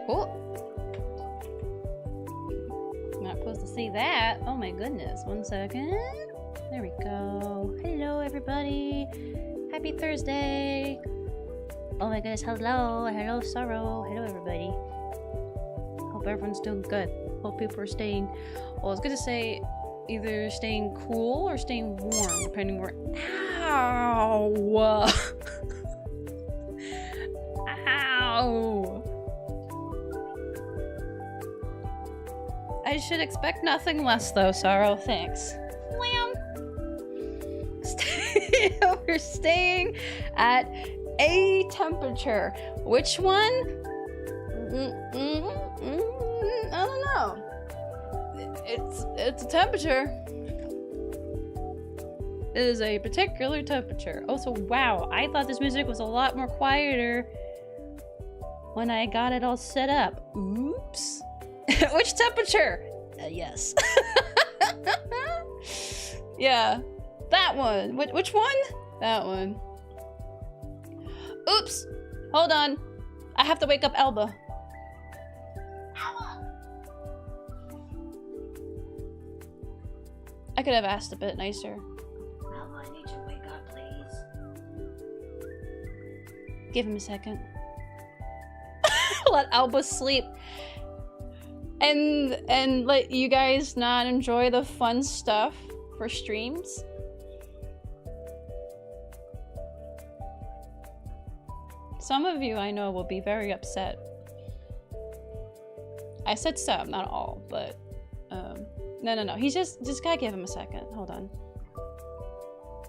Oh! Not supposed to see that. Oh my goodness. 1 second. There we go. Hello, everybody. Happy Thursday. Oh my goodness. Hello. Hello, Sorrow. Hello, everybody. Hope everyone's doing good. Hope people are staying... Well, I was gonna say either staying cool or staying warm, depending where... Ow! Ow! I should expect nothing less, though, Sorrow. Thanks. Lamb. We're staying at a temperature. Which one? I don't know. It's a temperature. It is a particular temperature. Oh, so wow. I thought this music was a lot more quieter. when I got it all set up. Oops. Which temperature? Yes. Yeah, that one. Which one? That one. Oops. Hold on. I have to wake up Alba. Alba! I could have asked a bit nicer. Alba, I need you to wake up, please. Give him a second. Let Alba sleep. And let you guys not enjoy the fun stuff for streams. Some of you I know will be very upset. I said some, not all, but no. He's just gotta give him a second. Hold on.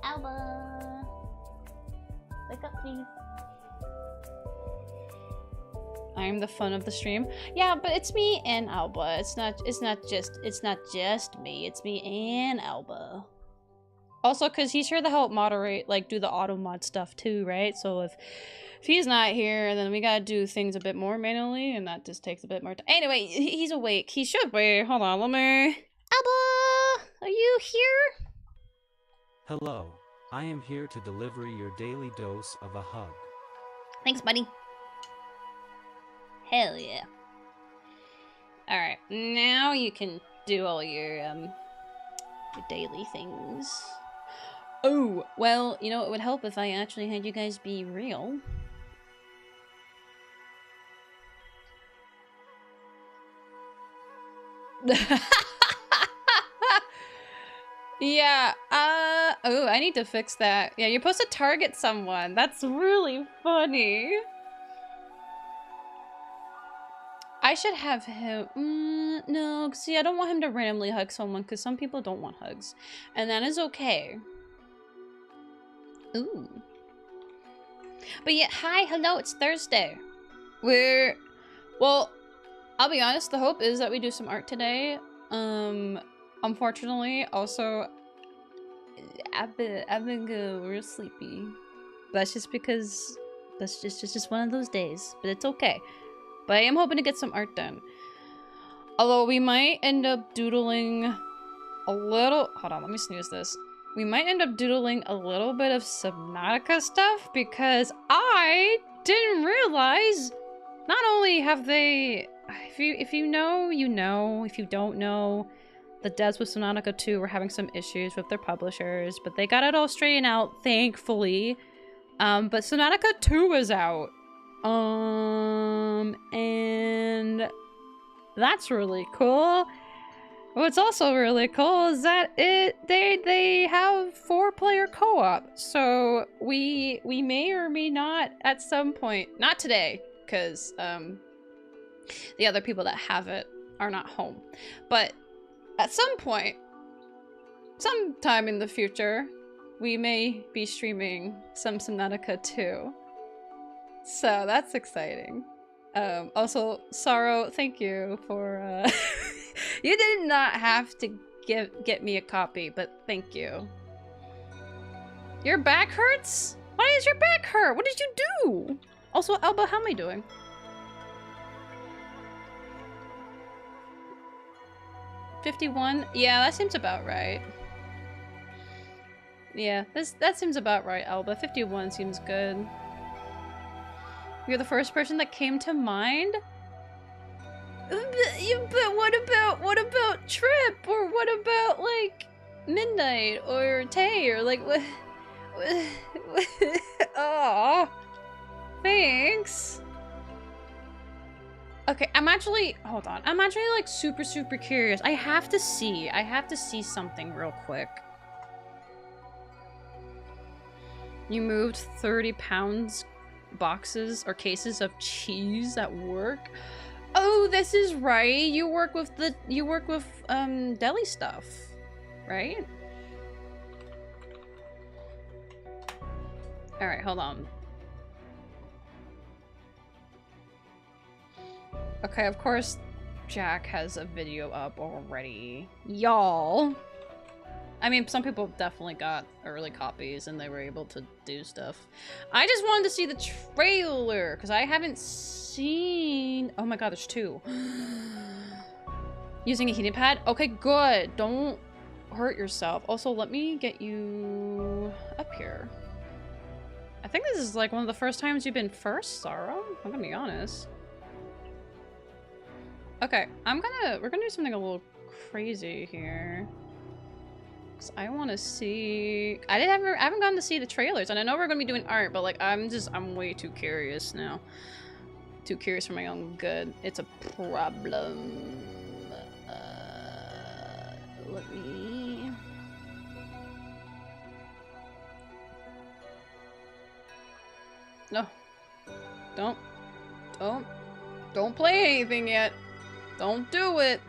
Alba, wake up, please. I'm the fun of the stream. Yeah, but it's me and Alba. It's not just me. It's me and Alba. Also, cause he's here to help moderate, like do the auto mod stuff too, right? So if he's not here, then we gotta do things a bit more manually, and that just takes a bit more time. Anyway, he's awake. He should be. Hold on, let me. Alba, are you here? Hello, I am here to deliver your daily dose of a hug. Thanks, buddy. Hell yeah. Alright, now you can do all your daily things. Oh, well, you know, it would help if I actually had you guys be real. Yeah, oh, I need to fix that. Yeah, you're supposed to target someone. That's really funny. I should have him. No, see, I don't want him to randomly hug someone because some people don't want hugs, and that is okay. Ooh. But yeah, hi, hello, it's Thursday. Well, I'll be honest, the hope is that we do some art today. Unfortunately, also, I've been real sleepy. That's just because that's just one of those days, but it's okay. But I am hoping to get some art done. Although we might end up doodling a little... Hold on, let me snooze this. We might end up doodling a little bit of Subnautica stuff because I didn't realize not only have they... If you know, you know. If you don't know, the devs with Subnautica 2 were having some issues with their publishers, but they got it all straightened out, thankfully. But Subnautica 2 is out. And that's really cool. What's also really cool is that they have 4-player co-op. So we may or may not at some point, not today, because the other people that have it are not home. But at some point, sometime in the future, we may be streaming some Subnautica 2. So that's exciting. Also, Sorrow, thank you for you did not have to get me a copy, but thank you. Your back hurts? Why does your back hurt? What did you do? Also, Alba, how am I doing? $51? Yeah, that seems about right. Yeah, that seems about right, Alba. 51 seems good. You're the first person that came to mind? But what about Trip? Or what about, like, Midnight? Or Tay? Or, like, what? Aw. Thanks. Okay, I'm actually, hold on. I'm actually, like, super curious. I have to see something real quick. You moved 30 pounds boxes or cases of cheese at work. Oh, this is right. You work with deli stuff, right? All right, hold on. Okay, of course Jack has a video up already. Y'all. I mean, some people definitely got early copies and they were able to do stuff. I just wanted to see the trailer because I haven't seen... Oh my god, there's 2. Using a heating pad? Okay, good. Don't hurt yourself. Also, let me get you up here. I think this is like one of the first times you've been first, Sarah. I'm gonna be honest. Okay, we're gonna do something a little crazy here. So I want to see. I haven't gotten to see the trailers, and I know we're gonna be doing art, but like I'm way too curious now. Too curious for my own good. It's a problem. Let me. No. Don't play anything yet. Don't do it.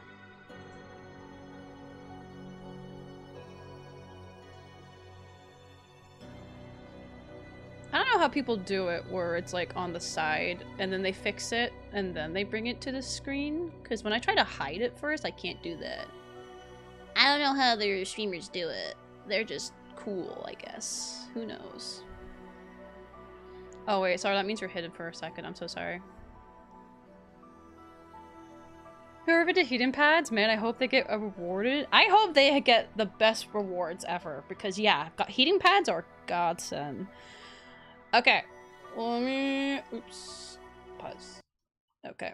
I don't know how people do it where it's like on the side and then they fix it and then they bring it to the screen. Because when I try to hide it first, I can't do that. I don't know how their streamers do it. They're just cool, I guess. Who knows? Oh wait, sorry, that means you're hidden for a second. I'm so sorry. Whoever did heating pads, man, I hope they get rewarded. I hope they get the best rewards ever. Because yeah, heating pads are godsend. Okay, let me, oops, pause. Okay.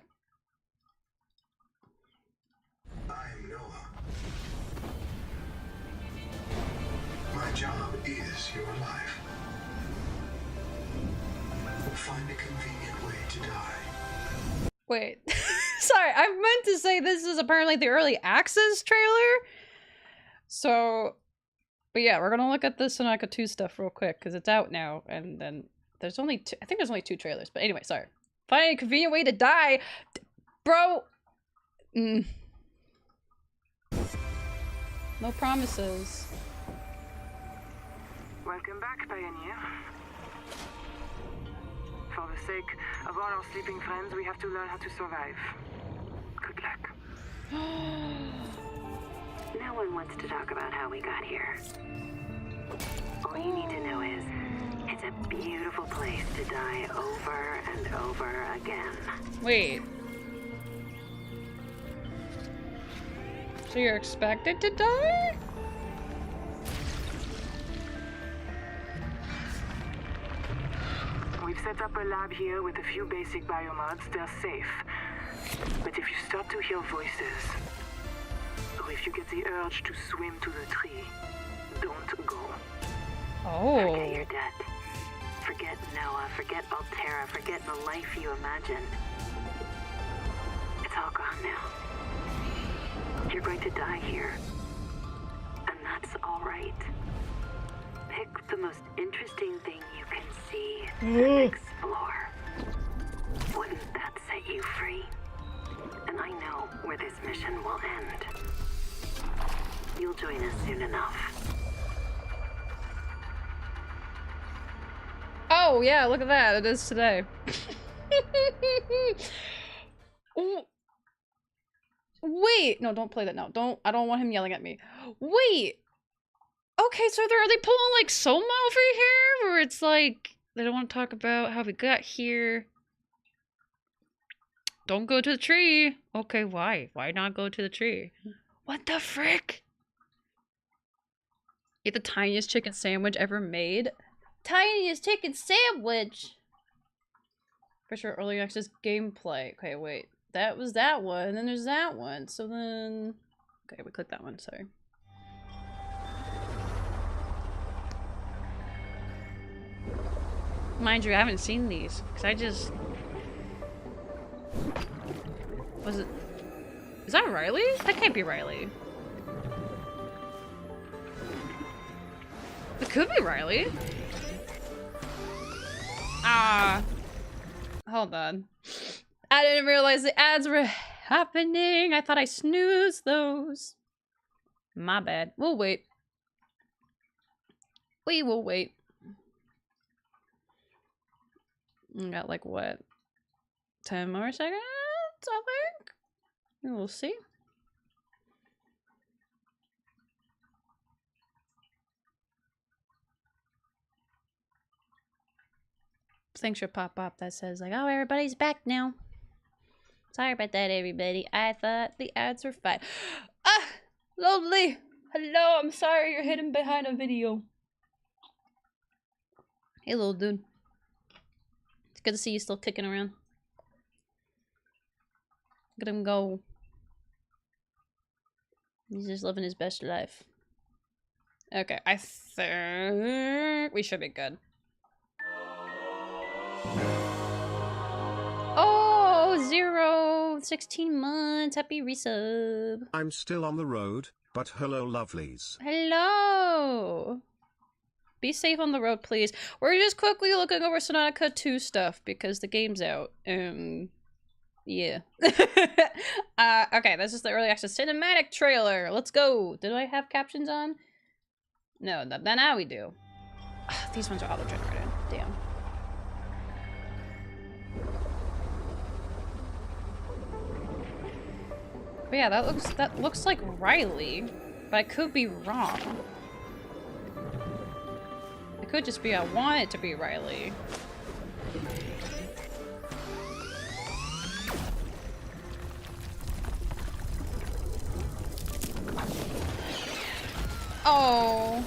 I'm Noah. My job is your life. Find a convenient way to die. Wait, sorry, I meant to say this is apparently the early access trailer. So, but yeah, we're gonna look at this Sonaka 2 stuff real quick because it's out now, and then there's only 2, I think there's only 2 trailers, but anyway, sorry. Find a convenient way to die, bro. No promises. Welcome back, Pioneer. For the sake of all our sleeping friends, we have to learn how to survive. Good luck. No one wants to talk about how we got here. All you need to know is, it's a beautiful place to die over and over again. Wait. So you're expected to die? We've set up a lab here with a few basic biomods. They're safe. But if you start to hear voices, or if you get the urge to swim to the tree, don't go. Oh. Forget your debt. Forget Noah. Forget Altera. Forget the life you imagined. It's all gone now. You're going to die here. And that's all right. Pick the most interesting thing you can see and explore. Wouldn't that set you free? And I know where this mission will end. You'll join us soon enough. Oh, yeah, look at that. It is today. Wait. No, don't play that now. I don't want him yelling at me. Wait. Okay, so are they pulling like Soma over here? Where it's like, they don't want to talk about how we got here. Don't go to the tree. Okay, why? Why not go to the tree? What the frick? Eat the tiniest chicken sandwich ever made. Tiniest chicken sandwich! For sure, early access gameplay. Okay, wait. That was that one, and then there's that one. So then... Okay, we clicked that one, sorry. Mind you, I haven't seen these, because I just... Was it... Is that Riley? That can't be Riley. It could be Riley. Ah. Hold on. I didn't realize the ads were happening. I thought I snoozed those. My bad. We'll wait. We will wait. We got like what? 10 more seconds, I think? We'll see. thing should pop up that says like, oh, everybody's back now. Sorry about that, everybody. I thought the ads were fine. Ah, lovely. Hello, I'm sorry you're hidden behind a video. Hey, little dude. It's good to see you still kicking around. Look at him go. He's just living his best life. Okay, I think we should be good. Oh, 16 months. Happy resub. I'm still on the road, but hello, lovelies. Hello. Be safe on the road, please. We're just quickly looking over Subnautica 2 stuff because the game's out. Yeah. Okay, this is the early access cinematic trailer. Let's go. Did I have captions on? No, now we do. These ones are auto-generated. Damn. But yeah, that looks like Riley, but I could be wrong. It could just be I want it to be Riley. Oh.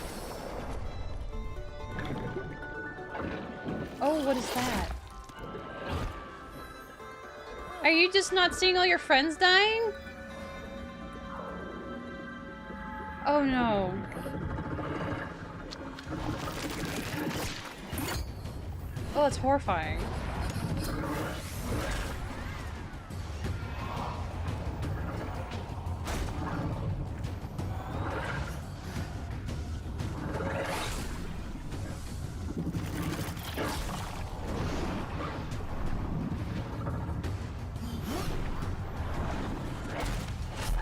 Oh, what is that? Are you just not seeing all your friends dying? Oh no. Oh, that's horrifying.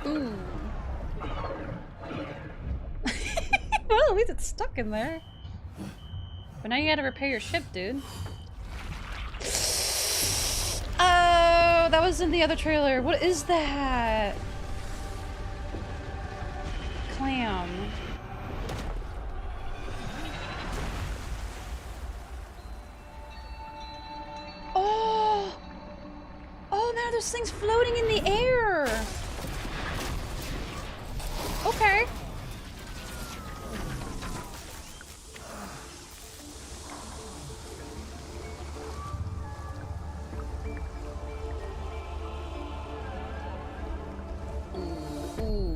Ooh. Well, at least it's stuck in there. But now you gotta repair your ship, dude. Oh, that was in the other trailer. What is that? Clam. Oh! Oh, now there's things floating in the air! Okay.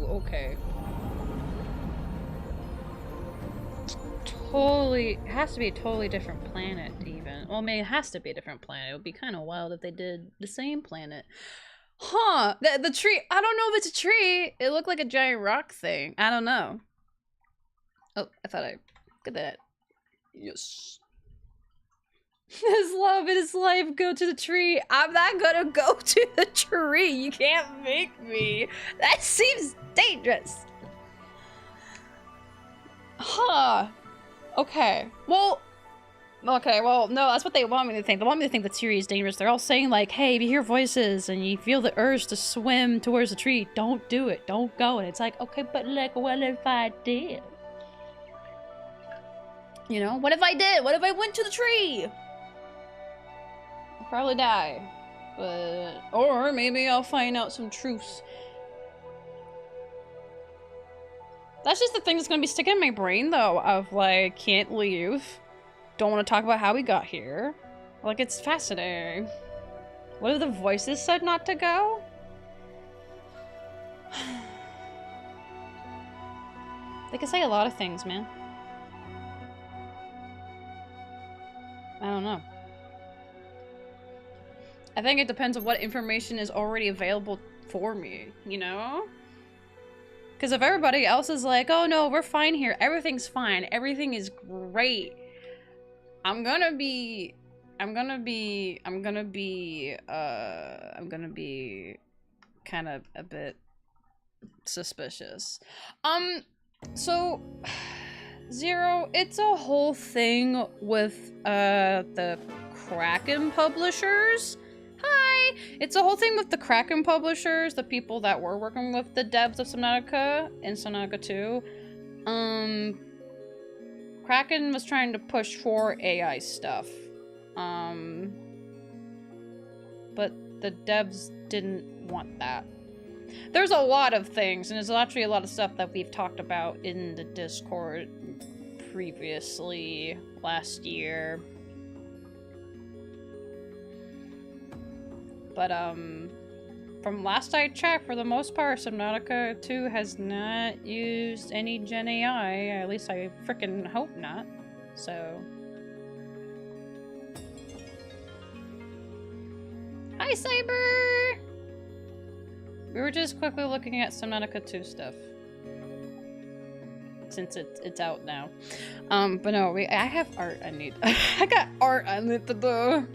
Okay. Totally, it has to be a totally different planet even. Well, I mean, it has to be a different planet. It would be kind of wild if they did the same planet. Huh, the tree, I don't know if it's a tree. It looked like a giant rock thing. I don't know. Oh, I thought I, look at that. Yes. His love and his life go to the tree. I'm not gonna go to the tree. You can't make me. That seems dangerous. Huh. Okay. Well, no, that's what they want me to think. They want me to think the tree is dangerous. They're all saying like, hey, if you hear voices and you feel the urge to swim towards the tree, don't do it. Don't go. And it's like, okay, but like, what if I did? You know, what if I did? What if I went to the tree? I'll probably die. But, or maybe I'll find out some truths. That's just the thing that's gonna be sticking in my brain though, of like, can't leave. Don't want to talk about how we got here. Like, it's fascinating. What if the voices said not to go? They can say a lot of things, man. I don't know. I think it depends on what information is already available for me, you know? Because if everybody else is like, oh no, we're fine here, everything's fine, everything is great, I'm gonna be kind of a bit suspicious. So Zero, it's a whole thing with the Kraken publishers. Hi! It's a whole thing with the Kraken publishers, the people that were working with the devs of Subnautica and Subnautica 2. Kraken was trying to push for AI stuff. But the devs didn't want that. There's a lot of things, and there's actually a lot of stuff that we've talked about in the Discord previously last year. But, from last I checked, for the most part, Subnautica 2 has not used any Gen AI. At least I frickin' hope not. So... Hi, Cyber! We were just quickly looking at Subnautica 2 stuff. Since it's out now. But no, I have art I need. I got art I need to do.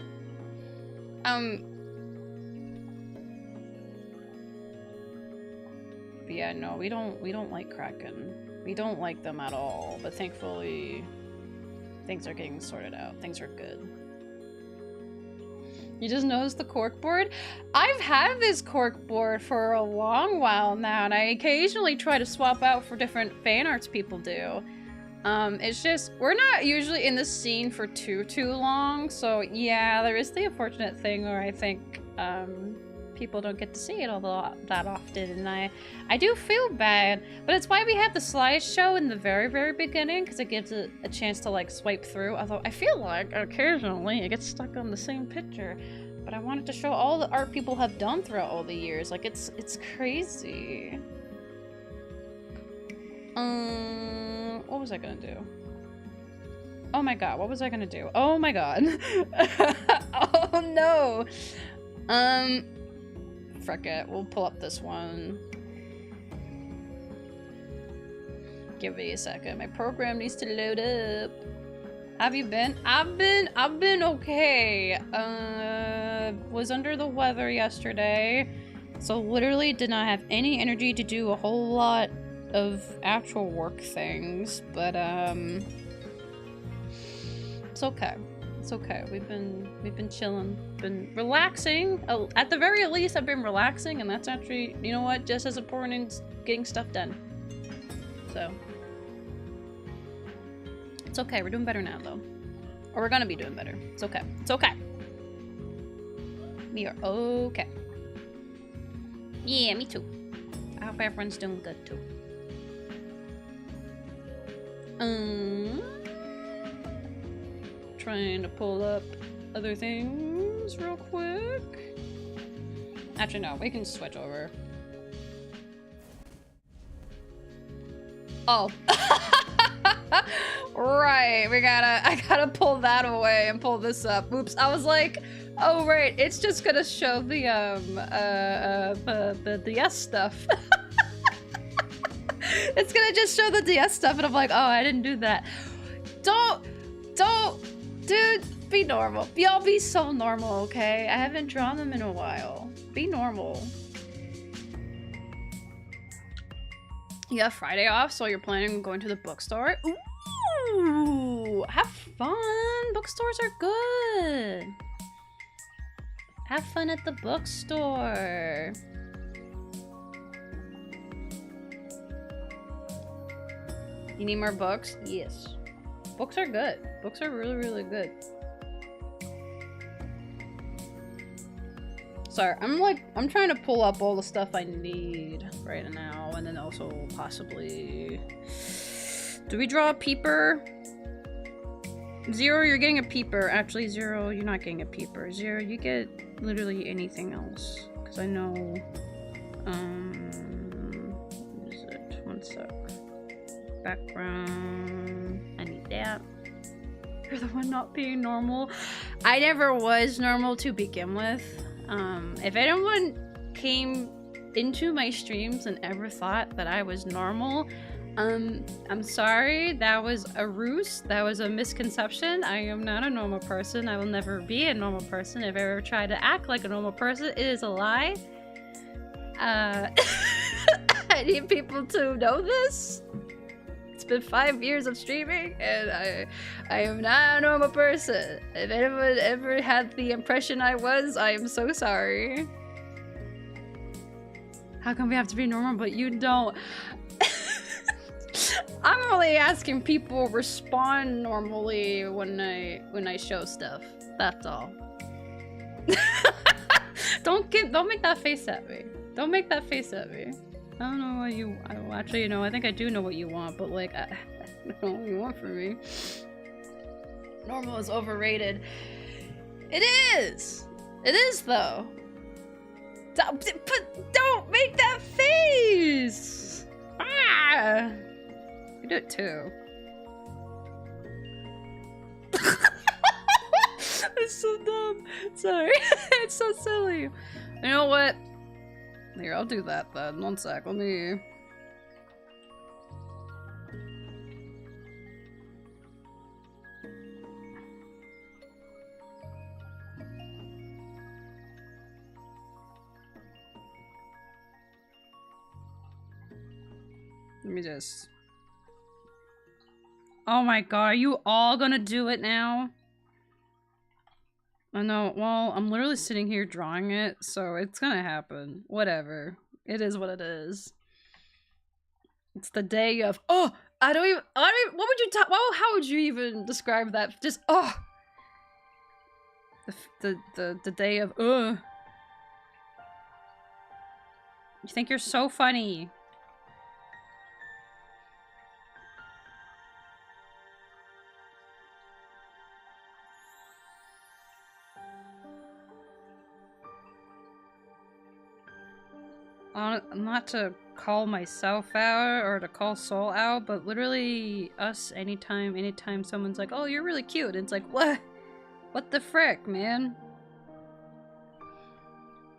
But yeah, no, we don't like Kraken. We don't like them at all. But thankfully, things are getting sorted out. Things are good. You just noticed the corkboard? I've had this corkboard for a long while now, and I occasionally try to swap out for different fan arts people do. It's just, we're not usually in the scene for too long, so yeah, there is the unfortunate thing where I think, people don't get to see it that often, and I do feel bad, but it's why we have the slideshow in the very beginning, because it gives it a chance to like swipe through, although I feel like occasionally it gets stuck on the same picture, but I wanted to show all the art people have done throughout all the years. Like, it's crazy. What was I gonna do? Oh my god, what was I gonna do? Oh my god. Oh no! Frick it, we'll pull up this one. Give me a second, my program needs to load up. Have you been? I've been okay. Was under the weather yesterday, so literally did not have any energy to do a whole lot of actual work things, but it's okay. It's okay. We've been chilling, been relaxing. At the very least, I've been relaxing, and that's actually, you know what, just as important as getting stuff done. So it's okay. We're doing better now, though, or we're gonna be doing better. It's okay. It's okay. We are okay. Yeah, me too. I hope everyone's doing good too. Trying to pull up other things real quick. Actually, no, we can switch over. Oh. Right, I gotta pull that away and pull this up. Oops, I was like, oh right, it's just gonna show the DS stuff. It's gonna just show the DS stuff, and I'm like, oh, I didn't do that. Don't, dude, be normal. Y'all be so normal, okay? I haven't drawn them in a while. Be normal. You have Friday off, so you're planning on going to the bookstore? Ooh, have fun. Bookstores are good. Have fun at the bookstore. You need more books? Yes. Books are good. Books are really good. Sorry, I'm trying to pull up all the stuff I need right now, and then also possibly... Do we draw a peeper? Zero, you're getting a peeper. Actually, Zero, you're not getting a peeper. Zero, you get literally anything else. Because I know... what is it? One sec. Background. I need that. You're the one not being normal. I never was normal to begin with. If anyone came into my streams and ever thought that I was normal, I'm sorry. That was a ruse. That was a misconception. I am not a normal person. I will never be a normal person. If I ever try to act like a normal person, it is a lie. I need people to know this. It's been 5 years of streaming, and I am not a normal person. If anyone ever had the impression I was, I am so sorry. How come we have to be normal, but you don't? I'm only asking people respond normally when I show stuff. That's all. Don't make that face at me. Don't make that face at me. I don't know what you... Actually, you know, I think I do know what you want, but like, I don't know what you want from me. Normal is overrated. It is! It is, though. But don't make that face! Ah! You do it too. It's so dumb. Sorry. It's so silly. You know what? Here, I'll do that then. One sec. Let me... Let me just... Oh my god, are you all gonna do it now? I know, well, I'm literally sitting here drawing it, so it's gonna happen. Whatever. It is what it is. It's the day of... Oh! I don't even... What would you talk... Well, how would you even describe that? Just... Oh! The day of... Ugh. You think you're so funny. Not to call myself out or to call Soul out, but literally us anytime someone's like, oh, you're really cute, it's like, what? What the frick, man?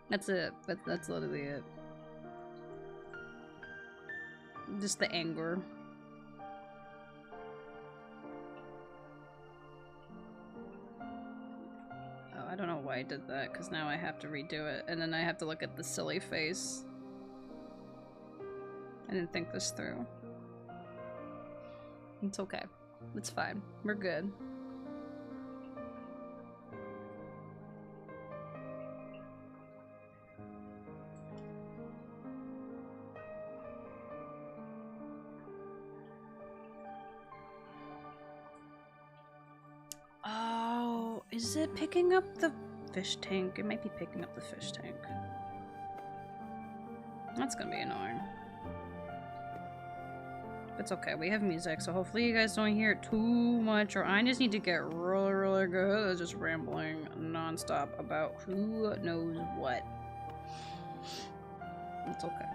That's it. That's literally it. Just the anger. Oh, I don't know why I did that, because now I have to redo it, and then I have to look at the silly face. I didn't think this through. It's okay. It's fine. We're good. Oh, is it picking up the fish tank? It might be picking up the fish tank. That's gonna be annoying. It's okay, we have music, so hopefully you guys don't hear it too much, or I just need to get really good at just rambling non-stop about who knows what. It's okay.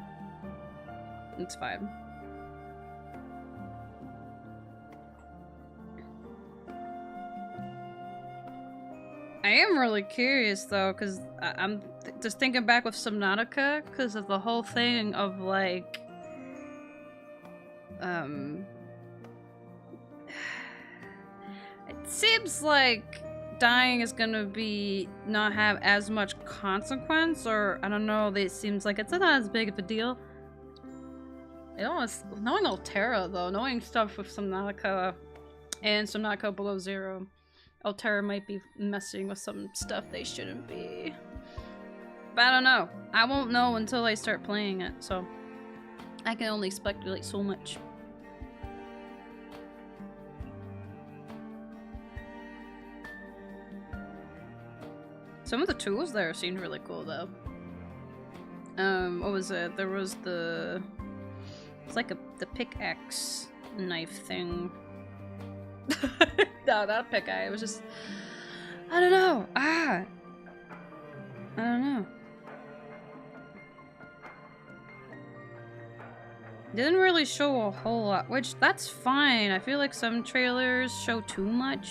It's fine. I am really curious though, because I'm just thinking back with Subnautica, because of the whole thing of like... It seems like dying is gonna be not have as much consequence, or I don't know, it seems like it's not as big of a deal. It almost, knowing Altera though, knowing stuff with Subnautica and Subnautica Below Zero, Altera might be messing with some stuff they shouldn't be. But I don't know. I won't know until I start playing it, so I can only speculate so much. Some of the tools there seemed really cool though. What was it? There was it's like the pickaxe knife thing. No, not a pickaxe. It was just, I don't know. I don't know. Didn't really show a whole lot, which that's fine. I feel like some trailers show too much.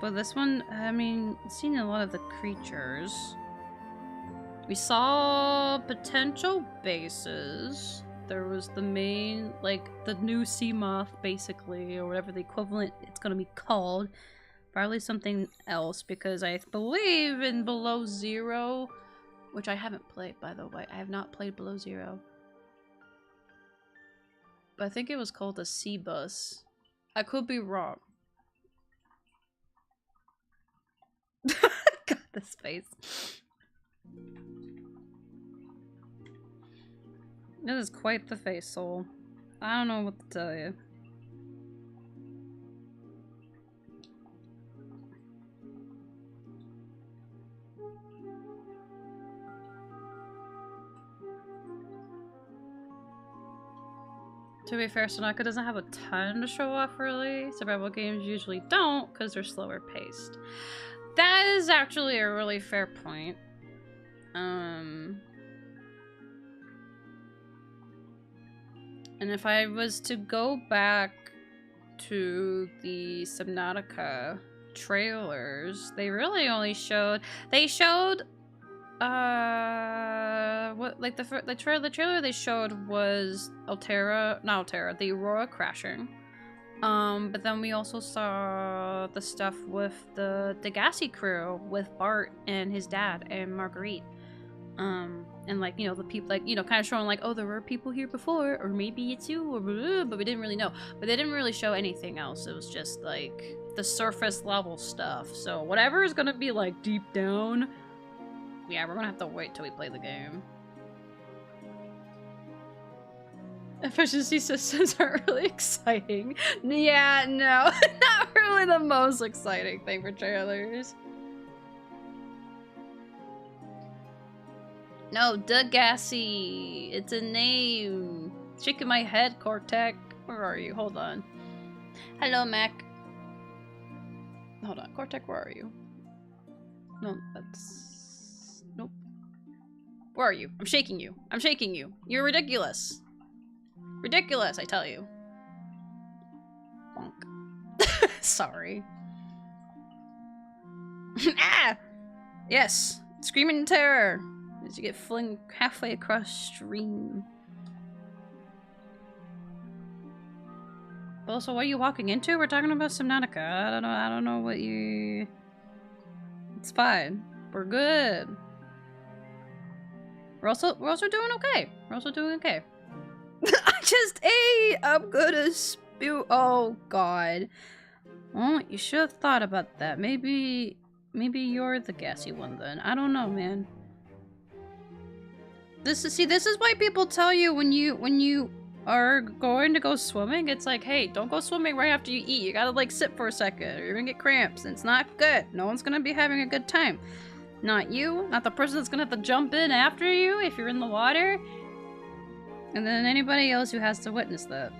But this one, I mean, seen a lot of the creatures. We saw potential bases. There was the main, like, the new sea moth, basically, or whatever the equivalent it's gonna be called. Probably something else, because I believe in Below Zero, which I haven't played, by the way. I have not played Below Zero. But I think it was called a sea bus. I could be wrong. God, this face. This is quite the face, Soul. I don't know what to tell you. To be fair, Sonaka doesn't have a ton to show off really. Survival games usually don't because they're slower paced. That is actually a really fair point. And if I was to go back to the Subnautica trailers, they really only showed what, like the trailer they showed was the Aurora crashing. But then we also saw the stuff with the Degassi crew with Bart and his dad and Marguerite. And like, you know, the people, like, you know, kind of showing like, oh, there were people here before, or maybe it's you, or blah, blah, but we didn't really know. But they didn't really show anything else. It was just like the surface level stuff. So whatever is gonna be like deep down, yeah, we're gonna have to wait till we play the game. Efficiency systems aren't really exciting. Yeah, no, not really the most exciting thing for trailers. No, Degassi. It's a name. Shaking my head, Cortec. Where are you? Hold on. Hello, Mac. Hold on, Cortec, where are you? No, that's... Nope. Where are you? I'm shaking you. I'm shaking you. You're ridiculous. Ridiculous, I tell you. Bonk. Sorry. Ah! Yes. Screaming in terror. As you get flung halfway across stream. Also, what are you walking into? We're talking about Subnautica. I don't know what you... It's fine. We're good. We're also doing okay. We're also doing okay. I just ate! I'm gonna spew. Oh, God. Well, you should have thought about that. Maybe you're the gassy one then. I don't know, man. This is why people tell you when you are going to go swimming, it's like, hey, don't go swimming right after you eat. You gotta like sit for a second or you're gonna get cramps and it's not good. No one's gonna be having a good time. Not you, not the person that's gonna have to jump in after you if you're in the water. And then anybody else who has to witness that.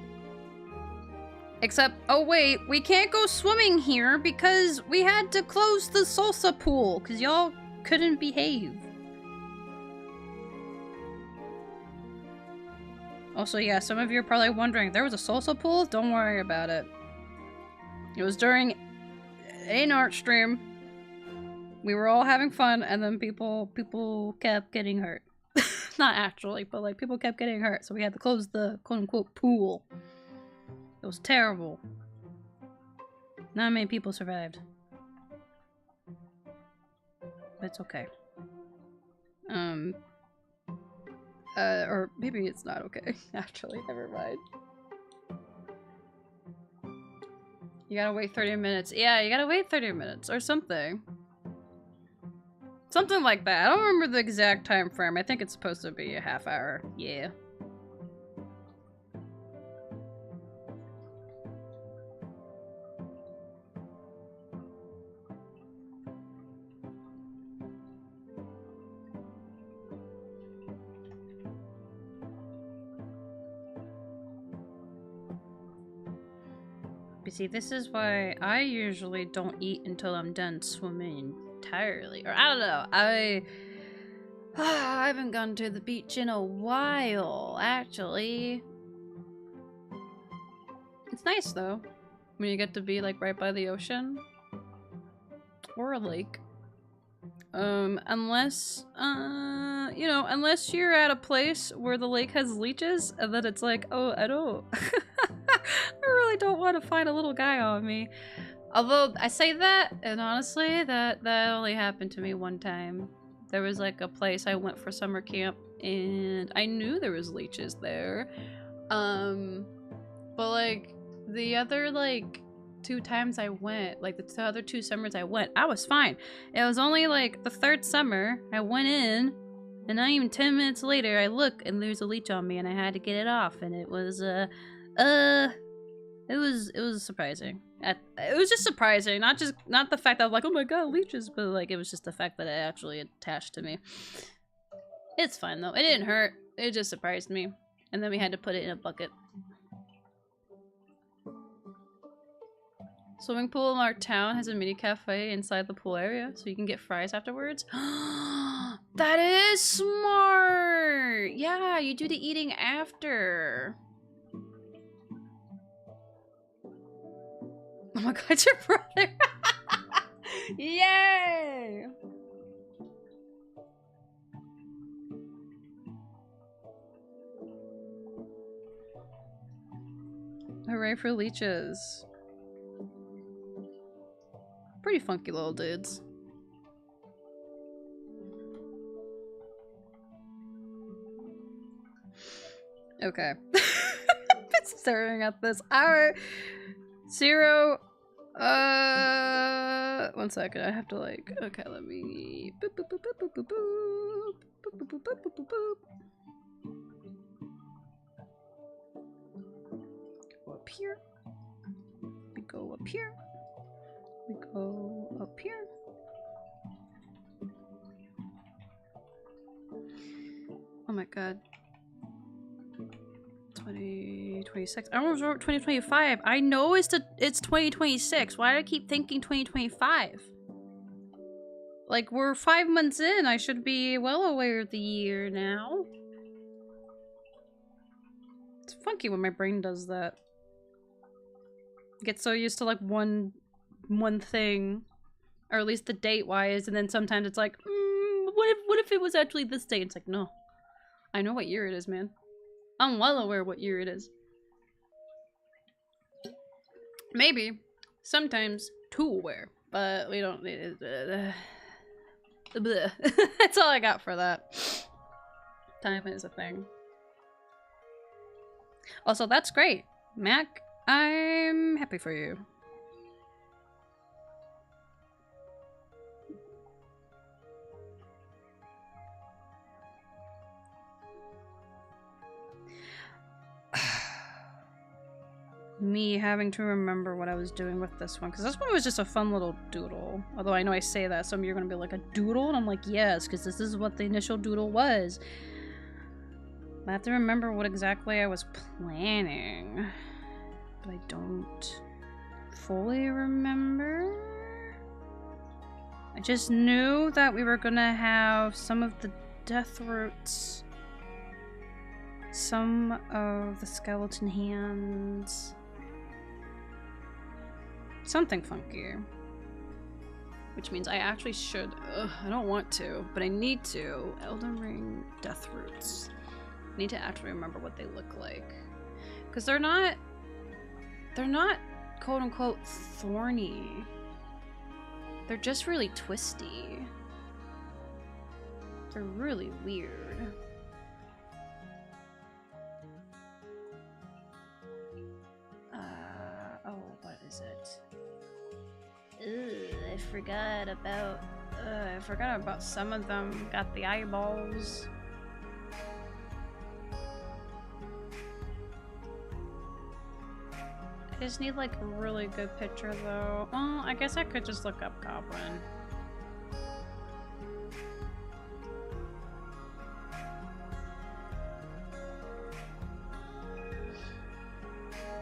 Except, oh wait, we can't go swimming here because we had to close the Soulsa pool because y'all couldn't behave. Also, yeah, some of you are probably wondering, there was a Soulsa pool? Don't worry about it. It was during an art stream. We were all having fun, and then people kept getting hurt. Not actually, but like people kept getting hurt, so we had to close the quote-unquote pool. It was terrible. Not many people survived. But it's okay. Or maybe it's not okay. Actually, never mind. You gotta wait 30 minutes. Yeah, you gotta wait 30 minutes or something. Something like that. I don't remember the exact time frame. I think it's supposed to be a half hour. Yeah. But see, this is why I usually don't eat until I'm done swimming entirely. Or I don't know. I haven't gone to the beach in a while, actually. It's nice though, when you get to be like right by the ocean or a lake. Unless you know, unless you're at a place where the lake has leeches and then it's like, oh, I don't I really don't want to find a little guy on me. Although I say that, and honestly, that only happened to me one time. There was like a place I went for summer camp and I knew there was leeches there. But like the other like 2 times I went, like the other 2 summers I went, I was fine. It was only like the 3rd summer I went in and not even 10 minutes later I look and there's a leech on me and I had to get it off, and it was it was surprising. It was just surprising, not the fact that I was like, oh my god, leeches, but like it was just the fact that it actually attached to me. It's fine though. It didn't hurt. It just surprised me. And then we had to put it in a bucket. Swimming pool in our town has a mini cafe inside the pool area, so you can get fries afterwards. That is smart! Yeah, you do the eating after. Oh my god, it's your brother! Yay! Hooray for leeches. Pretty funky little dudes. Okay. I've been staring at this. Hour 0. 1 second. I have to like. Okay, let me. Boop, boop, boop, boop, boop, boop, boop. Boop, boop, boop, boop, boop, boop, boop. Go up here. We go up here. We go up here. Oh my god. 2026. I almost wrote 2025. I know it's 2026. Why do I keep thinking 2025? Like, we're 5 months in. I should be well aware of the year now. It's funky when my brain does that. I get so used to like one thing, or at least the date wise, and then sometimes it's like, what if it was actually this date? It's like, no, I know what year it is, man. I'm well aware what year it is. Maybe sometimes too aware, but we don't need it. That's all I got for that. Time is a thing. Also, that's great, Mac. I'm happy for you. Me having to remember what I was doing with this one, because this one was just a fun little doodle. Although I know I say that, some of you are going to be like, a doodle? And I'm like, yes, because this is what the initial doodle was. I have to remember what exactly I was planning. But I don't fully remember. I just knew that we were going to have some of the death roots. Some of the skeleton hands. Something funky. Which means I actually should. I don't want to, but I need to. Elden Ring Death Roots. I need to actually remember what they look like. Because they're not quote unquote thorny. They're just really twisty. They're really weird. Oh, what is it? I forgot about some of them. Got the eyeballs. I just need like a really good picture though. Well, I guess I could just look up Goblin.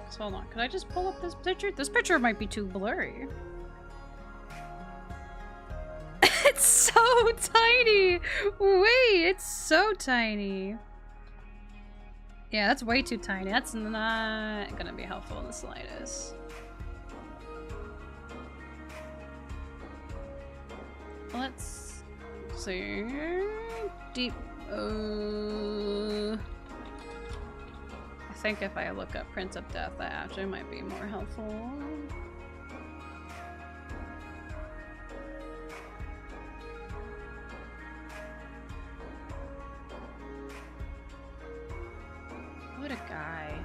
So hold on, could I just pull up this picture? This picture might be too blurry. It's so tiny! Wait, it's so tiny. Yeah, that's way too tiny. That's not gonna be helpful in the slightest. Let's see. Deep. I think if I look up Prince of Death, that actually might be more helpful. What a guy.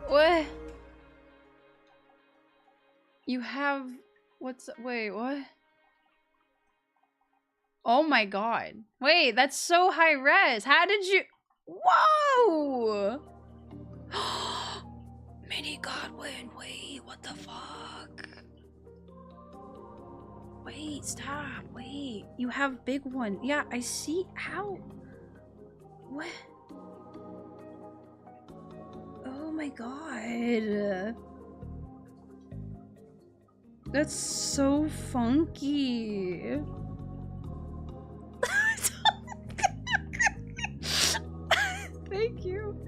What? You have... Wait, what? Oh my god. Wait, that's so high res. How did you... Whoa! Mini Godwin, wait, what the fuck? Wait, stop, wait. You have big one. Yeah, I see. How? What? my god. That's so funky. Thank you.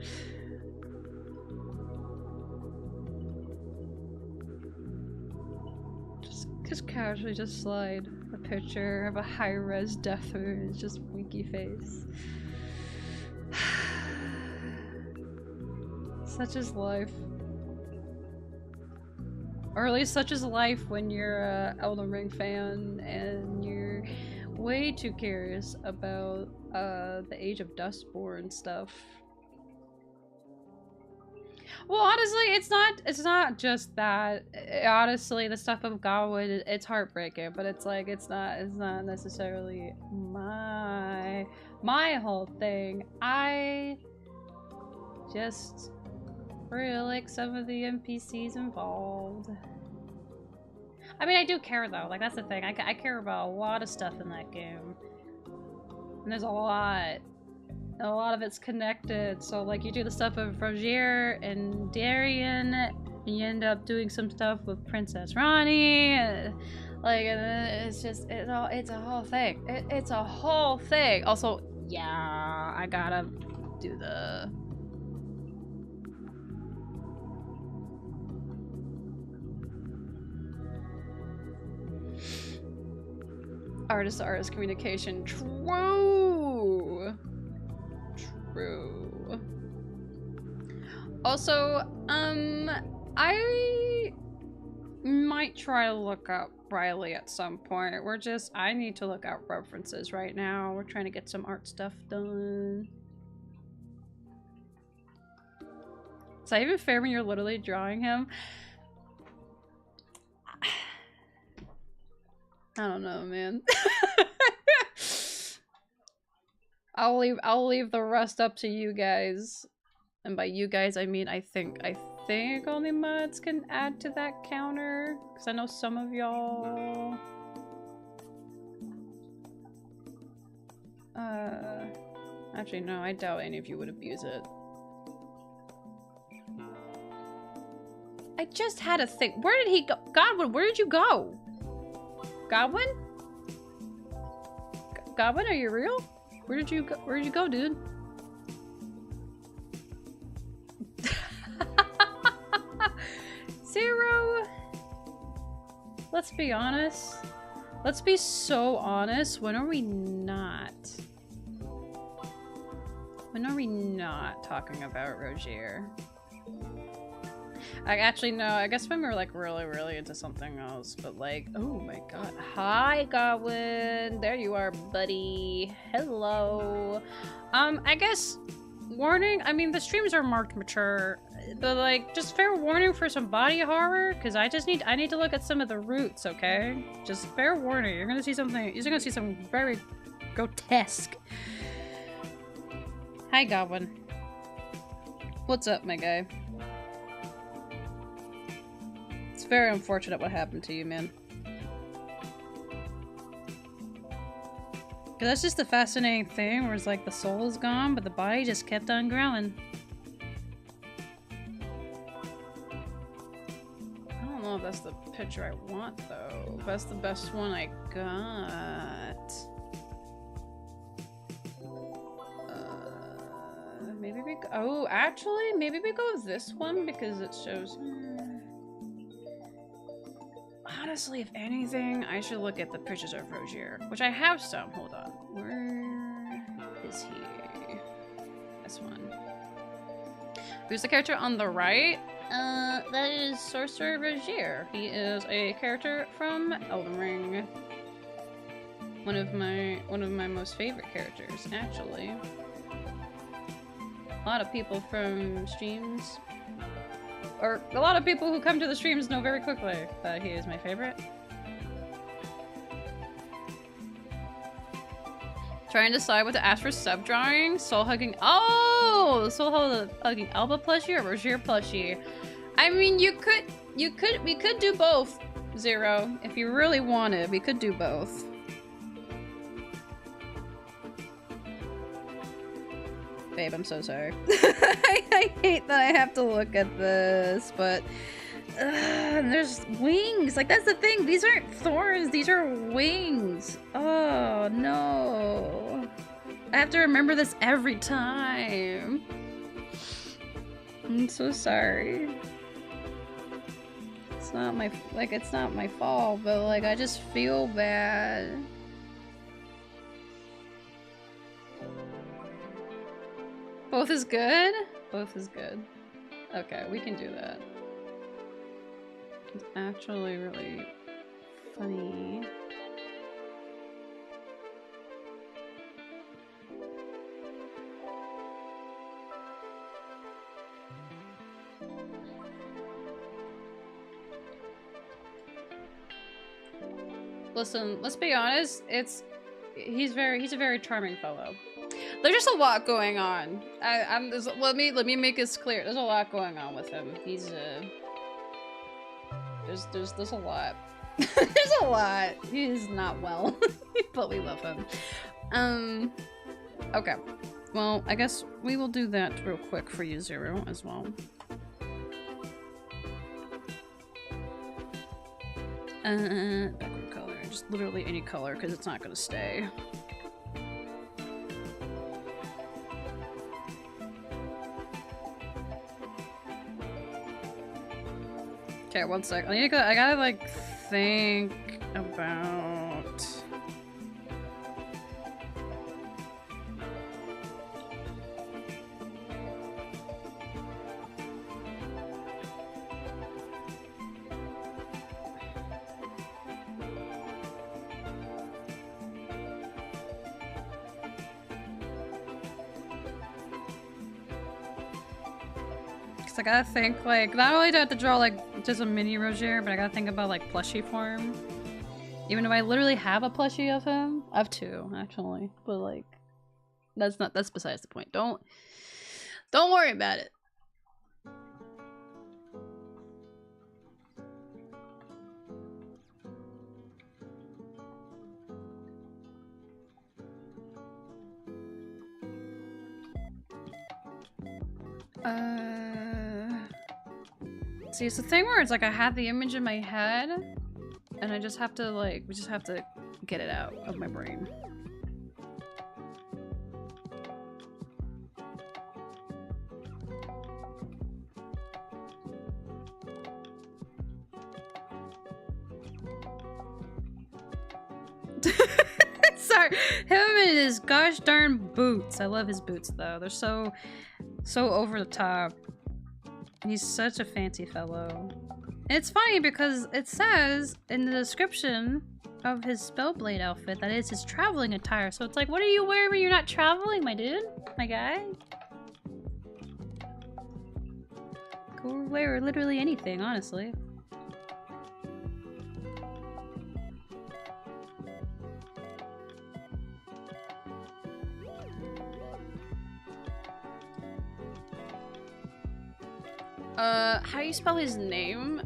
Just casually just slide a picture of a high-res deather. It's just winky face. Such is life. Or at least such is life when you're a Elden Ring fan and you're way too curious about the Age of Dustborn stuff. Well, honestly, it's not just that. Honestly, the stuff of Godwood, it's heartbreaking, but it's like it's not necessarily my whole thing. I just really like some of the NPCs involved. I mean, I do care though. Like, that's the thing. I care about a lot of stuff in that game, and there's a lot of it's connected. So like, you do the stuff of Rogier and Darien, and you end up doing some stuff with Princess Ronnie, like, and it's just it's a whole thing. It's a whole thing. Also, yeah, I gotta do the artist-to-artist communication. True. Also, I might try to look up Riley at some point. I need to look out references right now. We're trying to get some art stuff done. Is that even fair when you're literally drawing him? I don't know, man. I'll leave the rest up to you guys. And by you guys, I mean I think only mods can add to that counter, because I know some of y'all actually no, I doubt any of you would abuse it. I just had a think. Where did he go? Godwin, where did you go? Godwin? Godwin, are you real? Where did you go, dude? Zero. Let's be honest. Let's be so honest. When are we not? When are we not talking about Rogier? Actually, no, I guess when we were like really into something else, but like, oh my god. Hi, Godwin. There you are, buddy. Hello. I guess, warning, I mean, the streams are marked mature, but like, just fair warning for some body horror, because I need to look at some of the roots, okay? Just fair warning, you're gonna see some very grotesque. Hi, Godwin. What's up, my guy? It's very unfortunate what happened to you, man. Cause that's just the fascinating thing, where it's like the soul is gone, but the body just kept on growing. I don't know if that's the picture I want, though. That's the best one I got. Maybe we go— oh, actually, maybe we go with this one, because it shows— honestly, if anything, I should look at the pictures of Rogier, which I have some. Hold on. Where is he? This one. Who's the character on the right? That is Sorcerer Rogier. He is a character from Elden Ring. One of my most favorite characters, actually. A lot of people from streams, or a lot of people who come to the streams, know very quickly that he is my favorite. Trying to decide what to ask for sub drawing. Soul hugging— oh, soul hugging Elba plushie or Rogier plushie. I mean, we could do both, Zero. If you really wanted, we could do both. Babe, I'm so sorry. I hate that I have to look at this, but there's wings. Like, that's the thing. These aren't thorns. These are wings. Oh, no. I have to remember this every time. I'm so sorry. It's not my, like, it's not my fault, but, like, I just feel bad. Both is good? Both is good. Okay, we can do that. It's actually really funny. Listen, let's be honest, he's a very charming fellow. There's just a lot going on. Let me make this clear. There's a lot going on with him. He's there's a lot. There's a lot. He is not well, but we love him. Okay. Well, I guess we will do that real quick for you, Zero, as well. Background color. Just literally any color, because it's not gonna stay. Okay, one sec. I gotta like think about. I gotta think, like, not only do I have to draw, like, just a mini Roger, but I gotta think about, like, plushie form. Even though I literally have a plushie of him. I have two, actually. But, like, that's besides the point. Don't worry about it. See, it's the thing where it's like I have the image in my head, and I just have to, like, we just have to get it out of my brain. Sorry, him and his gosh darn boots. I love his boots though. They're so over the top. He's such a fancy fellow. And it's funny because it says in the description of his Spellblade outfit that it's his traveling attire. So it's like, what are you wearing when you're not traveling, my dude? My guy? Could wear literally anything, honestly. How do you spell his name?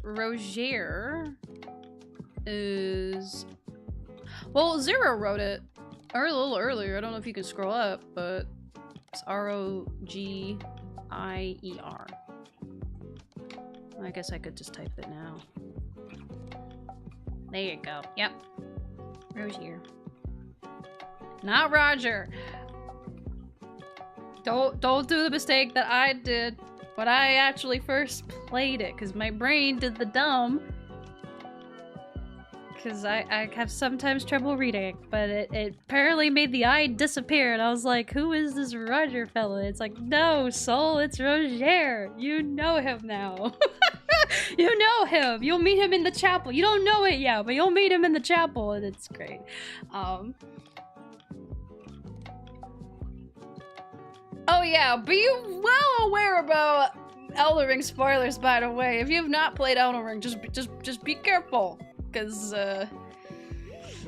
Roger is... Well, Zero wrote it a little earlier. I don't know if you can scroll up, but it's R-O-G-I-E-R. I guess I could just type it now. There you go. Yep. Roger. Not Roger. Don't do the mistake that I did when I actually first played it, because my brain did the dumb. Because I have sometimes trouble reading, but it apparently made the I disappear, and I was like, who is this Roger fella? It's like, no, Soul, it's Roger. You know him now. You know him. You'll meet him in the chapel. You don't know it yet, but you'll meet him in the chapel, and it's great. Oh yeah, be well aware about Elden Ring spoilers, by the way. If you've not played Elden Ring, just be careful, because a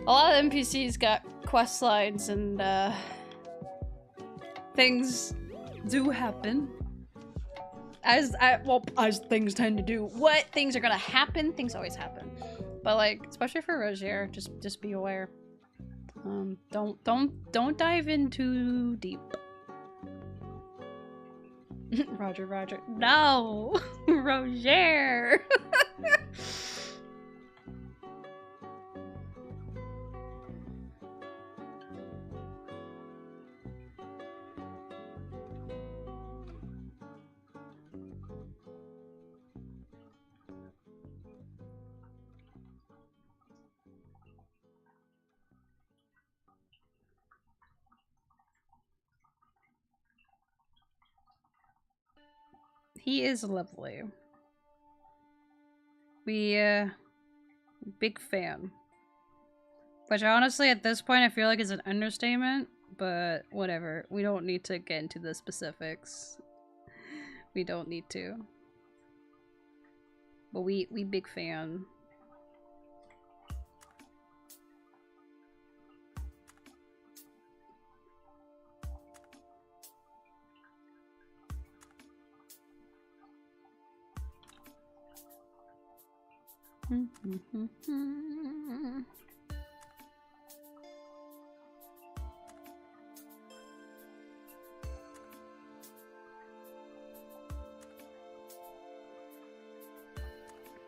lot of NPCs got quest lines and things do happen. As things tend to do. What things are gonna happen? Things always happen. But like, especially for Roger, just be aware. Don't dive in too deep. Roger, Roger. No! Roger! He is lovely. Big fan. Which honestly, at this point, I feel like is an understatement, but whatever. We don't need to get into the specifics. We don't need to. But we big fan. I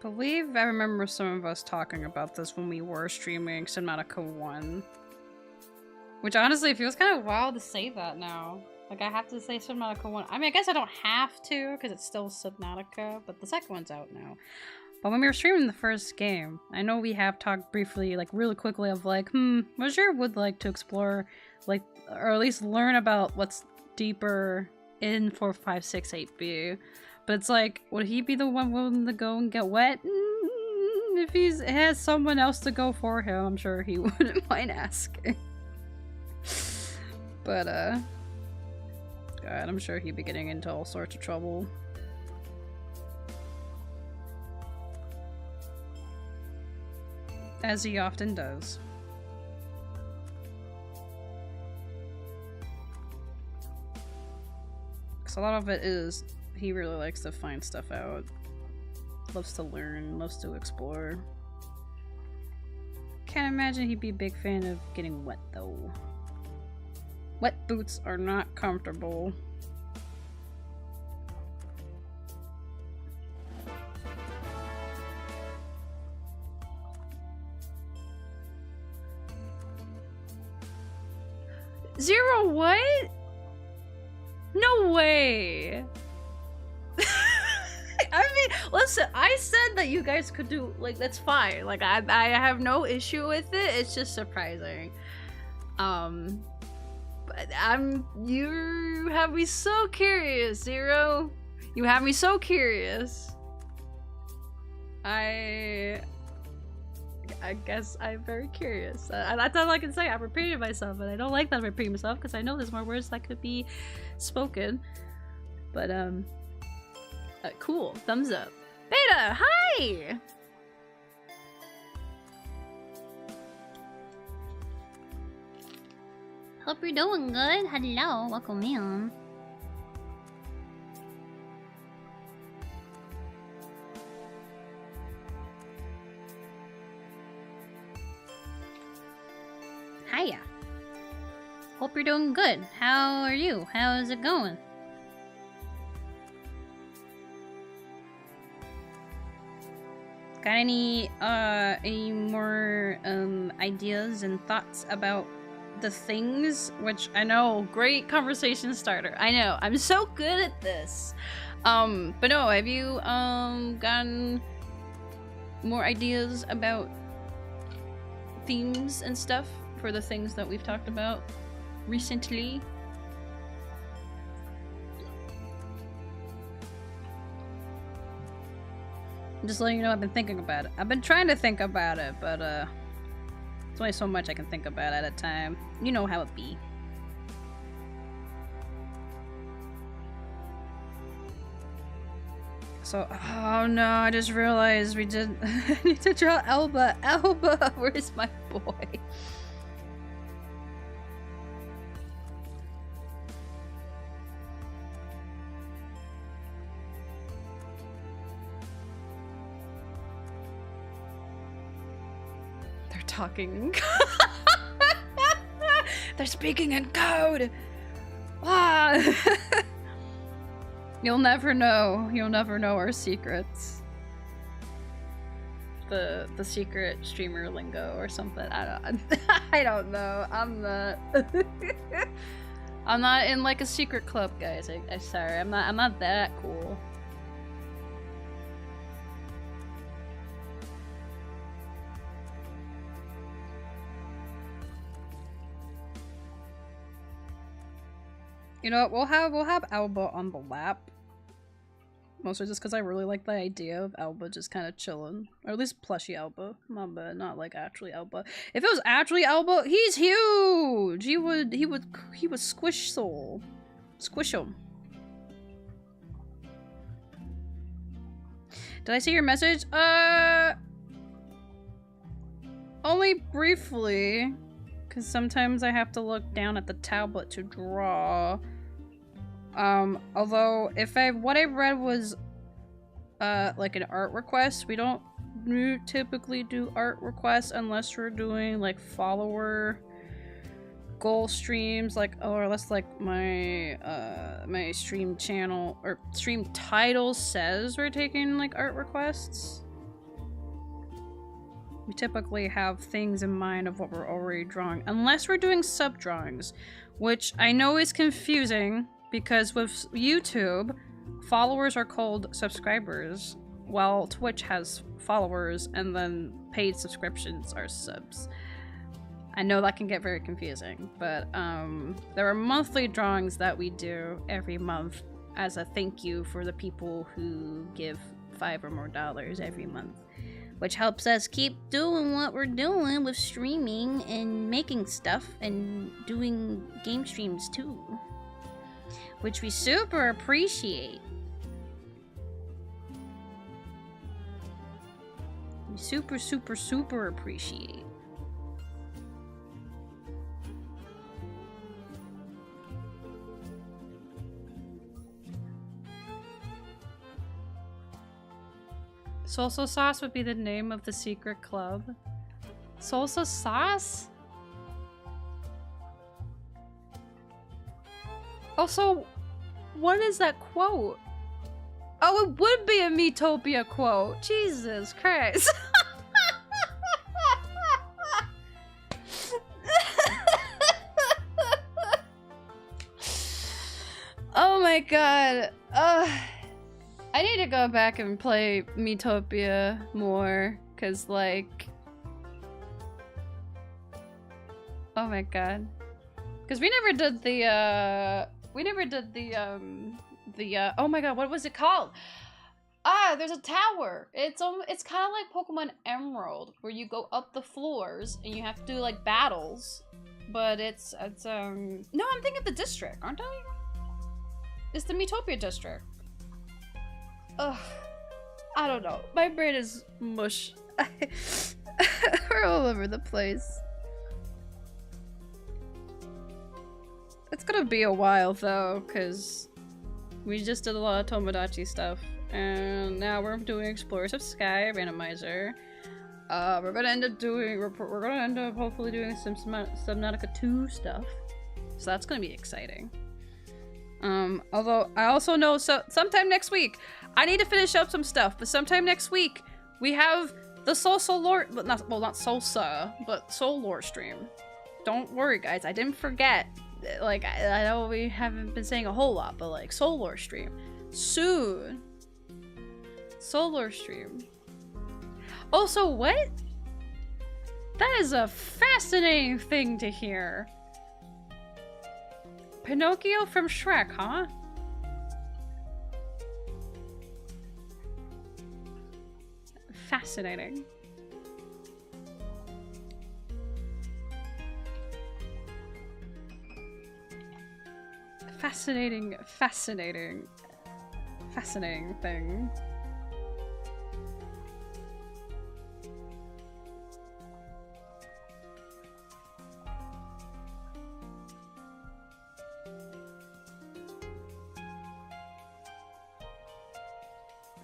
believe I remember some of us talking about this when we were streaming Subnautica 1. Which honestly feels kind of wild to say that now. Like, I have to say Subnautica 1. I mean, I guess I don't have to, because it's still Subnautica, but the second one's out now. But when we were streaming the first game, I know we have talked briefly, like, really quickly of, like, Roger would like to explore, like, or at least learn about what's deeper in 4568B. But it's like, would he be the one willing to go and get wet? If he has someone else to go for him, I'm sure he wouldn't mind asking. But, God, I'm sure he'd be getting into all sorts of trouble. As he often does. Because a lot of it is, he really likes to find stuff out. Loves to learn, loves to explore. Can't imagine he'd be a big fan of getting wet, though. Wet boots are not comfortable. Zero what? No way! I mean, listen, I said that you guys could do, like, that's fine. Like, I have no issue with it. It's just surprising. But you have me so curious, Zero. You have me so curious. I guess I'm very curious. That's all I can say. I'm repeating myself, and I don't like that I'm repeating myself because I know there's more words that could be spoken. But, cool. Thumbs up. Beta, hi! Hope you're doing good. Hello, welcome in. Hiya. Hope you're doing good. How are you? How is it going? Got any more ideas and thoughts about the things? Which I know, great conversation starter. I know, I'm so good at this. But no, have you gotten more ideas about themes and stuff for the things that we've talked about recently? Just letting you know, I've been thinking about it. I've been trying to think about it, but it's only so much I can think about at a time. You know how it be. So, oh no, I just realized we did I need to draw Elba. Elba, where's my boy? Talking. They're speaking in code. Ah. You'll never know. You'll never know our secrets. The secret streamer lingo or something. I don't know. I'm not I'm not in like a secret club, guys. I'm sorry. I'm not that cool. You know what? We'll have Alba on the lap. Mostly just because I really like the idea of Alba just kind of chilling. Or at least plushy Alba. Not like actually Alba. If it was actually Alba, he's huge! He would squish Soul. Squish him. Did I see your message? Only briefly. Because sometimes I have to look down at the tablet to draw. Although what I read was like an art request. We don't typically do art requests unless we're doing like follower goal streams, like, or unless like my my stream channel or stream title says we're taking like art requests. We typically have things in mind of what we're already drawing, unless we're doing sub drawings, which I know is confusing. Because with YouTube, followers are called subscribers, while Twitch has followers and then paid subscriptions are subs. I know that can get very confusing, but there are monthly drawings that we do every month as a thank you for the people who give $5 or more every month, which helps us keep doing what we're doing with streaming and making stuff and doing game streams too. Which we super appreciate. We super appreciate. Soulsa sauce would be the name of the secret club. Soulsa sauce? Also, what is that quote? Oh, it would be a Metopia quote. Jesus Christ. Oh my god. I need to go back and play Metopia more, cause like... Oh my god. Cause we never did the, oh my god, what was it called? Ah, there's a tower. It's kind of like Pokemon Emerald, where you go up the floors and you have to do like battles. But it's no, I'm thinking of the district, aren't I? It's the Metopia district. Ugh, I don't know. My brain is mush. We're all over the place. It's gonna be a while though, because we just did a lot of Tomodachi stuff, and now we're doing Explorers of Sky Randomizer. We're gonna end up hopefully doing some Subnautica 2 stuff, so that's gonna be exciting. Although I also know sometime next week I need to finish up some stuff, but sometime next week we have the Soulsa lore, not Soulsa, but Soul lore stream. Don't worry guys, I didn't forget. Like, I know we haven't been saying a whole lot, but like, Soul lore stream. Soon. Soul lore stream. Also, what? That is a fascinating thing to hear. Pinocchio from Shrek, huh? Fascinating. Fascinating thing.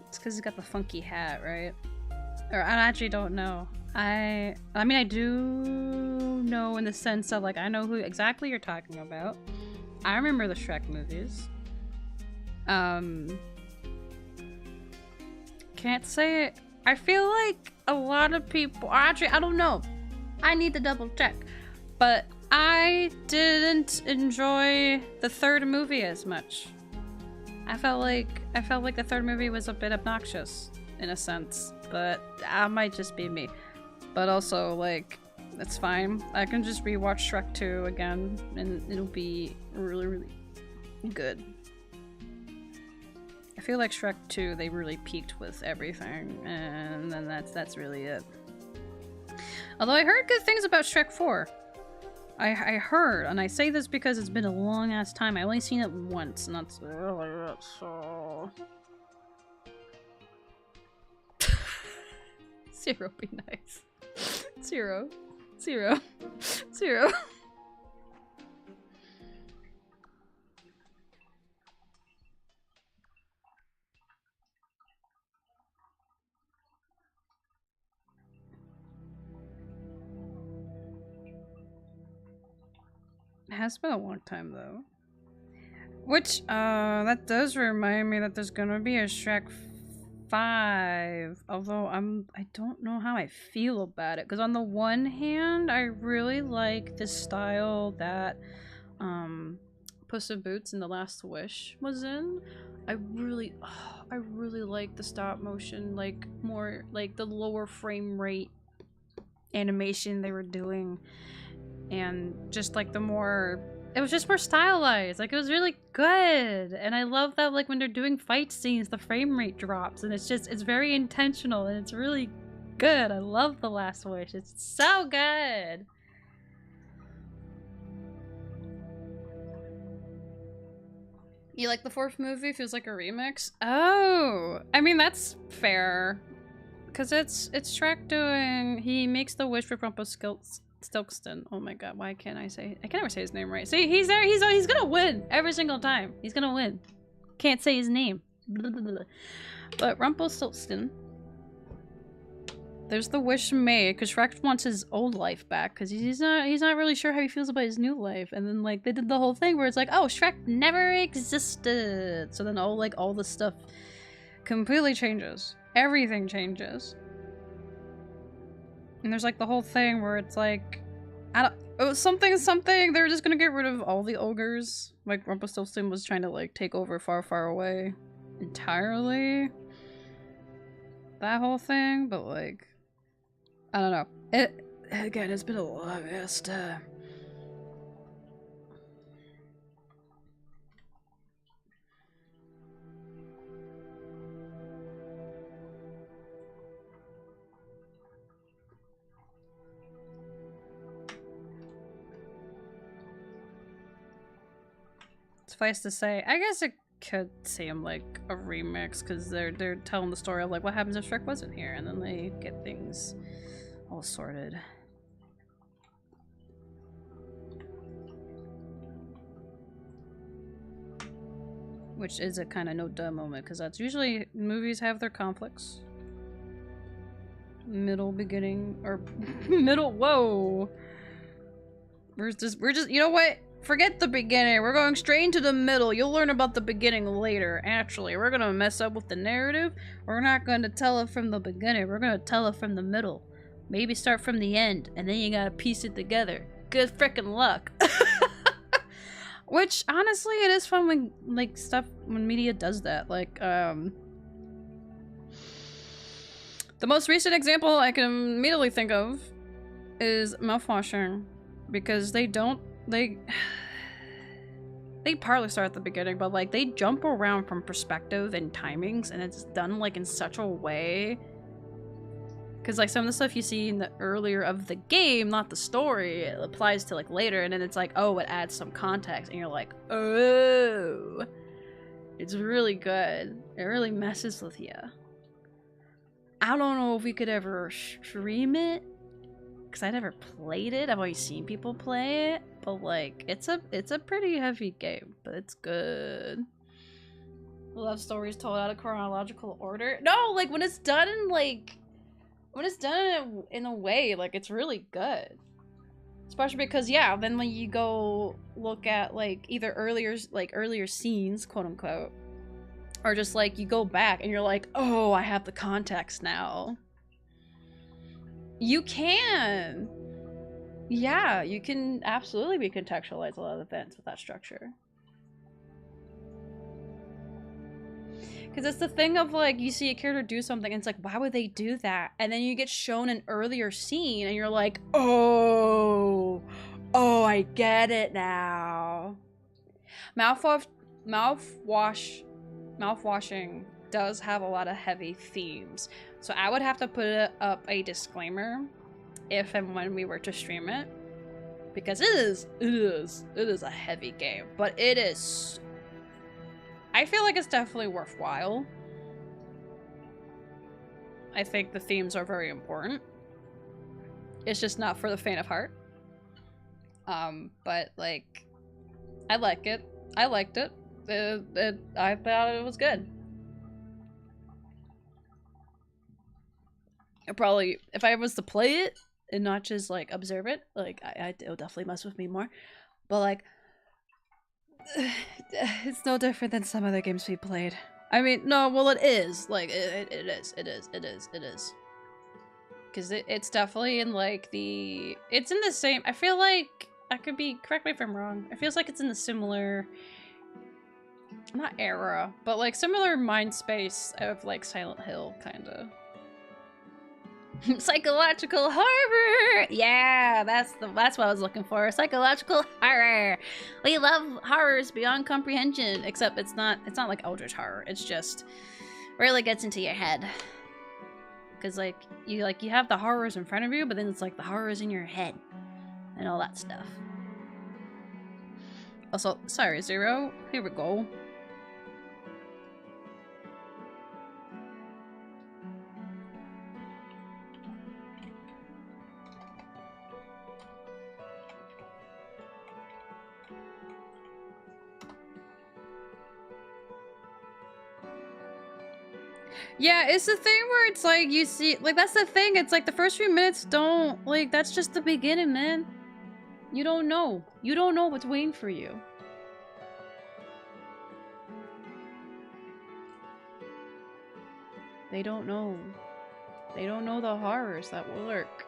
It's because he's got the funky hat, right? Or I actually don't know. I mean, I do know in the sense of like, I know who exactly you're talking about. I remember the Shrek movies. Can't say it. I feel like a lot of people, actually, I don't know. I need to double check. But I didn't enjoy the third movie as much. I felt like the third movie was a bit obnoxious in a sense, but that might just be me. But also, like, it's fine. I can just rewatch Shrek 2 again, and it'll be really, really good. I feel like Shrek 2, they really peaked with everything, and then that's really it. Although I heard good things about Shrek 4. I heard, and I say this because it's been a long ass time. I only seen it once, and that's really it, so... Zero be nice. Zero. Zero. Zero. It has been a long time though. Which, that does remind me that there's gonna be a Shrek 5. Although I don't know how I feel about it. Because on the one hand, I really like the style that Puss in Boots in The Last Wish was in. I really like the stop motion, like more like the lower frame rate animation they were doing. And just like the more, it was just more stylized. Like it was really good. And I love that like when they're doing fight scenes, the frame rate drops and it's very intentional and it's really good. I love The Last Wish. It's so good. You like the fourth movie? Feels like a remix? Oh, I mean, that's fair. Cause it's Shrek doing, he makes the wish for Rumpelstiltskin. Oh my god, why can't I can never say his name right. See, he's there, he's gonna win every single time. He's gonna win. Can't say his name. But Rumpelstiltskin, there's the wish made because Shrek wants his old life back because he's not really sure how he feels about his new life. And then like they did the whole thing where it's like, oh, Shrek never existed. So then all the stuff completely changes. Everything changes. And there's like the whole thing where it's like, something, they're just gonna get rid of all the ogres. Like Rumpelstiltskin was trying to like take over Far, Far Away entirely. That whole thing, but like, I don't know. It's been a long ass time. Suffice to say, I guess it could seem like a remix because they're telling the story of like what happens if Shrek wasn't here, and then they get things all sorted. Which is a kind of no duh moment because that's usually movies have their conflicts. Middle, beginning, or middle. Whoa. We're just you know what? Forget the beginning. We're going straight into the middle. You'll learn about the beginning later. Actually, we're gonna mess up with the narrative. We're not going to tell it from the beginning. We're gonna tell it from the middle. Maybe start from the end, and then you gotta piece it together. Good frickin' luck. Which, honestly, it is fun when, like, when media does that. Like, the most recent example I can immediately think of is mouthwashing. Because they partly start at the beginning, but like they jump around from perspective and timings, and it's done like in such a way. Because like some of the stuff you see in the earlier of the game, not the story, it applies to like later, and then it's like, oh, it adds some context, and you're like, oh, it's really good. It really messes with you. I don't know if we could ever stream it. Because I never played it. I've always seen people play it. But like, it's a pretty heavy game. But it's good. Love stories told out of chronological order. No, like when it's done in like... When it's done in a way, like it's really good. Especially because, yeah, then when you go look at like either earlier scenes, quote unquote. Or just like you go back and you're like, oh, I have the context now. You can. Yeah, you can absolutely recontextualize a lot of events with that structure. Because it's the thing of like, you see a character do something and it's like, why would they do that? And then you get shown an earlier scene and you're like, oh, I get it now. Mouthwashing does have a lot of heavy themes. So I would have to put up a disclaimer if and when we were to stream it. Because it is a heavy game. But it is... I feel like it's definitely worthwhile. I think the themes are very important. It's just not for the faint of heart. But like, I like it. I liked it. I thought it was good. I probably, if I was to play it and not just like observe it, like it'll definitely mess with me more. But like, it's no different than some other games we played. I mean, no, well it is. Like, it is. Because it's definitely in like the, it's in the same, I feel like, I could be, correct me if I'm wrong, it feels like it's in the similar, not era, but like similar mind space of like Silent Hill, kinda. Psychological horror! Yeah, that's what I was looking for. Psychological horror. We love horrors beyond comprehension, except it's not like eldritch horror. It's just really gets into your head. Cause like you have the horrors in front of you, but then it's like the horrors in your head and all that stuff. Also, sorry, Zero. Here we go. Yeah, it's the thing where it's like, you see, like, that's the thing, it's like the first few minutes don't, like, that's just the beginning, man. You don't know. You don't know what's waiting for you. They don't know. They don't know the horrors that will lurk.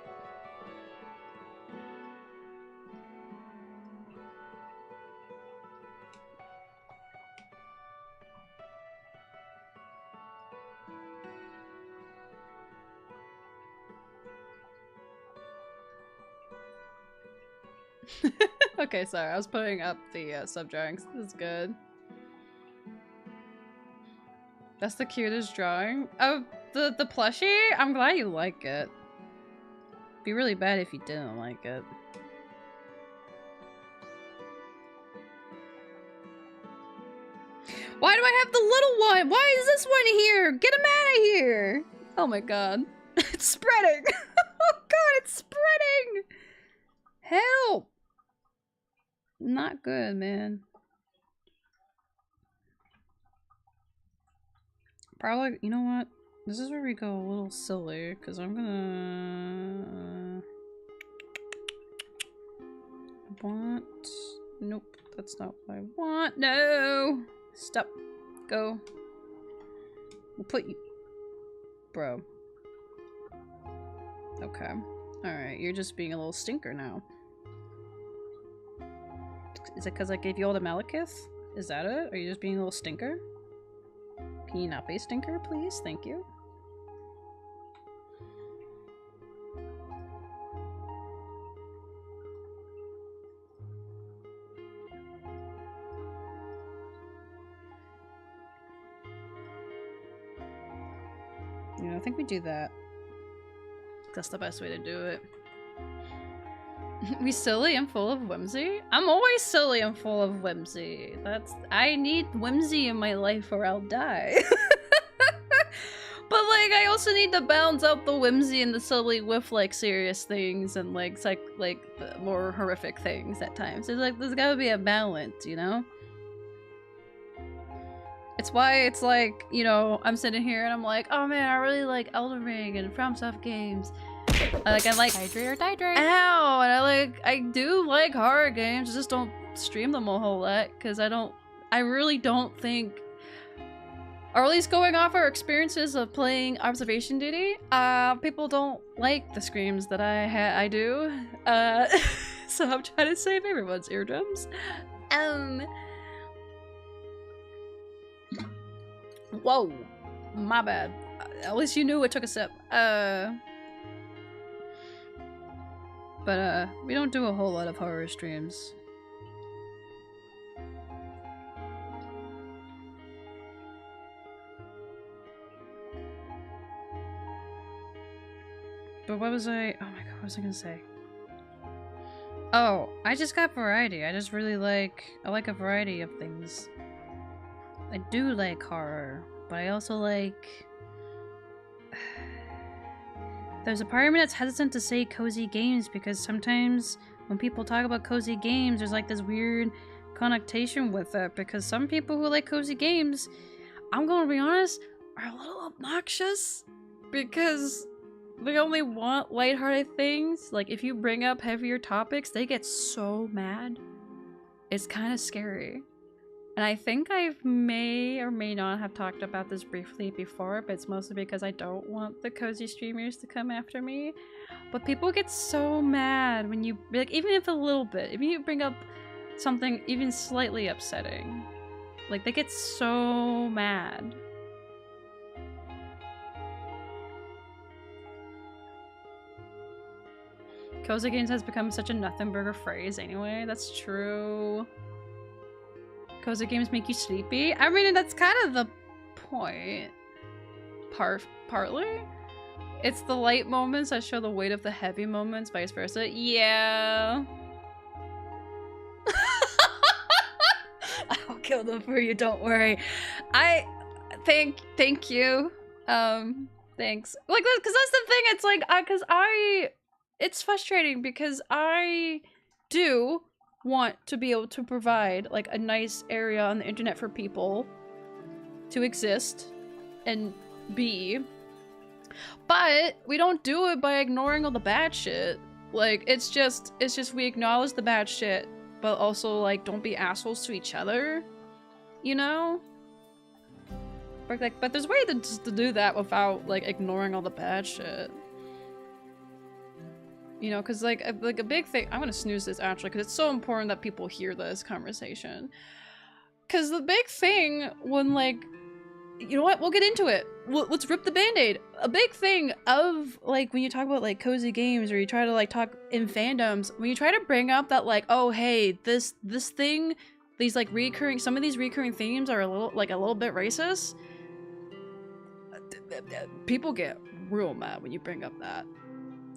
Okay, sorry, I was putting up the sub drawings. This is good. That's the cutest drawing. Oh, the plushie? I'm glad you like it. It'd be really bad if you didn't like it. Why do I have the little one? Why is this one here? Get him out of here! Oh my god. It's spreading! Oh god, it's spreading! Help! Not good, man. Probably, you know what? This is where we go a little silly, because I'm gonna... Nope, that's not what I want. No! Stop. Go. We'll put you... Bro. Okay. Alright, you're just being a little stinker now. Is it because I gave you all the Malekith? Is that it? Are you just being a little stinker? Can you not be a stinker, please? Thank you. Yeah, I think we do that. That's the best way to do it. We silly and full of whimsy? I'm always silly and full of whimsy. I need whimsy in my life or I'll die. But like, I also need to balance out the whimsy and the silly with like serious things and like more horrific things at times. It's like, there's gotta be a balance, you know? It's why it's like, you know, I'm sitting here and I'm like, oh man, I really like Elden Ring and FromSoft games. I like Hydrate or Dihydrate. Ow! And I do like horror games, I just don't stream them a whole lot, because I really don't think or at least going off our experiences of playing Observation Duty, people don't like the screams that I do. So I'm trying to save everyone's eardrums. Whoa, my bad. At least you knew it took a sip. But we don't do a whole lot of horror streams. But what was I? Oh my god, what was I gonna say? Oh, I just got variety. I just really like. I like a variety of things. I do like horror, but I also like. There's a part of me that's hesitant to say cozy games because sometimes when people talk about cozy games, there's like this weird connotation with it. Because some people who like cozy games, I'm gonna be honest, are a little obnoxious because they only want lighthearted things. Like if you bring up heavier topics, they get so mad. It's kind of scary. And I think I may or may not have talked about this briefly before, but it's mostly because I don't want the cozy streamers to come after me. But people get so mad when you, like, even if a little bit, if you bring up something even slightly upsetting, like, they get so mad. Cozy games has become such a nothing burger phrase anyway, that's true. Cozy games make you sleepy? I mean, that's kind of the point. Partly? It's the light moments that show the weight of the heavy moments, vice versa. Yeah. I'll kill them for you, don't worry. Thank you. Thanks. Like, because that's the thing, it's like, it's frustrating because I do want to be able to provide like a nice area on the internet for people to exist and be, but we don't do it by ignoring all the bad shit. Like it's just we acknowledge the bad shit, but also like don't be assholes to each other, you know? But there's ways to do that without like ignoring all the bad shit. You know, because like a big thing, I'm gonna snooze this actually because it's so important that people hear this conversation. Because the big thing when like, you know what, we'll get into it. Let's rip the band-aid. A big thing of like when you talk about like cozy games or you try to like talk in fandoms, when you try to bring up that like, oh hey, this thing, these like some of these recurring themes are a little bit racist. People get real mad when you bring up that.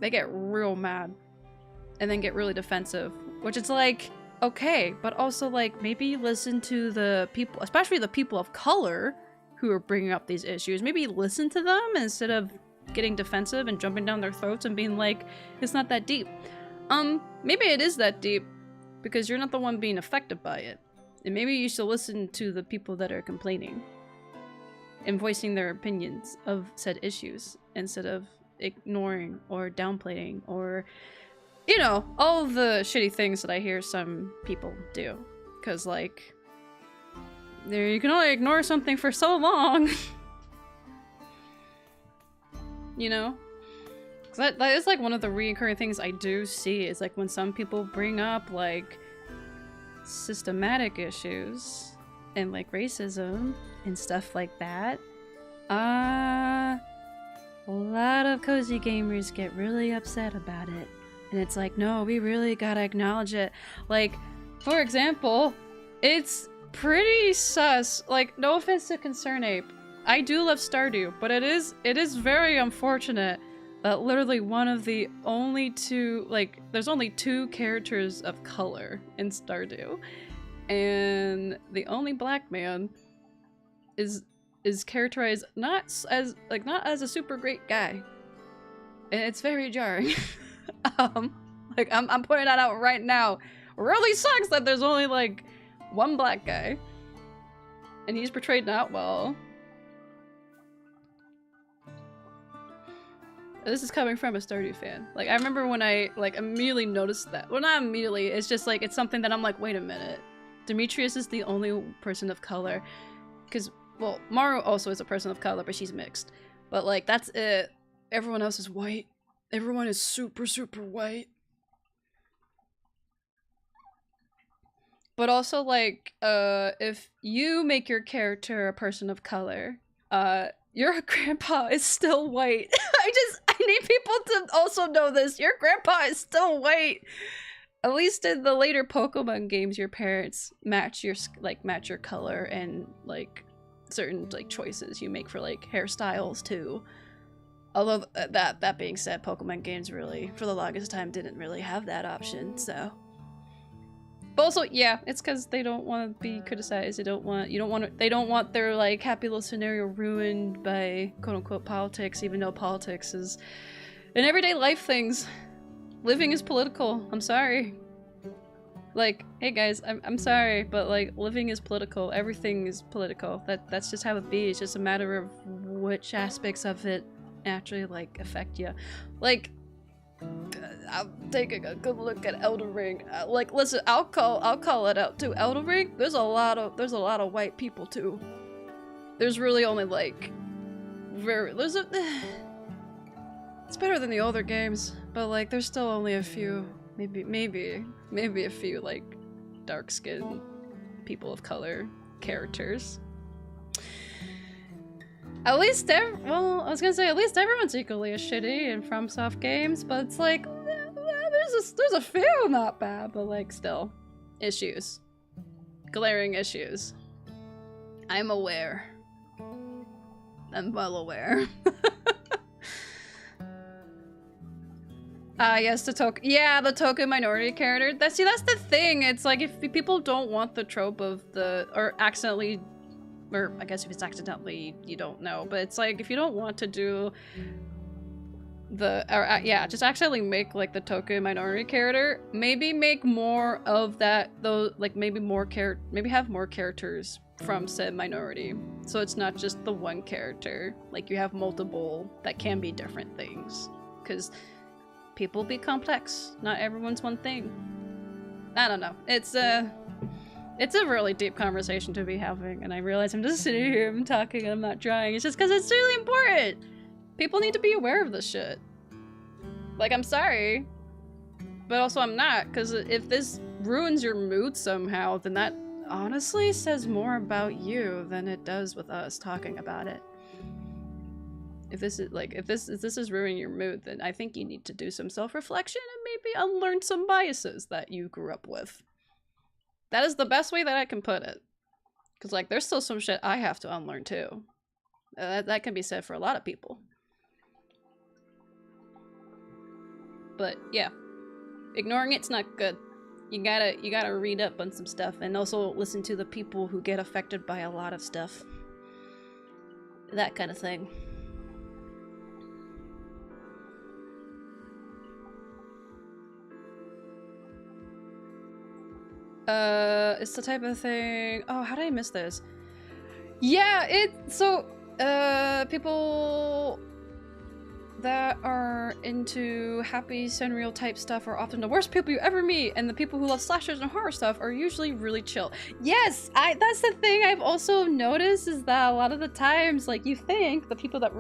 They get real mad and then get really defensive, which is like, okay, but also like maybe listen to the people, especially the people of color who are bringing up these issues. Maybe listen to them instead of getting defensive and jumping down their throats and being like, it's not that deep. Maybe it is that deep because you're not the one being affected by it. And maybe you should listen to the people that are complaining and voicing their opinions of said issues instead of ignoring or downplaying or, you know, all of the shitty things that I hear some people do. Because, like, you can only ignore something for so long. You know? That is, like, one of the recurring things I do see is, like, when some people bring up, like, systematic issues and, like, racism and stuff like that. A lot of cozy gamers get really upset about it. And it's like, no, we really gotta acknowledge it. Like, for example, it's pretty sus. Like, no offense to Concern Ape. I do love Stardew, but it is very unfortunate that literally one of the only two, like, there's only 2 characters of color in Stardew. And the only black man is characterized not as a super great guy, and it's very jarring. Like I'm pointing that out right now. Really sucks that there's only like 1 black guy, and he's portrayed not well. This is coming from a Stardew fan. Like I remember when I like immediately noticed that. Well, not immediately. It's just like it's something that I'm like, wait a minute. Demetrius is the only person of color, because well, Maru also is a person of color, but she's mixed. But like that's it. Everyone else is white. Everyone is super, super white. But also, like, if you make your character a person of color, your grandpa is still white. I need people to also know this. Your grandpa is still white. At least in the later Pokemon games, your parents match your color and like certain like choices you make for like hairstyles too. Although that being said, Pokemon games really for the longest time didn't really have that option. So, but also yeah, it's because they don't want to be criticized. They don't want their like happy little scenario ruined by quote unquote politics, even though politics is an everyday life things. Living is political. I'm sorry. Like, hey guys, I'm sorry, but like living is political. Everything is political. That's just how it be. It's just a matter of which aspects of it actually like affect you. Like, I'm taking a good look at Elden Ring. Like, listen, I'll call it out too. Elden Ring, there's a lot of white people too. There's really only like it's better than the older games, but like there's still only a few, maybe a few like dark-skinned people of color characters. At least I was gonna say at least everyone's equally as shitty in FromSoft games, but it's like there's a few not bad, but like still issues, glaring issues. I'm aware. I'm well aware. Yes, the token minority character. That's the thing. It's like if people don't want the trope of or accidentally, or I guess if it's accidentally, you don't know. But it's like if you don't want to do just accidentally make like the token minority character, maybe make more of that though. Like maybe have more characters from said minority, so it's not just the one character. Like you have multiple that can be different things, because people be complex. Not everyone's one thing. I don't know. It's a really deep conversation to be having, and I realize I'm just sitting here, I'm talking, and I'm not trying. It's just because it's really important. People need to be aware of this shit. Like, I'm sorry, but also I'm not, because if this ruins your mood somehow, then that honestly says more about you than it does with us talking about it. If this is ruining your mood, then I think you need to do some self-reflection and maybe unlearn some biases that you grew up with. That is the best way that I can put it. Because, like, there's still some shit I have to unlearn, too. That can be said for a lot of people. But, yeah. Ignoring it's not good. You gotta read up on some stuff and also listen to the people who get affected by a lot of stuff. That kind of thing. It's the type of thing. Oh, how did I miss this? Yeah, people that are into happy Senreal type stuff are often the worst people you ever meet, and the people who love slashers and horror stuff are usually really chill. Yes, that's the thing I've also noticed, is that a lot of the times, like, you think the people that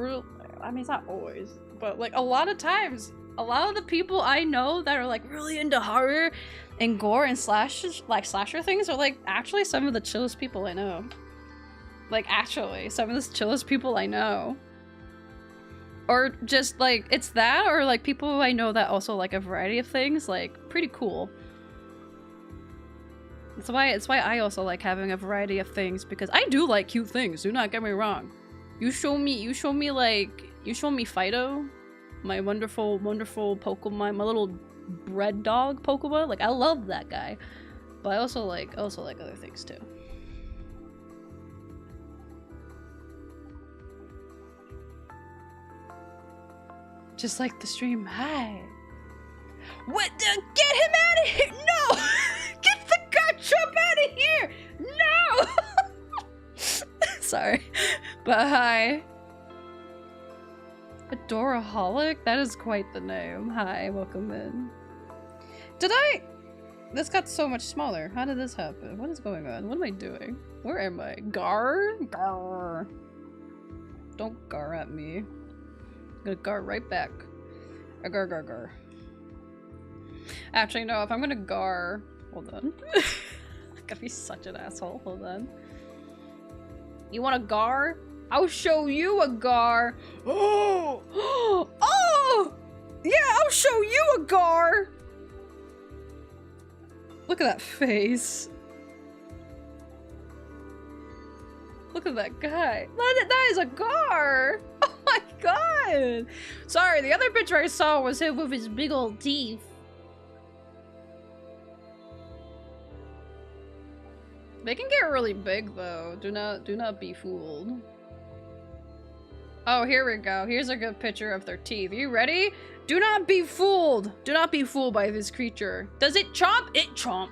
I mean, it's not always, but like a lot of times, a lot of the people I know that are like really into horror and gore and slasher things are like actually some of the chillest people I know. Like actually, some of the chillest people I know. Or just like, it's that, or like people I know that also like a variety of things, like pretty cool. That's why I also like having a variety of things, because I do like cute things, do not get me wrong. You show me Fido, my wonderful Pokemon, my little bread dog Pokemon. Like, I love that guy, but I also like other things too. Just like the stream. Hi. What? Get him out of here! No! Get the Garchomp out of here! No! Sorry, but hi. Adoraholic? That is quite the name. Hi, welcome in. Did I This got so much smaller. How did this happen? What is going on? What am I doing? Where am I? Gar? Gar. Don't gar at me. I'm gonna gar right back. A gar gar gar. Actually, no, if I'm gonna gar... Hold on. I'm gonna be such an asshole. Hold on. You want a gar? I'll show you a gar. Oh! Oh! Yeah, I'll show you a gar! Look at that face. Look at that guy. That is a gar! Oh my god! Sorry, the other picture I saw was him with his big old teeth. They can get really big though. Do not be fooled. Oh, here we go. Here's a good picture of their teeth. Are you ready? Do not be fooled. Do not be fooled by this creature. Does it chomp? It chomp.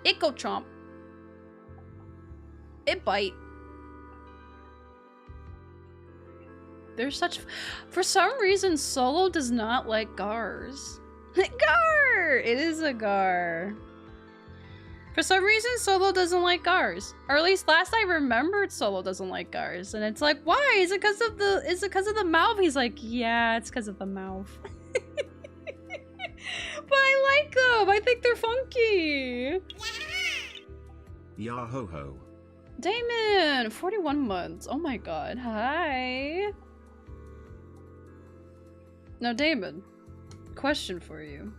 It go chomp. It bite. There's such... For some reason, Solo does not like gars. Gar! It is a gar. For some reason, Solo doesn't like gars. Or at least last I remembered, Solo doesn't like gars. And it's like, why? Is it because of the mouth? He's like, yeah, it's because of the mouth. But I like them. I think they're funky. Yah-ho-ho. Damon, 41 months. Oh my god. Hi. Now, Damon, question for you.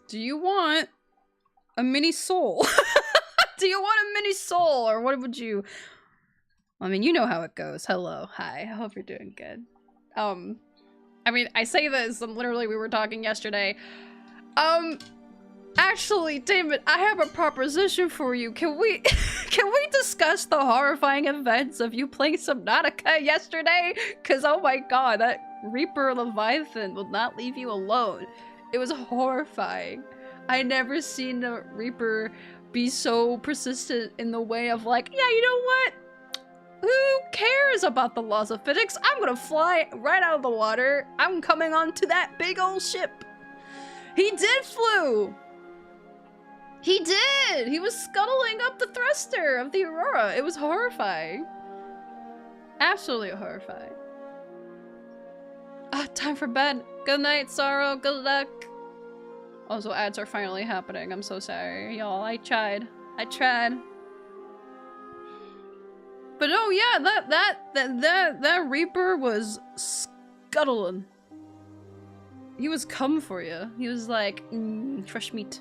Do you want a mini soul? Do you want a mini soul, or what would you... I mean, you know how it goes. Hello, hi, I hope you're doing good. I mean, I say this, and literally we were talking yesterday. Actually, David, I have a proposition for you. Can we discuss the horrifying events of you playing Subnautica yesterday? Cause oh my god, that Reaper Leviathan will not leave you alone. It was horrifying. I never seen a Reaper be so persistent in the way of like, yeah, you know what? Who cares about the laws of physics? I'm gonna fly right out of the water. I'm coming onto that big old ship. He did flew. He did. He was scuttling up the thruster of the Aurora. It was horrifying. Absolutely horrifying. Ah, time for bed. Good night, Sorrow. Good luck. Also, ads are finally happening. I'm so sorry, y'all. I tried. But oh yeah, that Reaper was scuttling. He was come for you. He was like, fresh meat.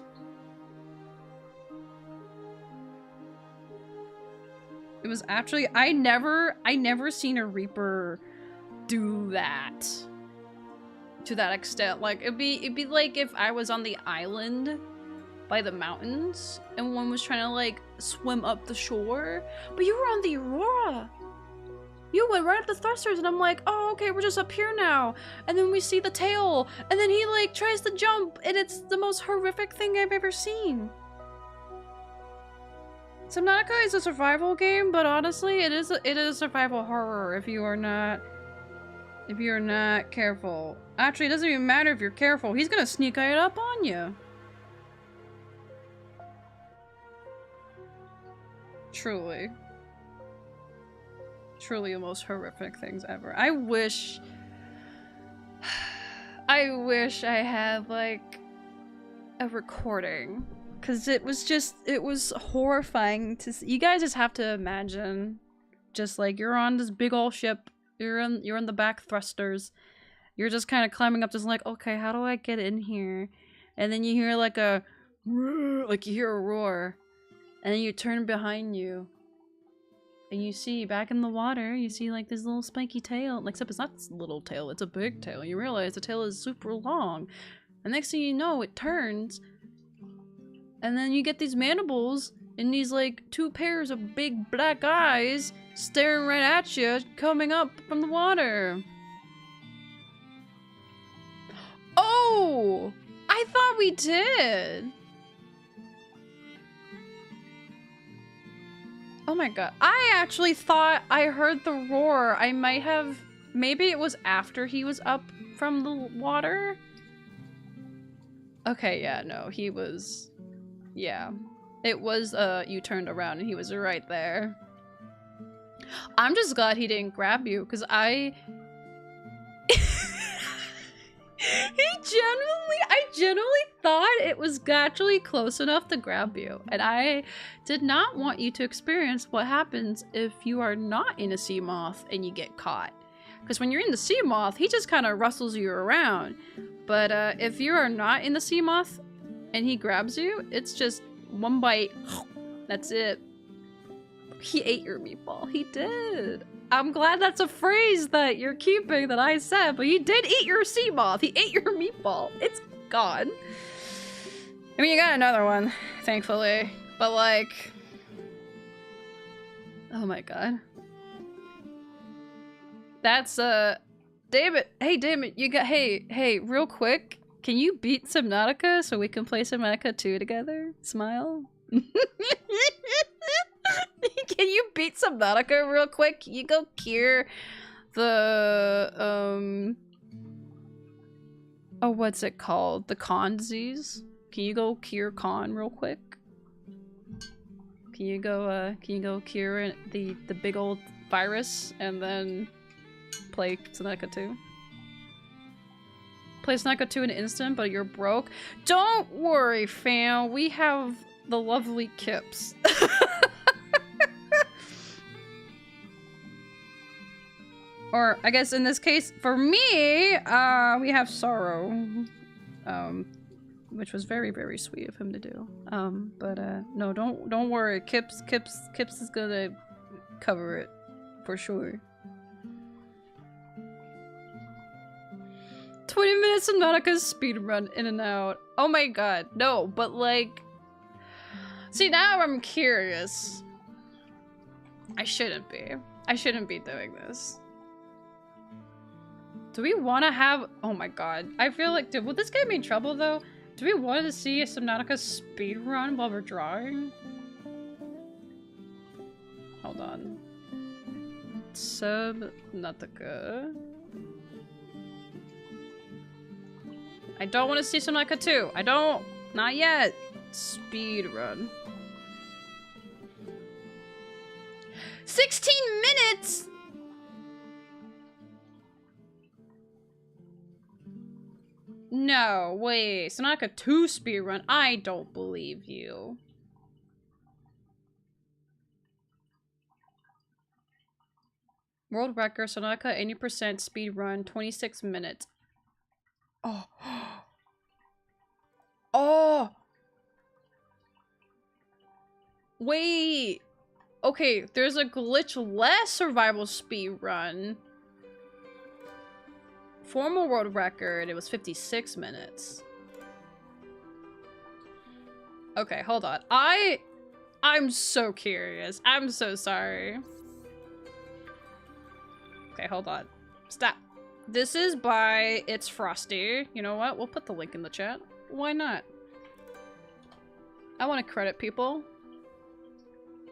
It was actually, I never seen a Reaper do that to that extent. Like it'd be like if I was on the island by the mountains and one was trying to like swim up the shore, but you were on the Aurora. You went right up the thrusters and I'm like, oh, okay, we're just up here now. And then we see the tail and then he like tries to jump and it's the most horrific thing I've ever seen. Subnautica is a survival game, but honestly, it is a survival horror if you are not careful. Actually, it doesn't even matter if you're careful. He's gonna sneak right up on you. Truly. Truly the most horrific things ever. I wish I had like a recording. Cause it was horrifying to see. You guys just have to imagine, just like you're on this big old ship, you're in the back thrusters, you're just kind of climbing up, just like, okay, how do I get in here? And then you hear like a roar, and then you turn behind you, and you see back in the water, you see like this little spiky tail, except it's not this little tail, it's a big tail. You realize the tail is super long, and next thing you know, it turns. And then you get these mandibles and these like two pairs of big black eyes staring right at you coming up from the water. Oh! I thought we did! Oh my god. I actually thought I heard the roar. I might have... Maybe it was after he was up from the water? Okay, yeah, no, he was... Yeah. It was, you turned around and he was right there. I'm just glad he didn't grab you, because I genuinely thought it was actually close enough to grab you. And I did not want you to experience what happens if you are not in a sea moth and you get caught. Because when you're in the sea moth, he just kind of rustles you around. But if you are not in the sea moth and he grabs you, it's just one bite. That's it. He ate your meatball. He did. I'm glad that's a phrase that you're keeping that I said, but he did eat your sea moth. He ate your meatball. It's gone. I mean, you got another one, thankfully. But like... Oh my god. That's, David. Hey, David, you got... Hey, real quick. Can you beat Subnautica so we can play Subnautica 2 together? Smile. Can you beat Subnautica real quick? Can you go cure the, oh, what's it called? The con disease? Can you go cure con real quick? Can you go cure the big old virus and then play Subnautica 2? Play Subnautica 2 in an instant, but you're broke? Don't worry, fam. We have the lovely Kips. Or, I guess in this case, for me, we have Sorrow. Which was very, very sweet of him to do. No, don't worry. Kips is gonna cover it. For sure. 20 minutes of Nautica's speedrun in and out. Oh my god. No, but like... See, now I'm curious. I shouldn't be. I shouldn't be doing this. Do we want to have... Oh my god. I feel like... Will this get me in trouble, though? Do we want to see a Subnautica speedrun while we're drawing? Hold on. Subnautica. I don't want to see Subnautica 2. I don't. Not yet. Speedrun. 16 minutes?! No, wait. Subnautica 2 speedrun? I don't believe you. World record, Subnautica 80% speedrun, 26 minutes. Oh. Oh! Wait. Okay, there's a glitch-less survival speedrun. Formal world record, it was 56 minutes. Okay, hold on. I'm so curious. I'm so sorry. Okay, hold on. Stop. This is by It's Frosty. You know what? We'll put the link in the chat. Why not? I want to credit people.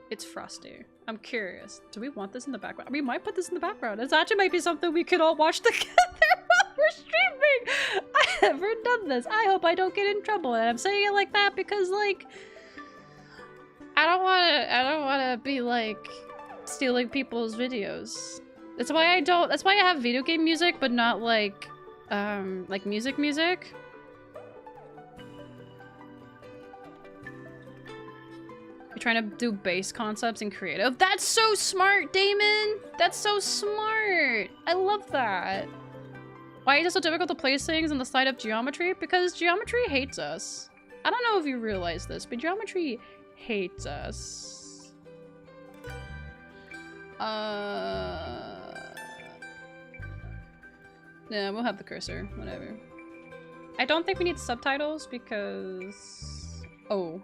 It's Frosty. I'm curious. Do we want this in the background? We might put this in the background. This actually might be something we could all watch together while we're streaming. I've never done this. I hope I don't get in trouble. And I'm saying it like that because, like, I don't want to be, like, stealing people's videos. That's why I have video game music, but not, like music. You're trying to do base concepts and creative. That's so smart, Damon! That's so smart! I love that. Why is it so difficult to place things on the side of geometry? Because geometry hates us. I don't know if you realize this, but geometry hates us. Yeah, we'll have the cursor. Whatever. I don't think we need subtitles because... Oh.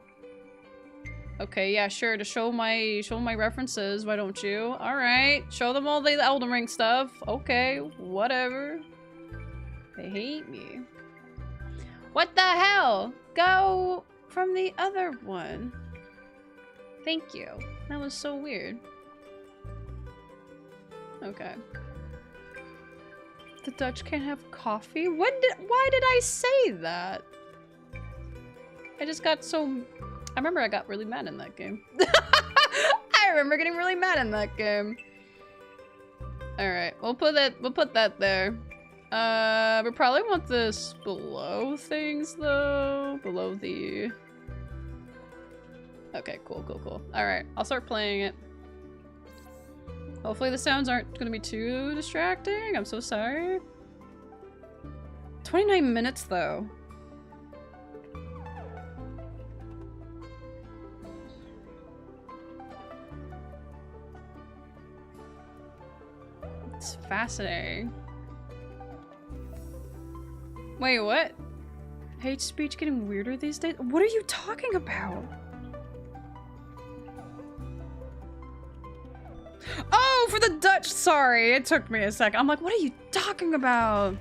Okay, yeah, sure. To show my references, why don't you? Alright. Show them all the Elden Ring stuff. Okay, whatever. They hate me. What the hell? Go from the other one. Thank you. That was so weird. Okay. The Dutch can't have coffee? Why did I say that? I just got so... I remember I got really mad in that game. I remember getting really mad in that game. Alright, we'll put that there. We probably want this below things though. Below the... Okay, cool. Alright, I'll start playing it. Hopefully the sounds aren't gonna be too distracting. I'm so sorry. 29 minutes though. It's fascinating. Wait, what? Hate speech getting weirder these days? What are you talking about? Oh, for the Dutch! Sorry, it took me a sec. I'm like, what are you talking about?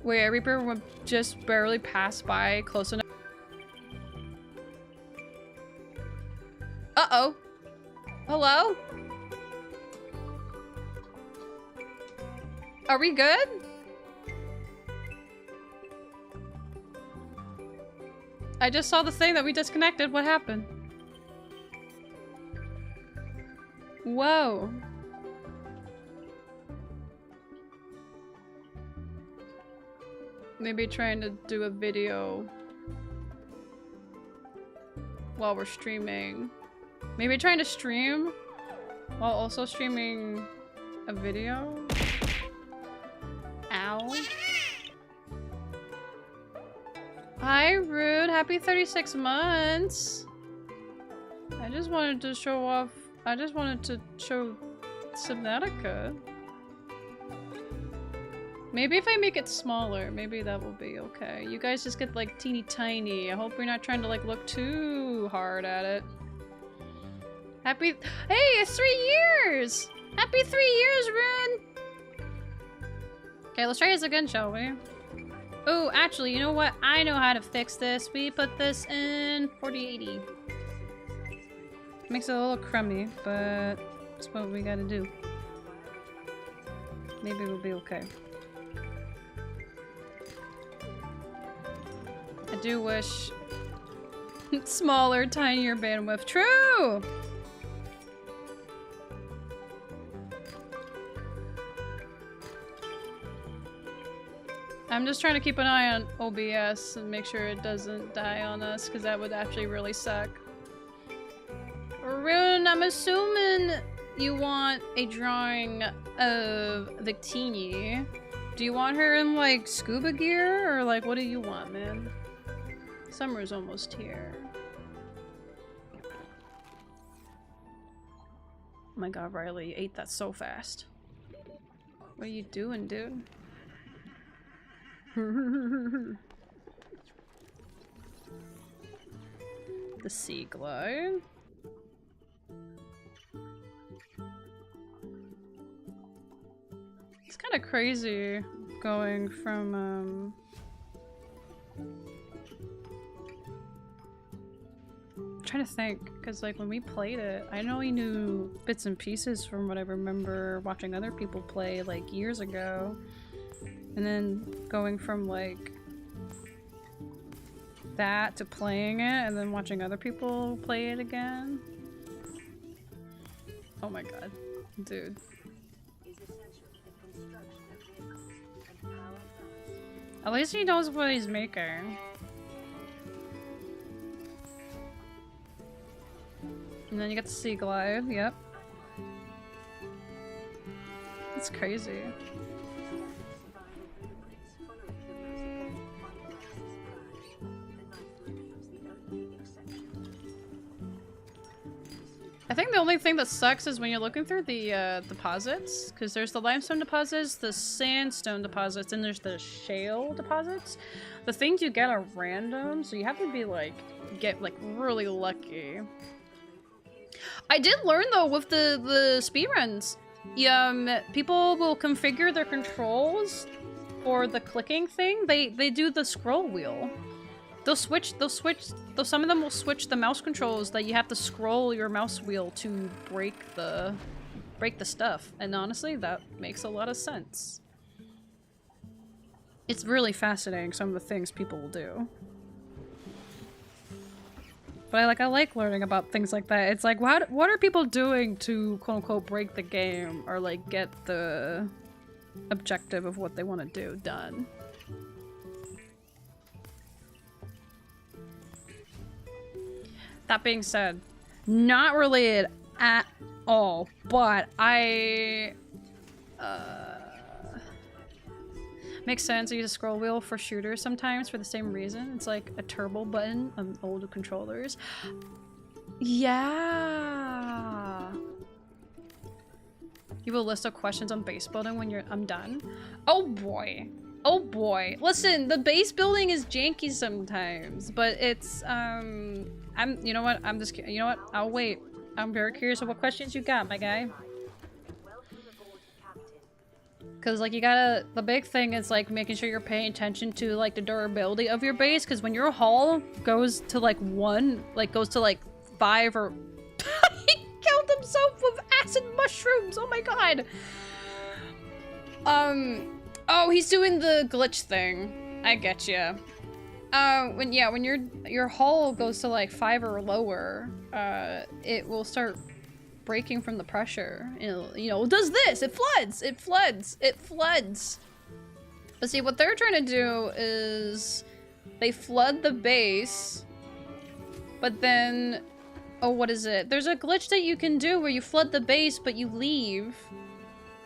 Wait, a Reaper would just barely pass by close enough. Uh-oh. Hello? Are we good? I just saw the thing that we disconnected. What happened? Whoa. Maybe trying to do a video while we're streaming. Maybe trying to stream while also streaming a video. Ow. Hi, Rude. Happy 36 months. I just wanted to show off. I just wanted to show Subnautica. Maybe if I make it smaller, maybe that will be okay. You guys just get like teeny tiny. I hope you're not trying to like look too hard at it. Happy— Hey, it's 3 years! Happy 3 years, Rune! Okay, let's try this again, shall we? Oh, actually, you know what? I know how to fix this. We put this in 4080. Makes it a little crummy, but that's what we gotta do. Maybe we'll be okay. I do wish smaller, tinier bandwidth. True! I'm just trying to keep an eye on OBS and make sure it doesn't die on us, because that would actually really suck. Rune, I'm assuming you want a drawing of Victini. Do you want her in, like, scuba gear? Or, like, what do you want, man? Summer's almost here. Oh my god, Riley, you ate that so fast. What are you doing, dude? The Sea Glide. It's kind of crazy going from I'm trying to think, because like when we played it, I know we knew bits and pieces from what I remember watching other people play like years ago. And then going from like that to playing it and then watching other people play it again. Oh my god, dude. At least he knows what he's making. And then you get the Sea Glide, yep. It's crazy. I think the only thing that sucks is when you're looking through the deposits, because there's the limestone deposits, the sandstone deposits, and there's the shale deposits. The things you get are random, so you have to be like, get like really lucky. I did learn though with the speedruns, people will configure their controls for the clicking thing. They do the scroll wheel. Some of them will switch the mouse controls that you have to scroll your mouse wheel to break the break the stuff. And honestly, that makes a lot of sense. It's really fascinating, some of the things people will do. But I like learning about things like that. It's like, what are people doing to quote-unquote break the game or like get the objective of what they want to do done? That being said, not related at all, but makes sense. I use a scroll wheel for shooters sometimes for the same reason. It's like a turbo button on older controllers. Yeah. You have a list of questions on base building when I'm done. Oh boy. Oh boy. Listen, the base building is janky sometimes, but it's you know what? You know what? I'll wait. I'm very curious of what questions you got, my guy. Because, like, the big thing is, like, making sure you're paying attention to, like, the durability of your base. Because when your hull goes to, like, 1, like, goes to, like, 5 or... He killed himself with acid mushrooms! Oh my god! Oh, he's doing the glitch thing. I get ya. When your hull goes to, like, 5 or lower, it will start breaking from the pressure. You know, it does this! It floods! It floods! It floods! But see, what they're trying to do is they flood the base, but then... Oh, what is it? There's a glitch that you can do where you flood the base, but you leave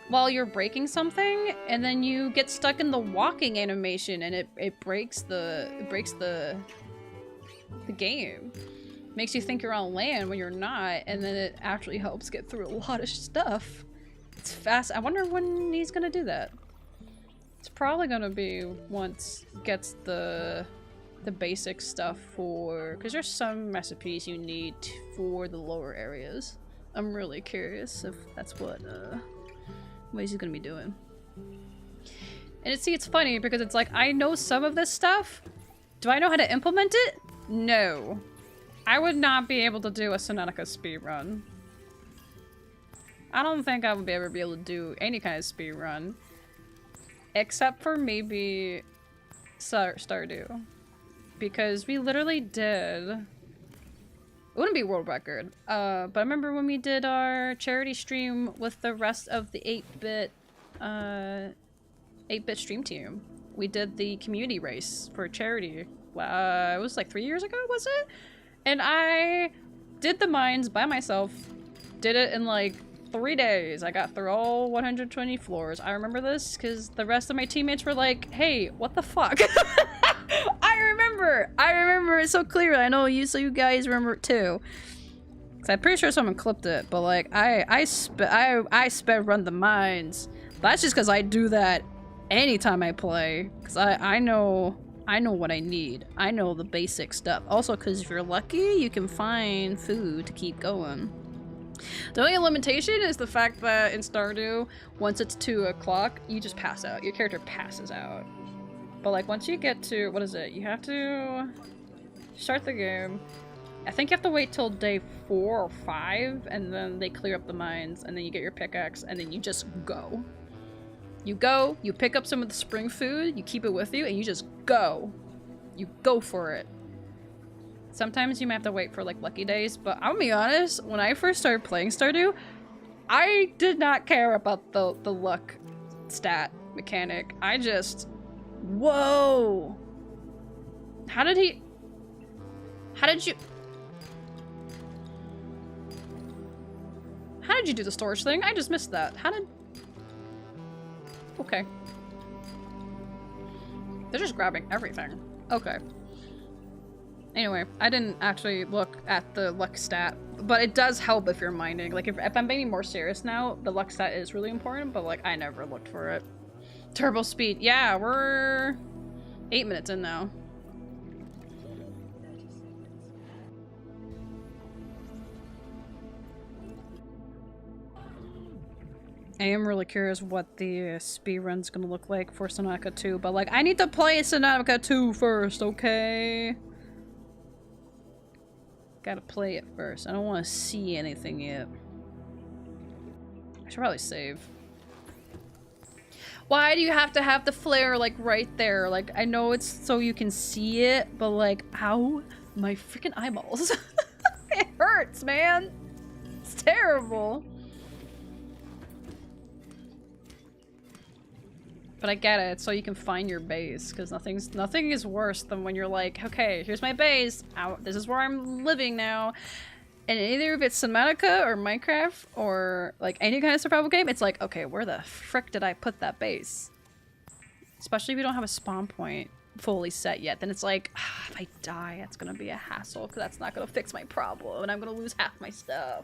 while you're breaking something, and then you get stuck in the walking animation, and it breaks the game. Makes you think you're on land when you're not, and then it actually helps get through a lot of stuff. It's fast. I wonder when he's gonna do that. It's probably gonna be once gets the basic stuff for, because there's some recipes you need for the lower areas. I'm really curious if that's what he's gonna be doing. And it's funny because it's like, I know some of this stuff. Do I know how to implement it? No. I would not be able to do a Subnautica speedrun. I don't think I would ever be able to do any kind of speedrun. Except for maybe Stardew. Because we literally did... It wouldn't be world record. But I remember when we did our charity stream with the rest of the 8-bit stream team. We did the community race for charity. It was like 3 years ago, was it? And I did the mines by myself. Did it in like 3 days. I got through all 120 floors. I remember this because the rest of my teammates were like, hey, what the fuck? I remember it so clearly. I know you guys remember it too. Cause I'm pretty sure someone clipped it, but like I sped run the mines. But that's just because I do that anytime I play. Cause I know what I need. I know the basic stuff. Also, because if you're lucky, you can find food to keep going. The only limitation is the fact that in Stardew, once it's 2 o'clock, you just pass out. Your character passes out. But like once you get to, what is it? You have to start the game. I think you have to wait till day 4 or 5, and then they clear up the mines, and then you get your pickaxe, and then you just go. You go, you pick up some of the spring food, you keep it with you, and you just go. You go for it. Sometimes you might have to wait for like lucky days, but I'll be honest, when I first started playing Stardew, I did not care about the luck stat mechanic. I just... Whoa! How did you... How did you do the storage thing? I just missed that. How did... Okay. They're just grabbing everything. Okay. Anyway, I didn't actually look at the luck stat, but it does help if you're mining. Like, if I'm being more serious now, the luck stat is really important, but, like, I never looked for it. Turbo speed. Yeah, we're 8 minutes in now. I am really curious what the speedrun's gonna look like for Subnautica 2, but like, I need to play Subnautica 2 first, okay? Gotta play it first. I don't want to see anything yet. I should probably save. Why do you have to have the flare, like, right there? Like, I know it's so you can see it, but, like, ow, my freaking eyeballs. It hurts, man. It's terrible. But I get it, so you can find your base, because nothing is worse than when you're like, okay, here's my base, this is where I'm living now. And either if it's Subnautica or Minecraft or like any kind of survival game, it's like, okay, where the frick did I put that base? Especially if you don't have a spawn point fully set yet, then it's like, if I die, that's gonna be a hassle, because that's not gonna fix my problem, and I'm gonna lose half my stuff.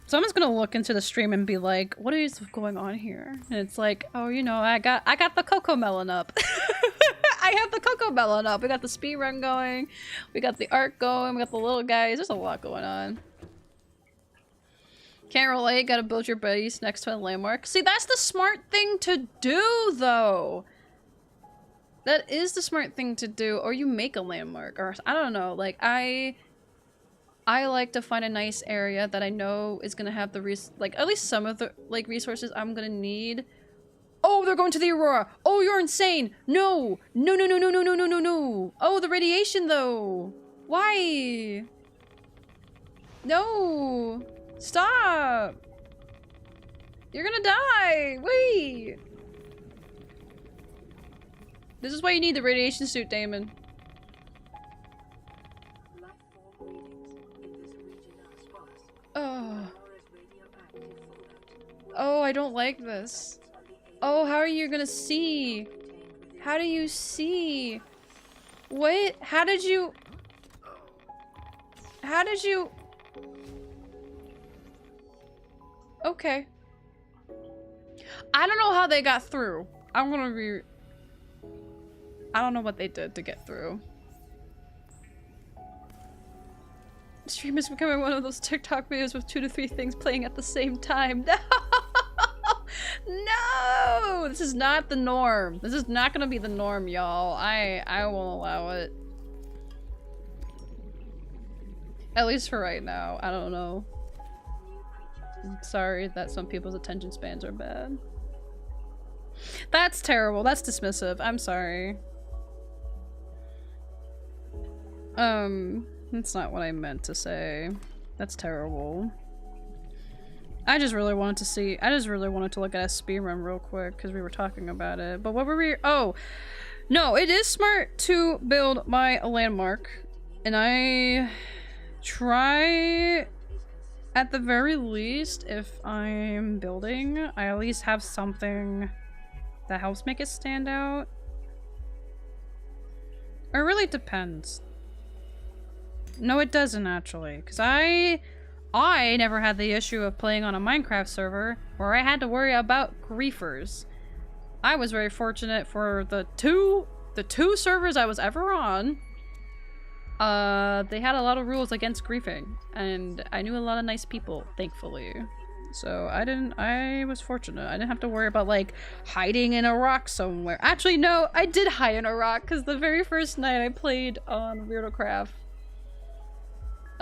Someone's gonna look into the stream and be like, what is going on here? And it's like, oh, you know, I got the cocoa melon up. I have the cocoa melon up. We got the speed run going. We got the arc going. We got the little guys. There's a lot going on. Can't relate. Gotta build your base next to a landmark. See, that's the smart thing to do, though. That is the smart thing to do. Or you make a landmark. Or, I don't know. Like, I like to find a nice area that I know is gonna have the like at least some of the like resources I'm gonna need. Oh, they're going to the Aurora. Oh, you're insane. No. No, no, no, no, no, no, no, no, no. Oh, the radiation though. Why? No. Stop. You're gonna die. Wait. This is why you need the radiation suit, Damon. Oh. Oh, I don't like this. Oh, how are you gonna see? How do you see? What? How did you... How did you... Okay. I don't know how they got through. I'm gonna be... I don't know what they did to get through. Stream is becoming one of those TikTok videos with 2 to 3 things playing at the same time. No! No! This is not the norm. This is not gonna be the norm, y'all. I won't allow it. At least for right now. I don't know. I'm sorry that some people's attention spans are bad. That's terrible. That's dismissive. I'm sorry. That's not what I meant to say. That's terrible. I just really wanted to see- I just really wanted to look at a speedrun real quick because we were talking about it. But what were we- oh! No, it is smart to build my landmark. And I try, at the very least, if I'm building, I at least have something that helps make it stand out. It really depends. No, it doesn't actually, because I never had the issue of playing on a Minecraft server where I had to worry about griefers. I was very fortunate for the two servers I was ever on. They had a lot of rules against griefing, and I knew a lot of nice people, thankfully. So I was fortunate. I didn't have to worry about like hiding in a rock somewhere. Actually, no, I did hide in a rock because the very first night I played on Weirdo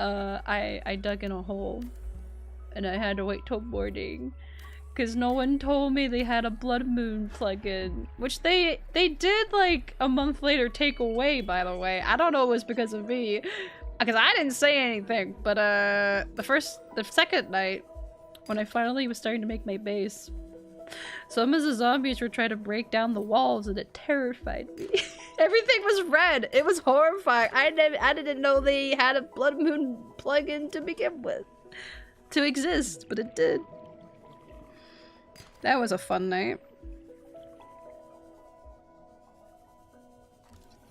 I dug in a hole and I had to wait till morning because no one told me they had a blood moon plugin, which they did like a month later take away, by the way. I don't know if it was because of me because I didn't say anything, but the second night when I finally was starting to make my base, some of the zombies were trying to break down the walls and it terrified me. Everything was red. It was horrifying. I didn't know they had a Blood Moon plugin to begin with. To exist, but it did. That was a fun night.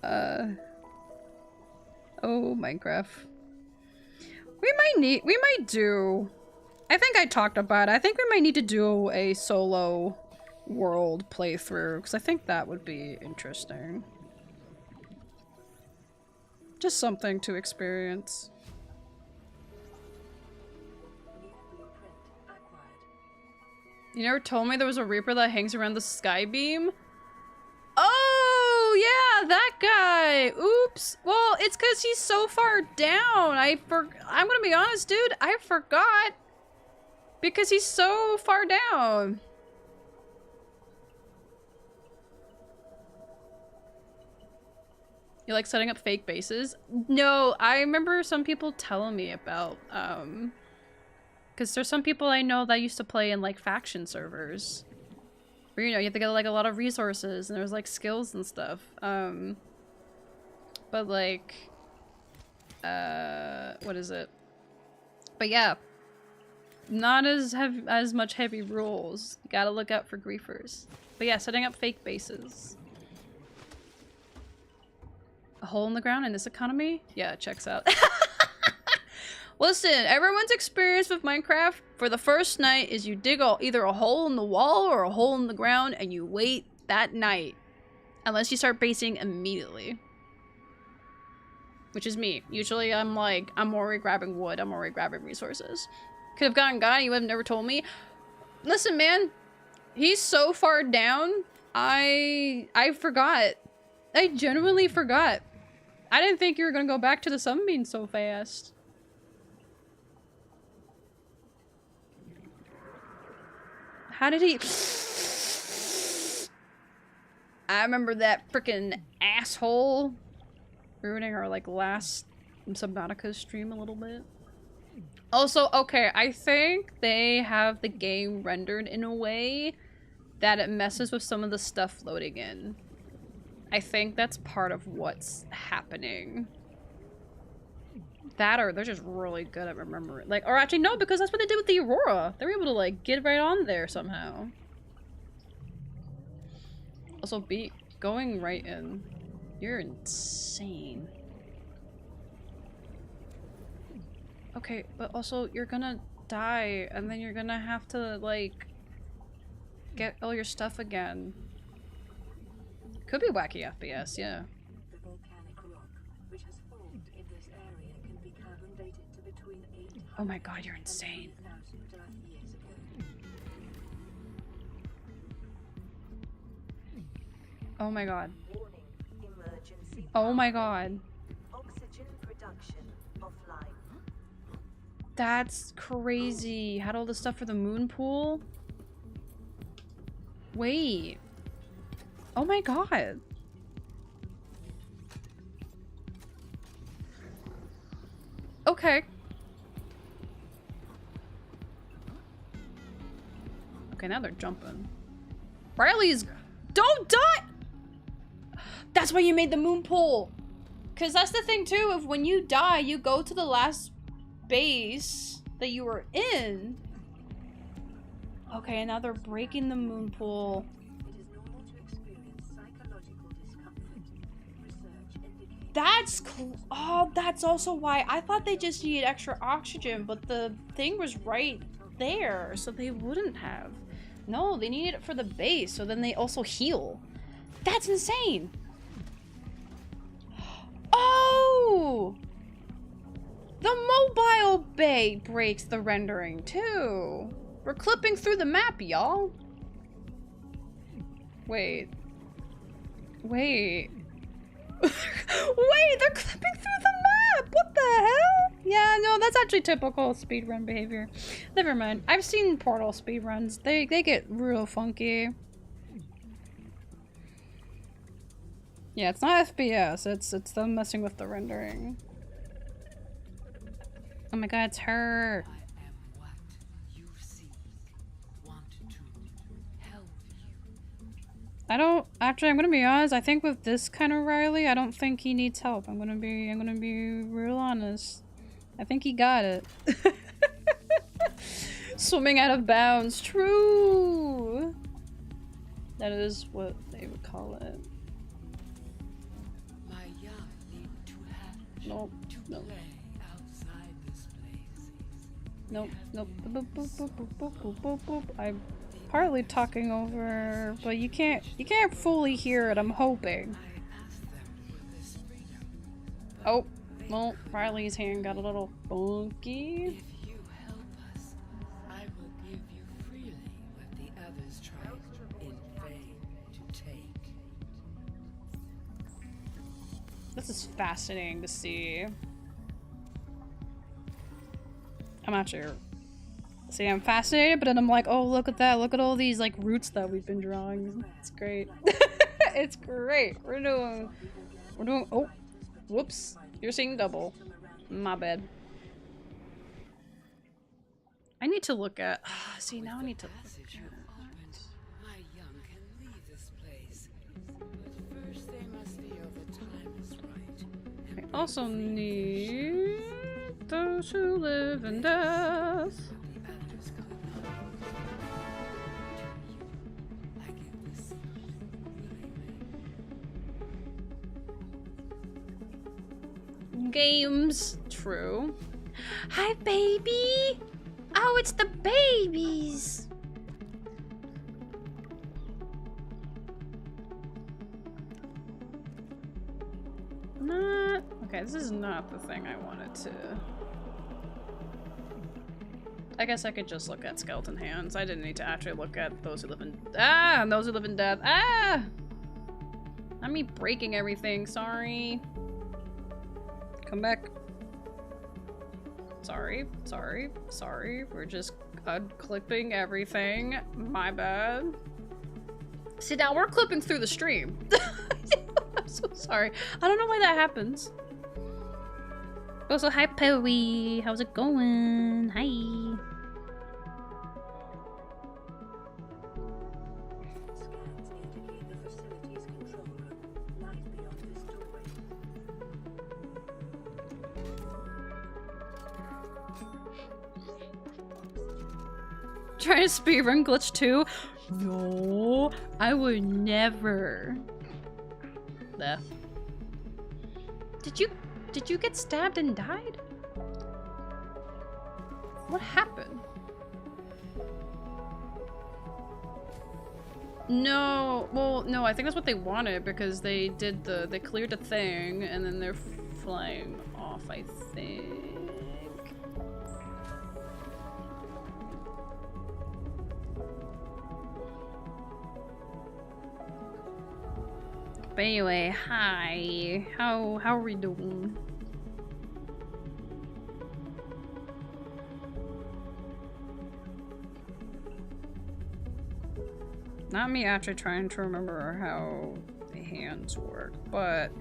Oh, Minecraft. We might do... I think I talked about it. I think we might need to do a solo world playthrough, because I think that would be interesting. Just something to experience. You never told me there was a Reaper that hangs around the sky beam? Oh, yeah, that guy. Oops. Well, it's because he's so far down. I'm gonna be honest, dude. I forgot. Because he's so far down. You like setting up fake bases? No, I remember some people telling me about, because there's some people I know that used to play in, like, faction servers. Where, you know, you have to get, like, a lot of resources, and there's, like, skills and stuff. But, like, what is it? But, yeah. Not as much heavy rules. You gotta look out for griefers. But, yeah, setting up fake bases. A hole in the ground in this economy? Yeah, it checks out. Listen, everyone's experience with Minecraft for the first night is you dig either a hole in the wall or a hole in the ground and you wait that night. Unless you start basing immediately. Which is me. Usually I'm like, I'm already grabbing wood, I'm already grabbing resources. Could have gotten God, you would have never told me. Listen, man. He's so far down, I forgot. I genuinely forgot. I didn't think you were gonna go back to the sunbeam so fast. How did he... I remember that freaking asshole ruining our, like, last Subnautica stream a little bit. Also, okay, I think they have the game rendered in a way that it messes with some of the stuff loading in. I think that's part of what's happening. That or they're just really good at remembering. Like, or actually no, because that's what they did with the Aurora. They were able to, like, get right on there somehow. Also, going right in. You're insane. Okay, but also you're gonna die and then you're gonna have to, like, get all your stuff again. Could be wacky FPS, yeah. The volcanic rock which has formed in this area can be carbon dated to between 800 Oh my god, you're insane. and 3,000 Earth years ago. Oh my god. Warning, emergency Oh my god. oxygen production offline. That's crazy. Had all the stuff for the moon pool? Wait. Oh my god. Okay. Okay, now they're jumping. Riley's... Don't die! That's why you made the moon pool. Because that's the thing too, if when you die, you go to the last base that you were in. Okay, and now they're breaking the moon pool. It is normal to experience psychological discomfort. Research indicates that's also why I thought they just needed extra oxygen, but the thing was right there, so they wouldn't have. No, they needed it for the base, so then they also heal. That's insane. Oh! The mobile bay breaks the rendering too. We're clipping through the map, y'all. Wait. Wait. Wait, they're clipping through the map! What the hell? Yeah, no, that's actually typical speedrun behavior. Never mind. I've seen Portal speedruns. They get real funky. Yeah, it's not FPS. It's them messing with the rendering. Oh my god, it's her. I am what you seek, want to help you. Actually, I'm gonna be honest, I think with this kind of Riley, I don't think he needs help. I'm gonna be real honest. I think he got it. Swimming out of bounds. True. That is what they would call it. My young need to hatch, Nope. to Nope. play outside this place. Nope. Nope. Boop, boop, boop, boop, boop, boop, boop, boop. I'm partly talking over, but you can't fully hear it, I'm hoping. I asked them for this freedom. Oh, well, Riley's hand got a little funky. If you help us, I will give you freely what the others tried in vain to take. This is fascinating to see. I'm actually... See, I'm fascinated, but then I'm like, oh, look at that. Look at all these, like, roots that we've been drawing. It's great. It's great. We're doing... Oh, whoops. You're seeing double. My bad. I need to look at... see, now I need to look at... My young can leave this place, but first they must feel the time is right. I also need... those who live in death. Games. True. Hi, baby! Oh, it's the babies! Not... Okay, this is not the thing I wanted to... I guess I could just look at skeleton hands. I didn't need to actually look at those who live in... Ah! Those who live in death. Ah! Not me breaking everything, sorry. Come back. Sorry, sorry, sorry. We're just unclipping everything. My bad. See, now we're clipping through the stream. I'm so sorry. I don't know why that happens. Also, hi, Perry. How's it going? Hi. Scans indicate the facility's control room lies beyond this doorway. Trying to speedrun glitch too? No, I would never. There. Did you get stabbed and died? What happened? No, well, no, I think that's what they wanted because they cleared the thing and then they're flying off, I think. But anyway, hi. How are we doing? Not me actually trying to remember how the hands work, but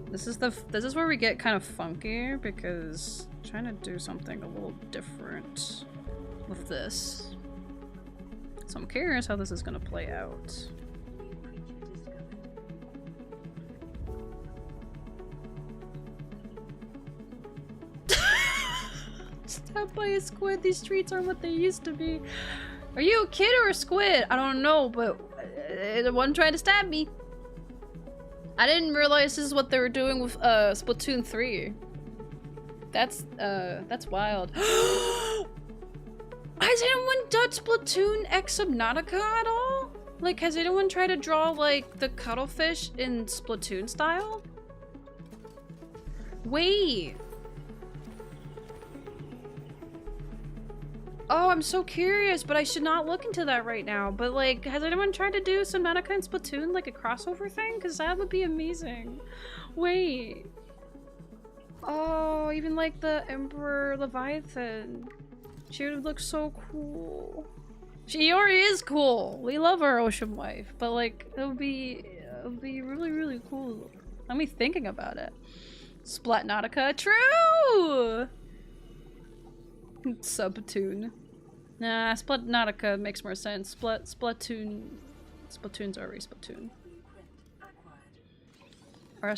this is where we get kind of funky because I'm trying to do something a little different with this. So I'm curious how this is gonna play out. Stabbed by a squid. These streets aren't what they used to be. Are you a kid or a squid? I don't know, but the one tried to stab me. I didn't realize this is what they were doing with Splatoon 3. That's wild. Has anyone done Splatoon X Subnautica at all? Like, has anyone tried to draw like the cuttlefish in Splatoon style? Wait. Oh, I'm so curious, but I should not look into that right now. But like, has anyone tried to do Subnautica and Splatoon, like a crossover thing? Because that would be amazing. Wait. Oh, even like the Emperor Leviathan. She would look so cool. She already is cool. We love our ocean wife, but like, it would be really, really cool. Let me thinking about it. Splatnautica, true! Subtoon. Nah, Splatnautica makes more sense. Splatoon's already Splatoon. Or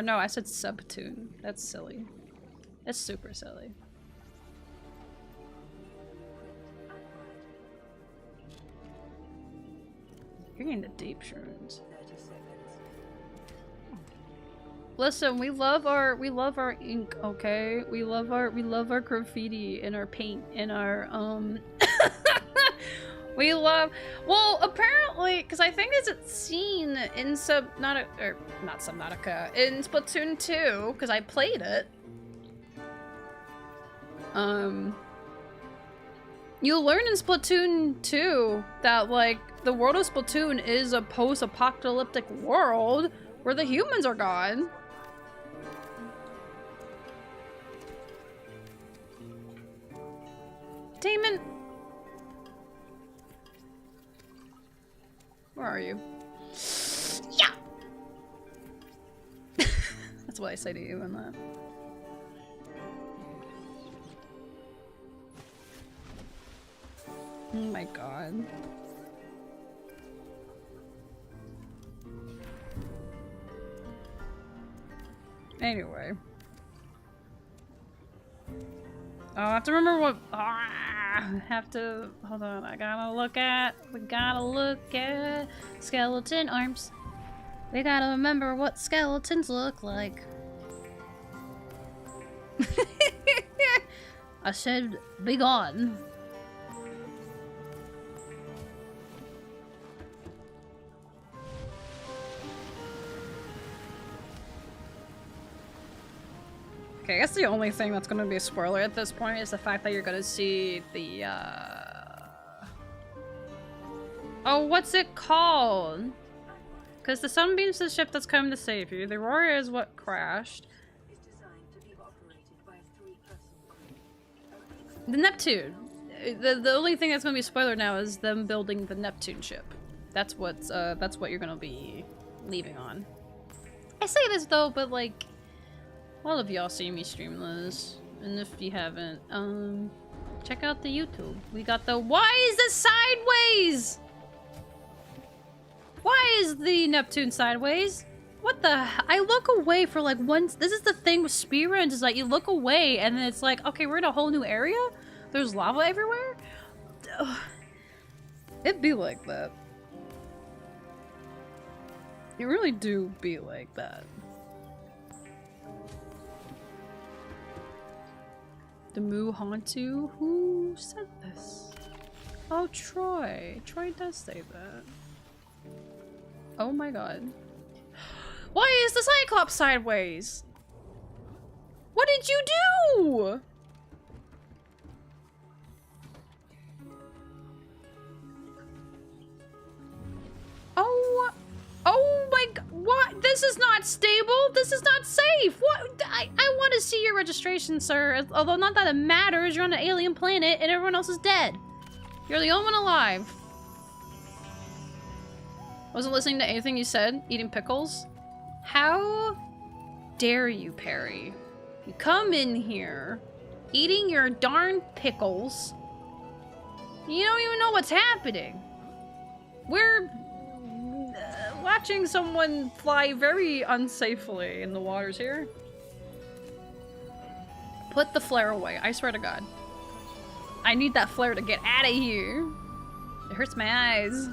no, I said Subtoon. That's silly. That's super silly. You're getting the deep shrooms. Listen, we love our ink, okay? We love our graffiti and our paint and our well, apparently, because I think there's a scene in in Splatoon 2, because I played it. You learn in Splatoon 2 that like the world of Splatoon is a post-apocalyptic world where the humans are gone. entertainment? Where are you? Yeah! That's what I say to you in that. Oh my god. Anyway. Oh, I have to remember what. I have to. Hold on. We gotta look at skeleton arms. We gotta remember what skeletons look like. I said, be gone. Okay, I guess the only thing that's gonna be a spoiler at this point is the fact that you're gonna see the, Oh, what's it called? Because the Sunbeam's the ship that's coming to save you. The Aurora is what crashed. The Neptune. The only thing that's gonna be a spoiler now is them building the Neptune ship. That's what you're gonna be leaving on. I say this though, but like, all of y'all see me stream this, and if you haven't, check out the YouTube. We got the why is this sideways? Why is the Neptune sideways? What the? I look away for like once. This is the thing with speedruns, is like you look away and then it's like, okay, we're in a whole new area. There's lava everywhere. It be like that. You really do be like that. The Moo Hantu? Who said this? Oh, Troy. Troy does say that. Oh my god. Why is the Cyclops sideways? What did you do? Oh my god. What? This is not stable. This is not safe. What? I want to see your registration, sir. Although not that it matters. You're on an alien planet and everyone else is dead. You're the only one alive. Wasn't listening to anything you said. Eating pickles. How dare you, Perry? You come in here eating your darn pickles. You don't even know what's happening. We're watching someone fly very unsafely in the waters here. Put the flare away. I swear to God. I need that flare to get out of here. It hurts my eyes.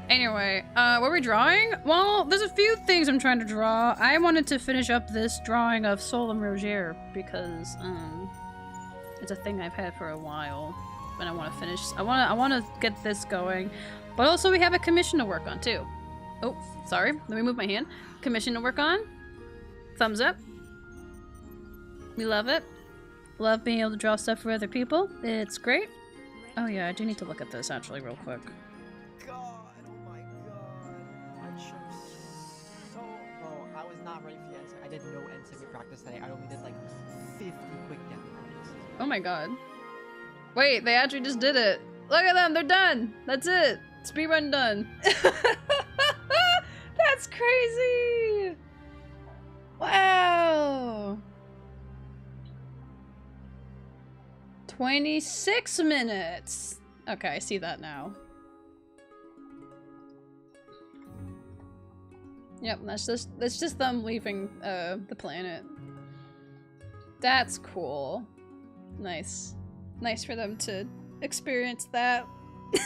Anyway, what are we drawing? Well, there's a few things I'm trying to draw. I wanted to finish up this drawing of Sol and Roger because, it's a thing I've had for a while. And I want to finish. I want to get this going. But also we have a commission to work on too. Oh, sorry. Let me move my hand. Commission to work on. Thumbs up. We love it. Love being able to draw stuff for other people. It's great. Oh yeah, I do need to look at this actually real quick. God, oh my god. I chose so low. I was not ready for the NCV. I did no NCV practice today. I only did like 50 quick demo rounds. Oh my god. Wait, they actually just did it. Look at them, they're done. That's it. Speedrun done. That's crazy. Wow. 26 minutes. Okay, I see that now. Yep, that's just them leaving the planet. That's cool. Nice. Nice for them to experience that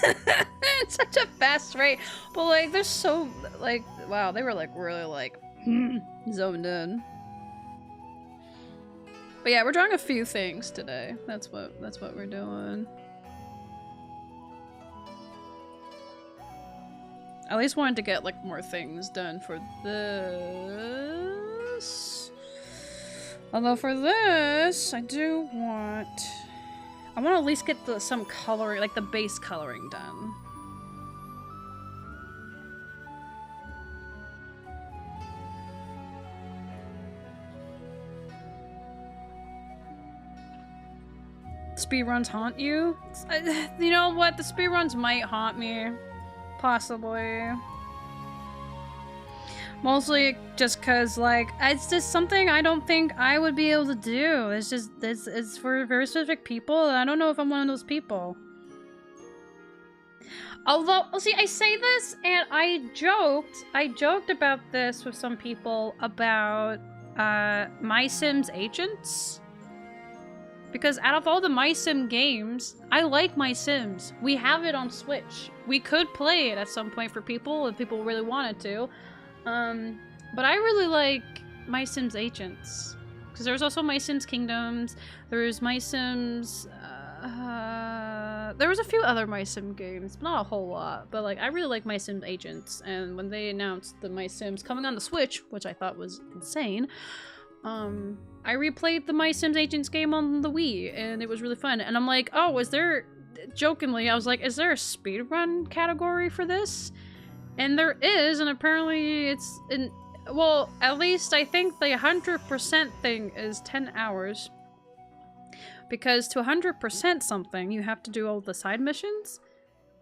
at such a fast rate. But like, they're so like, wow, they were like really like zoned in. But yeah, we're drawing a few things today. That's what we're doing. I at least wanted to get like more things done for this. Although for this, I want to at least get some coloring, like the base coloring done. speedruns haunt you. You know what? The speedruns might haunt me. Possibly. Mostly just cause like it's just something I don't think I would be able to do. It's just it's for very specific people, and I don't know if I'm one of those people. Although, see, I say this and I joked about this with some people about My Sims agents. Because out of all the My Sim games, I like My Sims. We have it on Switch. We could play it at some point for people if people really wanted to. But I really like My Sims agents. Because there's also My Sims Kingdoms. There's My Sims... there was a few other My Sim games, but not a whole lot. But like, I really like My Sims agents. And when they announced the My Sims coming on the Switch, which I thought was insane, I replayed the My Sims agents game on the Wii, and it was really fun. And I'm like, oh, is there... Jokingly, I was like, is there a speedrun category for this? And there is, and apparently it's in... Well, at least I think the 100% thing is 10 hours. Because to 100% something, you have to do all the side missions,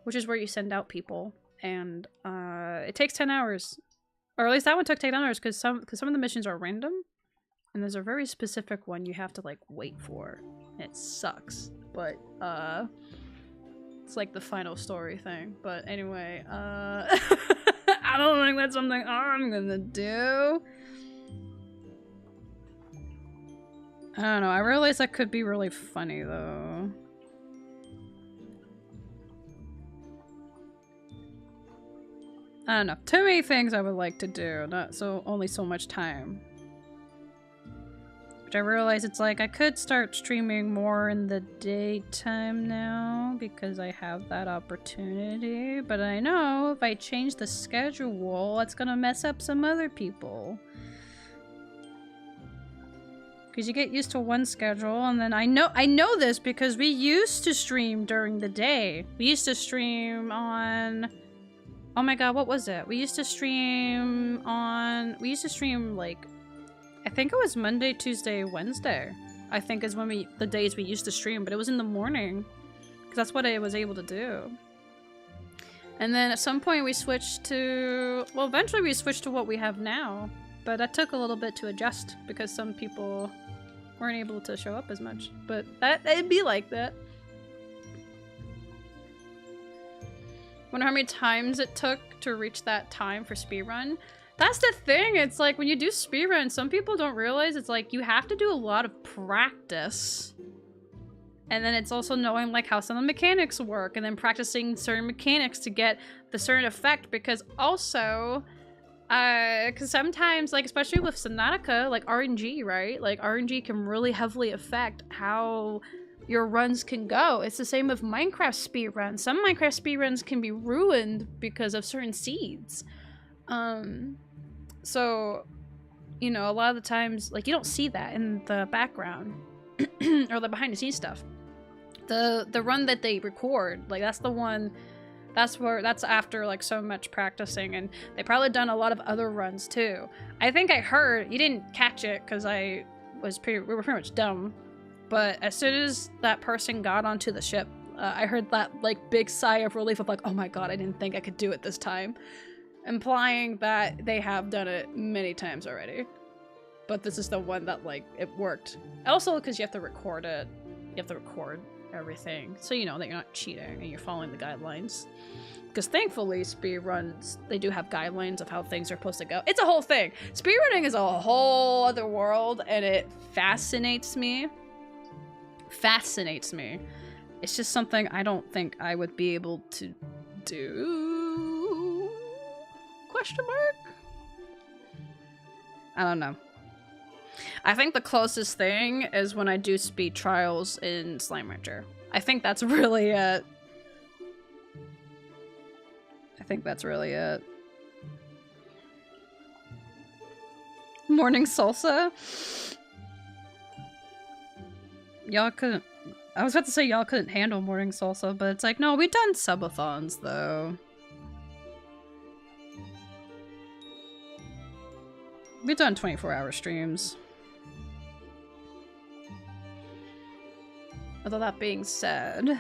which is where you send out people. And it takes 10 hours. Or at least that one took 10 hours, because some of the missions are random. And there's a very specific one you have to, like, wait for. It sucks. But, it's like the final story thing. But anyway, I don't think that's something I'm gonna do. I don't know, I realize that could be really funny though. I don't know, too many things I would like to do, only so much time. Which I realize it's like, I could start streaming more in the daytime now because I have that opportunity, but I know if I change the schedule, it's gonna mess up some other people. Because you get used to one schedule, and then I know this because we used to stream during the day. We used to stream on... Oh my god, what was it? We used to stream like... I think it was Monday, Tuesday, Wednesday. I think is when the days we used to stream, but it was in the morning. Because that's what I was able to do. And then at some point we switched to... Well, eventually we switched to what we have now. But that took a little bit to adjust because some people weren't able to show up as much. But it'd be like that. Wonder how many times it took to reach that time for speedrun. That's the thing, it's like when you do speedrun, some people don't realize it's like you have to do a lot of practice. And then it's also knowing like how some of the mechanics work and then practicing certain mechanics to get the certain effect, because also because sometimes, like, especially with Subnautica, like RNG, right? Like, RNG can really heavily affect how your runs can go. It's the same with Minecraft speedruns. Some Minecraft speedruns can be ruined because of certain seeds. So, you know, a lot of the times, like, you don't see that in the background or the behind the scenes stuff. The run that they record, like, that's the one... That's after like so much practicing, and they probably done a lot of other runs too. I think I heard, you didn't catch it because we were pretty much dumb, but as soon as that person got onto the ship, I heard that like big sigh of relief of like, oh my god, I didn't think I could do it this time. Implying that they have done it many times already. But this is the one that like, it worked. Also because you have to record it. You have to record everything, so you know that you're not cheating and you're following the guidelines. Because thankfully, speedruns, they do have guidelines of how things are supposed to go. It's a whole thing. Speedrunning is a whole other world, and it fascinates me. Fascinates me. It's just something I don't think I would be able to do. Question mark? I don't know. I think the closest thing is when I do speed trials in Slime Rancher. I think that's really it. I think that's really it. Morning Soulsa? Y'all couldn't... I was about to say y'all couldn't handle Morning Soulsa, but it's like, no, we've done subathons, though. We've done 24-hour streams. Although that being said,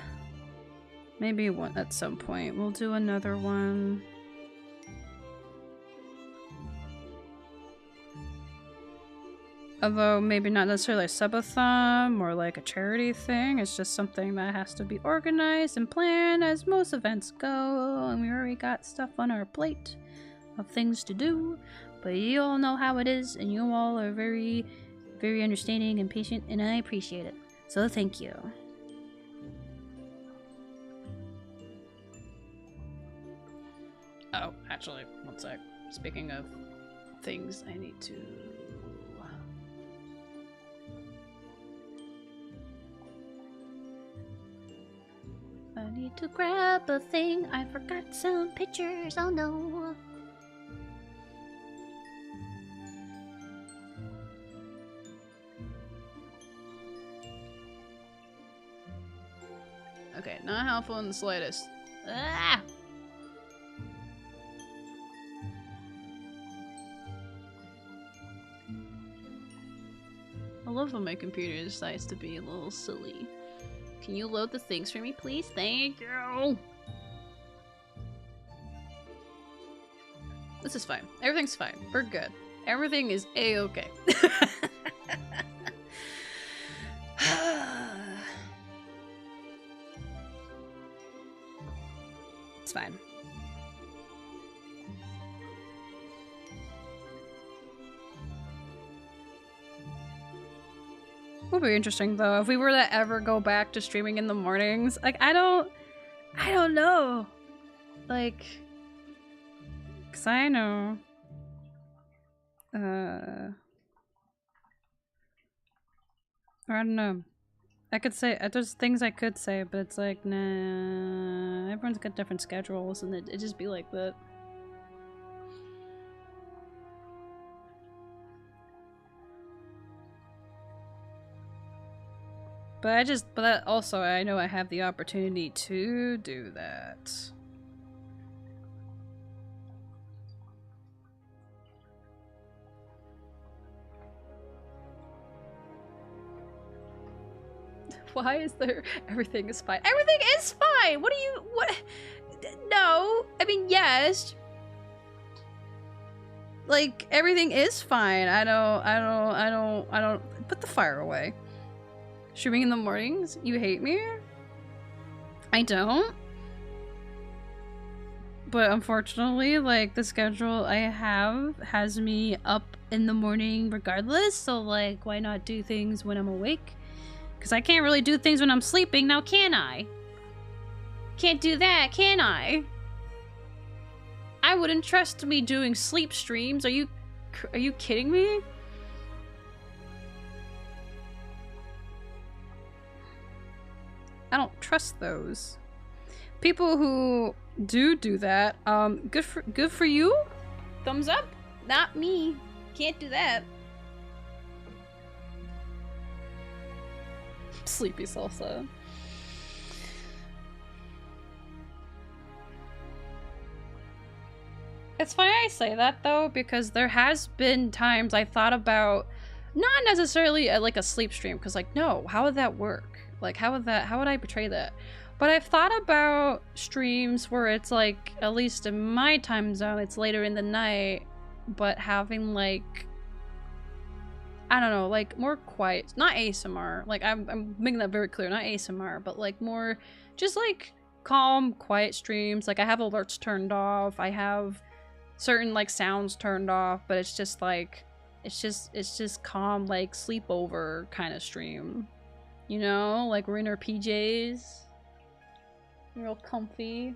maybe one at some point we'll do another one. Although maybe not necessarily a subathon or like a charity thing. It's just something that has to be organized and planned as most events go. And we already got stuff on our plate of things to do. But you all know how it is, and you all are very, very understanding and patient, and I appreciate it. So thank you. Oh, actually, one sec. Speaking of things I need to... I need to grab a thing. I forgot some pictures. Oh no. Okay, not helpful in the slightest. Ah! I love when my computer decides to be a little silly. Can you load the things for me, please? Thank you! This is fine. Everything's fine. We're good. Everything is a-okay. It's fine. Would be interesting though if we were to ever go back to streaming in the mornings. Like I don't know. Like, cause I know. Or I don't know. I could say there's things I could say, but it's like nah. Everyone's got different schedules, and it just be like that. But also I know I have the opportunity to do that. Why is there everything is fine? Everything is fine! What? No! I mean, yes. Like, everything is fine. I don't put the fire away. Streaming in the mornings? You hate me? I don't. But unfortunately, like, the schedule I have has me up in the morning regardless, so like, why not do things when I'm awake? Because I can't really do things when I'm sleeping, now can I? Can't do that, can I? I wouldn't trust me doing sleep streams. Are you kidding me? I don't trust those. People who do that, good for you. Thumbs up. Not me. Can't do that. Sleepy Soulsa. It's funny I say that though, because there has been times I thought about not necessarily like a sleep stream, because like no, how would that work? Like how would I portray that? But I've thought about streams where it's like, at least in my time zone, it's later in the night, but having like, I don't know, like more quiet, not ASMR, like I'm making that very clear, not ASMR, but like more just like calm, quiet streams. Like I have alerts turned off, I have certain like sounds turned off, but it's just like, it's just calm, like sleepover kind of stream. You know, like we're in our PJs, real comfy,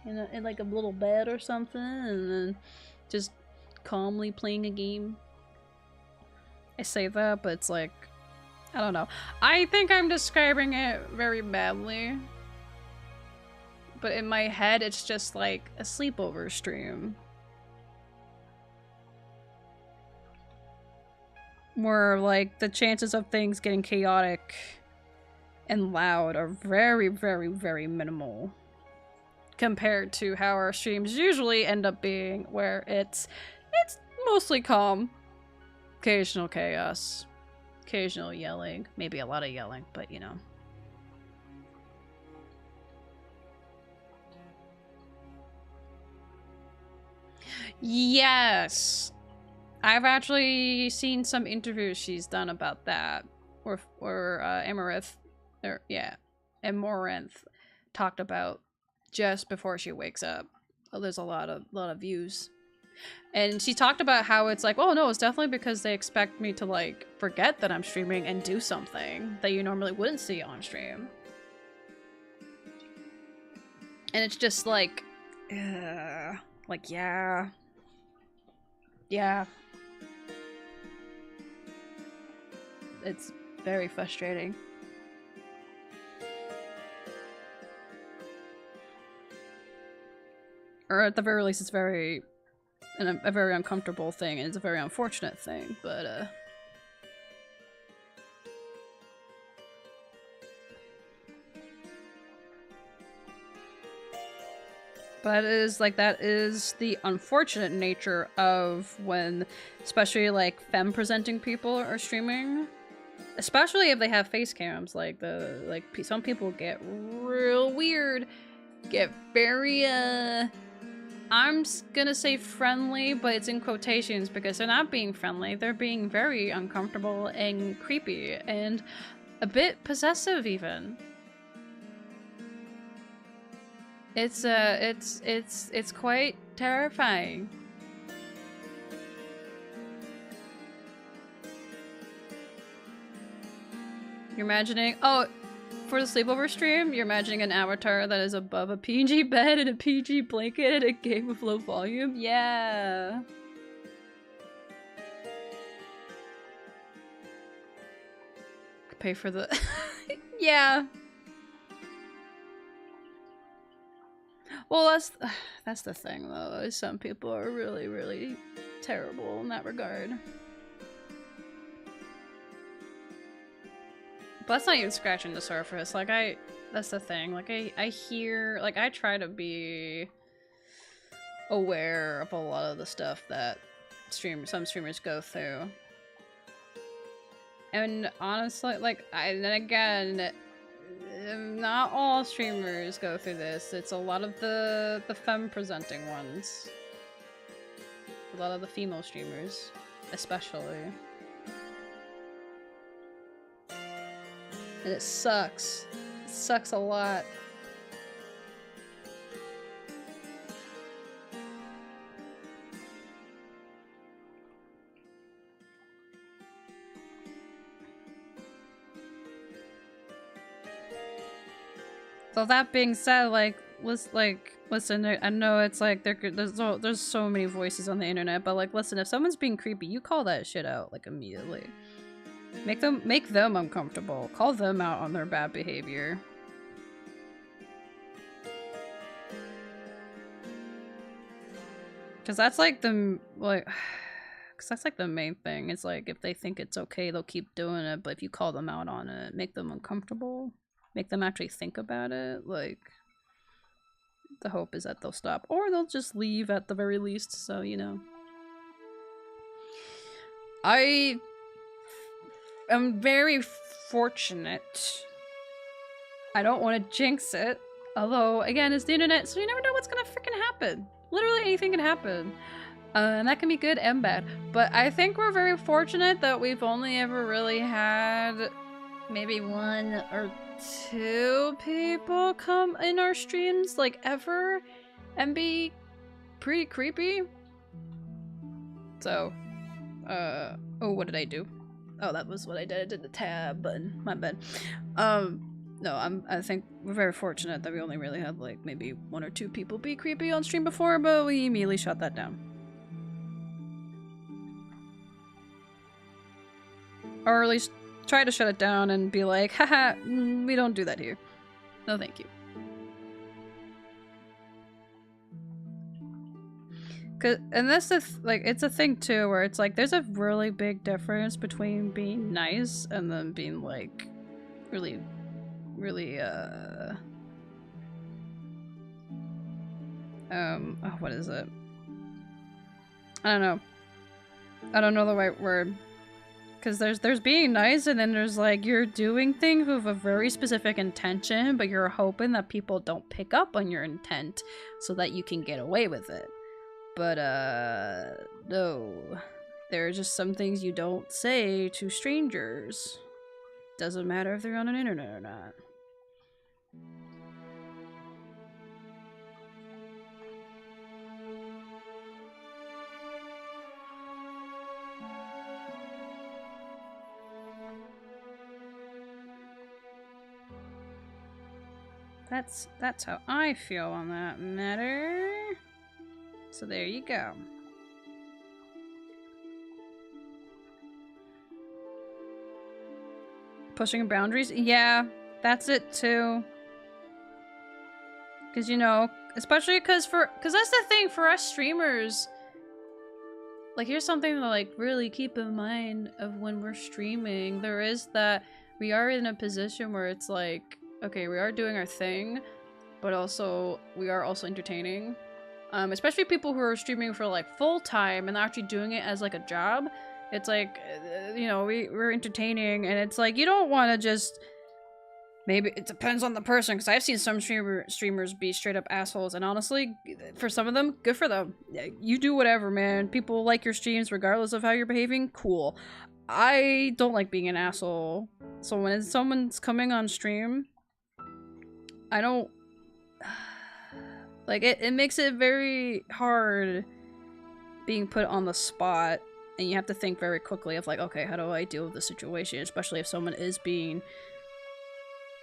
in like a little bed or something, and then just calmly playing a game. I say that, but it's like, I don't know. I think I'm describing it very badly. But in my head, it's just like a sleepover stream. Where like the chances of things getting chaotic and loud are very, very, very minimal. Compared to how our streams usually end up being, where it's mostly calm. Occasional chaos. Occasional yelling. Maybe a lot of yelling, but you know. Yes. I've actually seen some interviews she's done about that. Or Amaranth, or yeah, Amaranth talked about just before she wakes up. Oh, there's a lot of views. And she talked about how it's like, oh no, it's definitely because they expect me to like forget that I'm streaming and do something that you normally wouldn't see on stream. And it's just like, yeah. Yeah. It's very frustrating. Or at the very least, it's very, a very uncomfortable thing, and it's a very unfortunate thing, but, But that is the unfortunate nature of when, especially like femme presenting people are streaming. Especially if they have face cams, some people get real weird, get very, I'm gonna say friendly, but it's in quotations because they're not being friendly, they're being very uncomfortable and creepy, and a bit possessive even. It's quite terrifying. You're imagining, oh, for the sleepover stream, you're imagining an avatar that is above a PG bed and a PG blanket and a game with low volume? Yeah. Pay for the... yeah. Well, that's the thing, though, is some people are really, really terrible in that regard. But that's not even scratching the surface. Like, that's the thing. Like, I hear, like, I try to be aware of a lot of the stuff that some streamers go through. And honestly, like, and again, not all streamers go through this. It's a lot of the femme presenting ones. A lot of the female streamers, especially. And it sucks. It sucks a lot. So that being said, listen, I know it's like there's so many voices on the internet, but like, listen, if someone's being creepy, you call that shit out like immediately. Make them uncomfortable. Call them out on their bad behavior. Cause that's like the main thing. It's like if they think it's okay, they'll keep doing it. But if you call them out on it, make them uncomfortable. Make them actually think about it, like, the hope is that they'll stop. Or they'll just leave at the very least, so, you know. I am very fortunate. I don't want to jinx it. Although, again, it's the internet, so you never know what's gonna freaking happen. Literally anything can happen. And that can be good and bad. But I think we're very fortunate that we've only ever really had maybe one or two people come in our streams, like, ever, and be pretty creepy. So, oh, what did I do? Oh, that was what I did. I did the tab button. My bad. No, I think we're very fortunate that we only really had, like, maybe one or two people be creepy on stream before, but we immediately shut that down. Or at least try to shut it down and be like, haha, we don't do that here. No, thank you. And that's it's a thing too, where it's like, there's a really big difference between being nice and then being like, really, what is it? I don't know the right word. Because there's being nice, and then there's like, you're doing things with a very specific intention, but you're hoping that people don't pick up on your intent so that you can get away with it. But, no. There are just some things you don't say to strangers. Doesn't matter if they're on an internet or not. That's how I feel on that matter. So there you go. Pushing boundaries? Yeah, that's it too. Cause you know, especially cause that's the thing for us streamers. Like here's something to like really keep in mind of when we're streaming. There is that we are in a position where it's like, okay, we are doing our thing, but also we are also entertaining. Especially people who are streaming for like full time and actually doing it as like a job. It's like, you know, we're entertaining, and it's like you don't want to just. Maybe it depends on the person, because I've seen some streamers be straight up assholes, and honestly, for some of them, good for them. You do whatever, man. People like your streams regardless of how you're behaving. Cool. I don't like being an asshole, so when someone's coming on stream, I don't. Like, it makes it very hard being put on the spot, and you have to think very quickly of, like, okay, how do I deal with the situation? Especially if someone is being...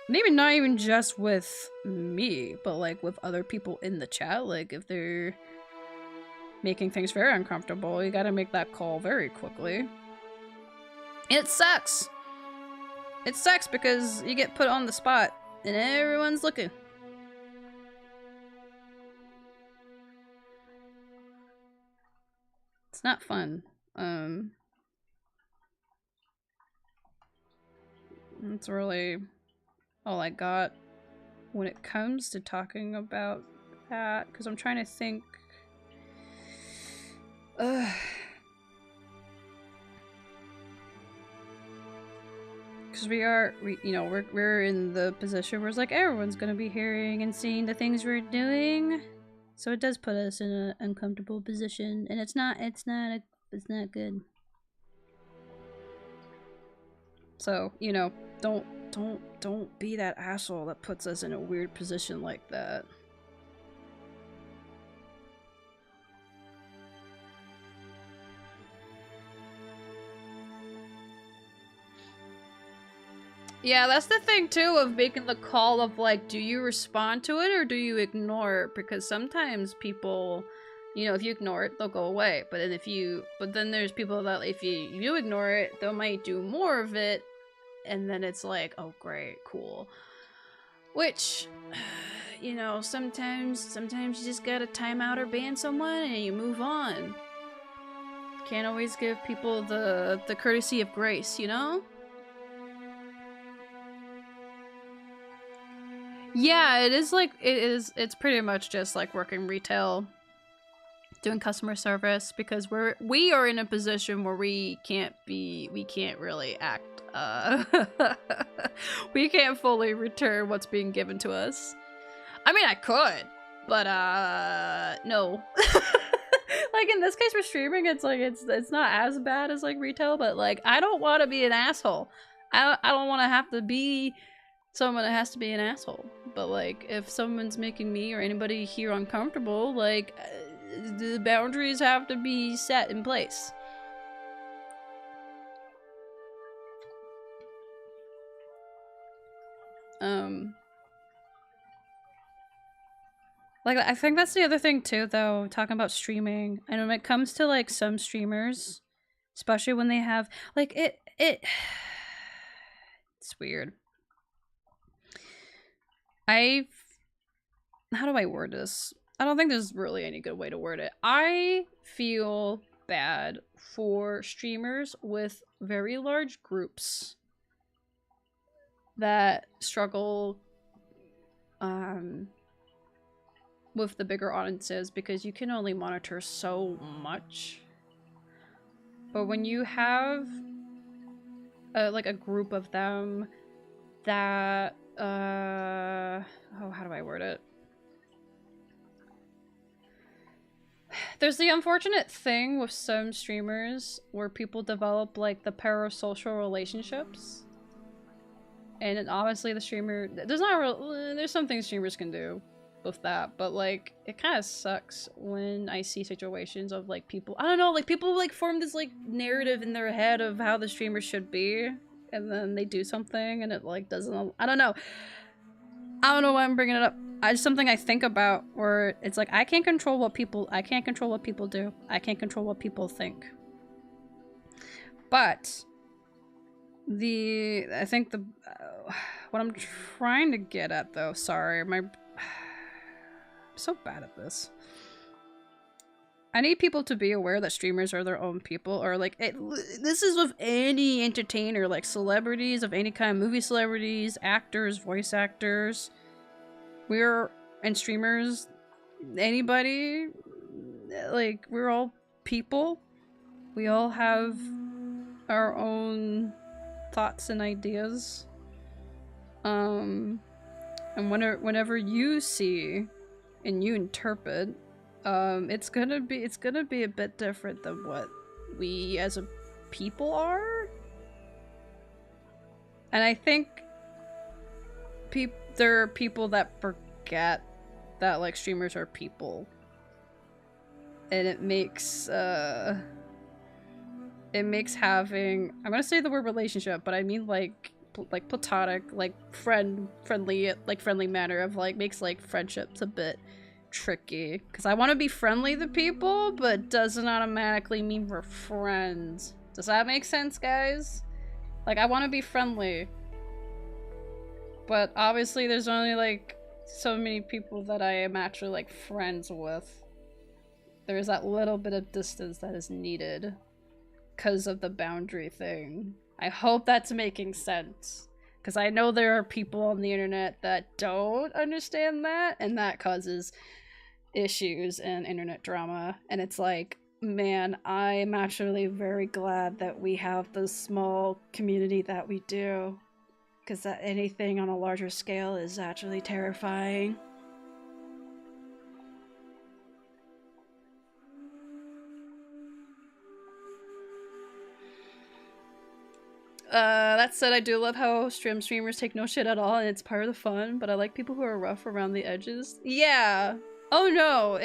Maybe not even just with me, but, like, with other people in the chat. Like, if they're making things very uncomfortable, you gotta make that call very quickly. It sucks! It sucks because you get put on the spot, and everyone's looking. It's not fun. That's really all I got when it comes to talking about that, because I'm trying to think. Because we're in the position where it's like everyone's gonna be hearing and seeing the things we're doing. So it does put us in an uncomfortable position, and it's not good. So, you know, don't be that asshole that puts us in a weird position like that. Yeah, that's the thing too of making the call of like, do you respond to it or do you ignore it? Because sometimes people, you know, if you ignore it, they'll go away. But then there's people that if you ignore it, they might do more of it, and then it's like, oh great, cool. Which, you know, sometimes you just gotta time out or ban someone and you move on. Can't always give people the courtesy of grace, you know? Yeah, it is like, it's pretty much just like working retail, doing customer service, because we are in a position where we can't really act, we can't fully return what's being given to us. I mean, I could, but, no. Like, in this case for streaming, it's like, it's not as bad as, like, retail, but, like, I don't want to be an asshole. I don't want to have to be someone that has to be an asshole. But, like, if someone's making me or anybody here uncomfortable, like, the boundaries have to be set in place. Like, I think that's the other thing, too, though, talking about streaming. And when it comes to, like, some streamers, especially when they have, like, it's weird. How do I word this? I don't think there's really any good way to word it. I feel bad for streamers with very large groups that struggle with the bigger audiences, because you can only monitor so much. But when you have like a group of them that how do I word it? There's the unfortunate thing with some streamers where people develop like the parasocial relationships. And then obviously the streamer, there's some things streamers can do with that, but like it kind of sucks when I see situations of like people, I don't know, like people like form this like narrative in their head of how the streamer should be, and then they do something and it like doesn't, I don't know why I'm bringing it up. It's something I think about where it's like I can't control what people do, I can't control what people think, but I think what I'm trying to get at though, sorry, I'm so bad at this. I need people to be aware that streamers are their own people, or like this is with any entertainer, like celebrities of any kind, movie celebrities, actors, voice actors, and streamers, anybody, like we're all people. We all have our own thoughts and ideas. And whenever you see and you interpret, it's gonna be a bit different than what we as a people are. And I think there are people that forget that like streamers are people, and it makes having, I'm gonna say the word relationship, but I mean like platonic, like friendly manner of like, makes like friendships a bit tricky, because I want to be friendly to people, but doesn't automatically mean we're friends. Does that make sense, guys? Like I want to be friendly, but obviously there's only like so many people that I am actually like friends with. There's that little bit of distance that is needed because of the boundary thing. I hope that's making sense, because I know there are people on the internet that don't understand that, and that causes issues and internet drama. And it's like, man, I am actually very glad that we have the small community that we do, because anything on a larger scale is actually terrifying. That said, I do love how streamers take no shit at all, and it's part of the fun, but I like people who are rough around the edges. Yeah. Oh no,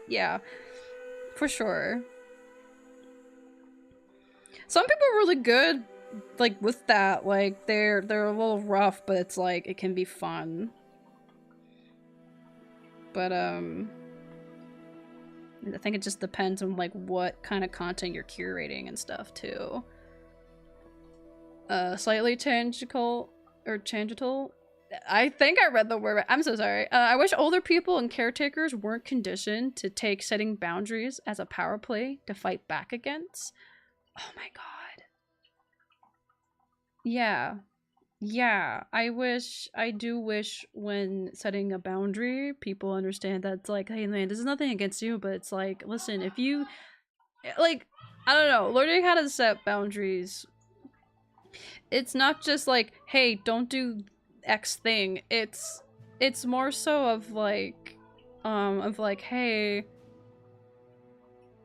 yeah. For sure. Some people are really good, like, with that. Like, they're a little rough, but it's like, it can be fun. But, I think it just depends on, like, what kind of content you're curating and stuff, too. Slightly tangential. I think I read the word. I'm so sorry. I wish older people and caretakers weren't conditioned to take setting boundaries as a power play to fight back against. Oh my god. Yeah. Yeah. I do wish when setting a boundary, people understand that it's like, hey man, this is nothing against you, but it's like, listen, if you, like, I don't know, learning how to set boundaries, it's not just like, hey, don't do X thing. It's more so of like, hey,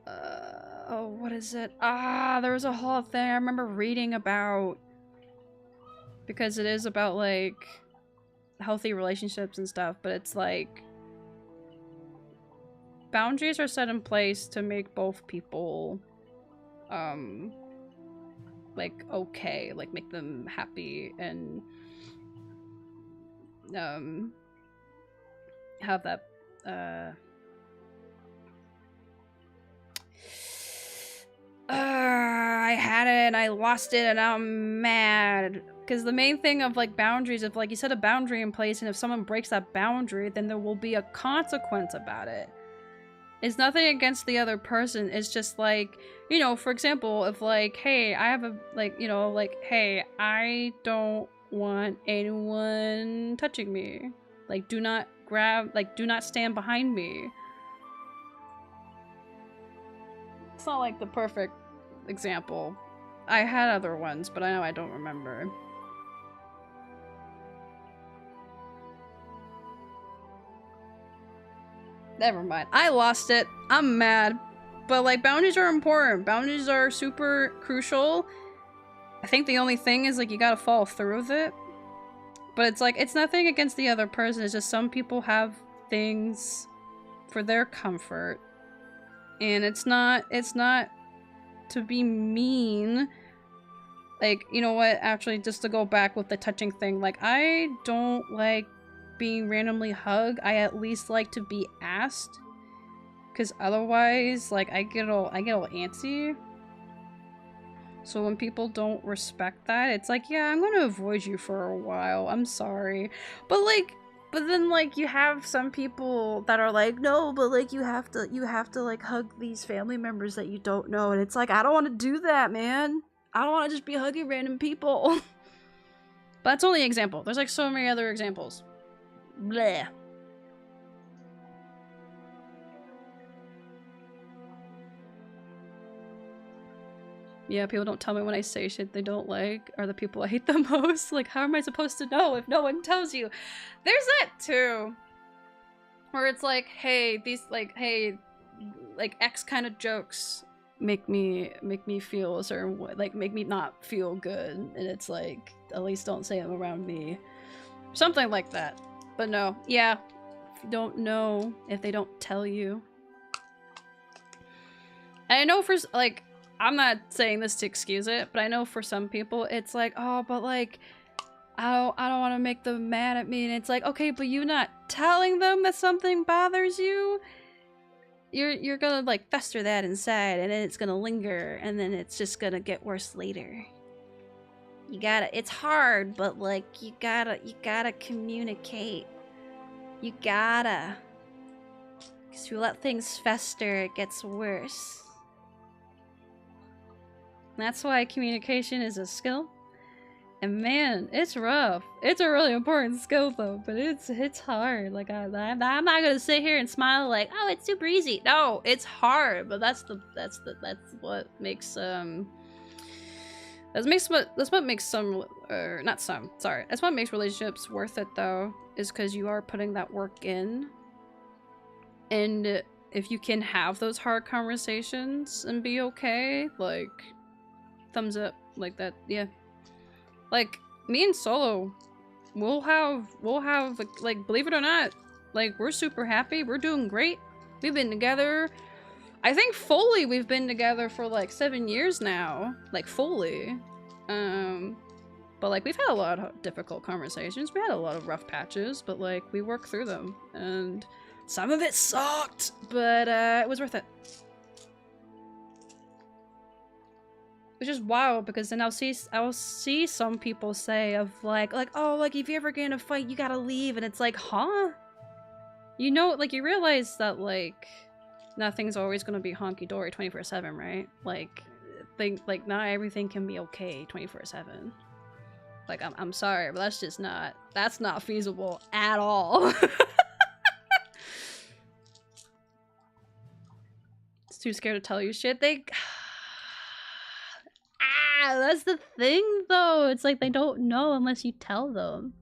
oh, what is it? There was a whole thing I remember reading about, because it is about like healthy relationships and stuff, but it's like boundaries are set in place to make both people like okay, like make them happy and have that I had it and I lost it and now I'm mad. Because the main thing of like boundaries, if like you set a boundary in place and if someone breaks that boundary, then there will be a consequence about it. It's nothing against the other person. It's just like, you know, for example, if like, hey, I have a, like, you know, like, hey, I don't want anyone touching me. Like, do not grab, like, do not stand behind me. It's not like the perfect example. I had other ones, but I know I don't remember. Never mind. I lost it. I'm mad. But, like, boundaries are important. Boundaries are super crucial. I think the only thing is, like, you gotta follow through with it. But it's like, it's nothing against the other person. It's just some people have things for their comfort. And it's not to be mean. Like, you know what? Actually, just to go back with the touching thing. Like, I don't like being randomly hugged. I at least like to be asked. Because otherwise, like, I get all antsy. So when people don't respect that, it's like, yeah, I'm gonna avoid you for a while. I'm sorry. But then, like, you have some people that are like, no, but, like, you have to, like, hug these family members that you don't know. And it's like, I don't want to do that, man. I don't want to just be hugging random people. But that's only an example. There's, like, so many other examples. Bleh. Yeah, people don't tell me when I say shit they don't like, are the people I hate the most. Like, how am I supposed to know if no one tells you? There's that too. Where it's like, hey, these, like, hey, like, X kind of jokes make me feel a certain way, like, make me not feel good. And it's like, at least don't say them around me. Something like that. But no, yeah, if you don't know, if they don't tell you. And I know for, like, I'm not saying this to excuse it, but I know for some people it's like, oh, but, like, I don't want to make them mad at me. And it's like, okay, but you not telling them that something bothers you, you're gonna, like, fester that inside, and then it's gonna linger, and then it's just gonna get worse later. You gotta, it's hard, but, like, you gotta communicate. You gotta. Because if you let things fester, it gets worse. That's why communication is a skill. And man, it's rough. It's a really important skill though, but it's hard. Like, I'm not gonna sit here and smile like, oh, it's super easy. No, it's hard, but that's what makes that's what makes some, or not some, sorry. That's what makes relationships worth it though, is because you are putting that work in. And if you can have those hard conversations and be okay, like, thumbs up, like that, yeah. Like, me and Solo, we'll have, like, believe it or not, like, we're super happy, we're doing great. We've been together, I think fully we've been together for, like, 7 years now, like, fully. But, like, we've had a lot of difficult conversations, we had a lot of rough patches, but, like, we worked through them, and some of it sucked, but, it was worth it. Which is wild, because then I'll see some people say of like, oh, like, if you ever get in a fight, you gotta leave, and it's like, huh? You know, like, you realize that, like, nothing's always gonna be honky-dory 24/7, right? Like, not everything can be okay 24/7. Like, I'm sorry, but that's not feasible at all. It's too scared to tell you shit. That's the thing though. It's like they don't know unless you tell them.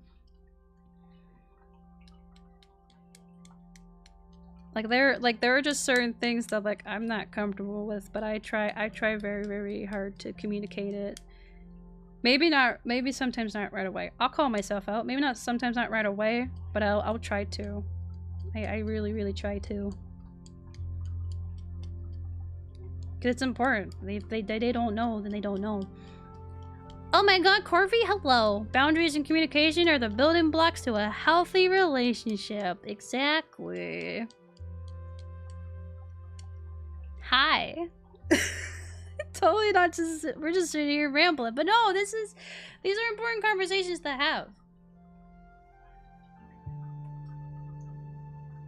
Like there are just certain things that, like, I'm not comfortable with, but I try very, very hard to communicate it. Maybe sometimes not right away. I'll call myself out. Maybe not sometimes not right away, but I'll try to. I really, really try to. Because it's important. They don't know, then they don't know. Oh my god, Corvy, hello! Boundaries and communication are the building blocks to a healthy relationship. Exactly. Hi. Totally not just, we're just sitting here rambling. But no, these are important conversations to have.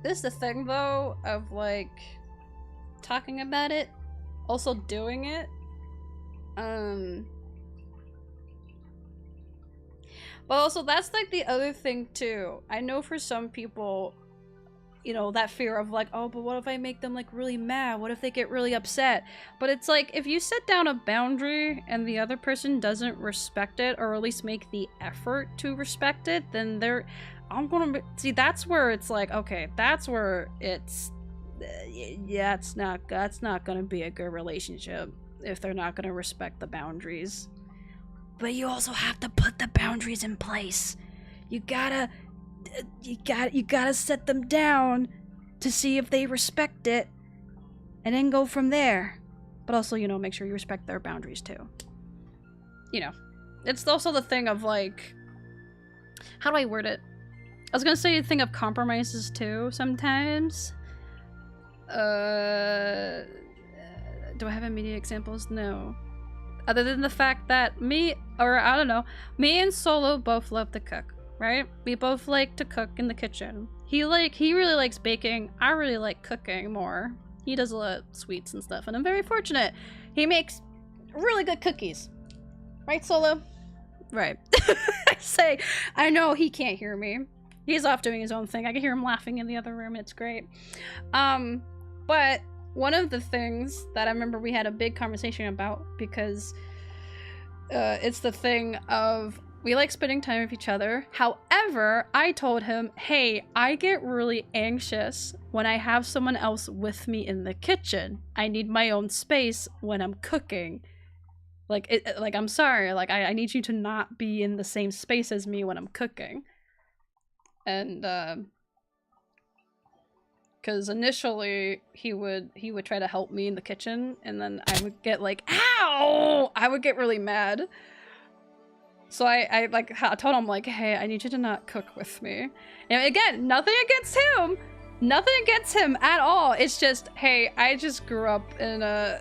This is the thing though, of, like, talking about it. Also doing it. But also that's, like, the other thing too. I know for some people, you know, that fear of, like, oh, but what if I make them, like, really mad? What if they get really upset? But it's like, if you set down a boundary and the other person doesn't respect it, or at least make the effort to respect it, then see, that's where it's like, okay, that's where it's yeah, that's not gonna be a good relationship if they're not gonna respect the boundaries. But you also have to put the boundaries in place. You gotta set them down to see if they respect it, and then go from there. But also, you know, make sure you respect their boundaries too. You know, it's also the thing of like, how do I word it? I was gonna say a thing of compromises too sometimes. Do I have immediate examples? No. Other than the fact that me and Solo both love to cook, right? We both like to cook in the kitchen. He really likes baking. I really like cooking more. He does a lot of sweets and stuff, and I'm very fortunate. He makes really good cookies. Right, Solo? Right. I know he can't hear me. He's off doing his own thing. I can hear him laughing in the other room. It's great. But one of the things that I remember we had a big conversation about, because it's the thing of we like spending time with each other. However, I told him, hey, I get really anxious when I have someone else with me in the kitchen. I need my own space when I'm cooking. Like, I'm sorry, like, I need you to not be in the same space as me when I'm cooking. And, because initially, he would try to help me in the kitchen, and then I would get like, ow! I would get really mad. So I told him, like, hey, I need you to not cook with me. And again, nothing against him! Nothing against him at all. It's just, hey, I just grew up in a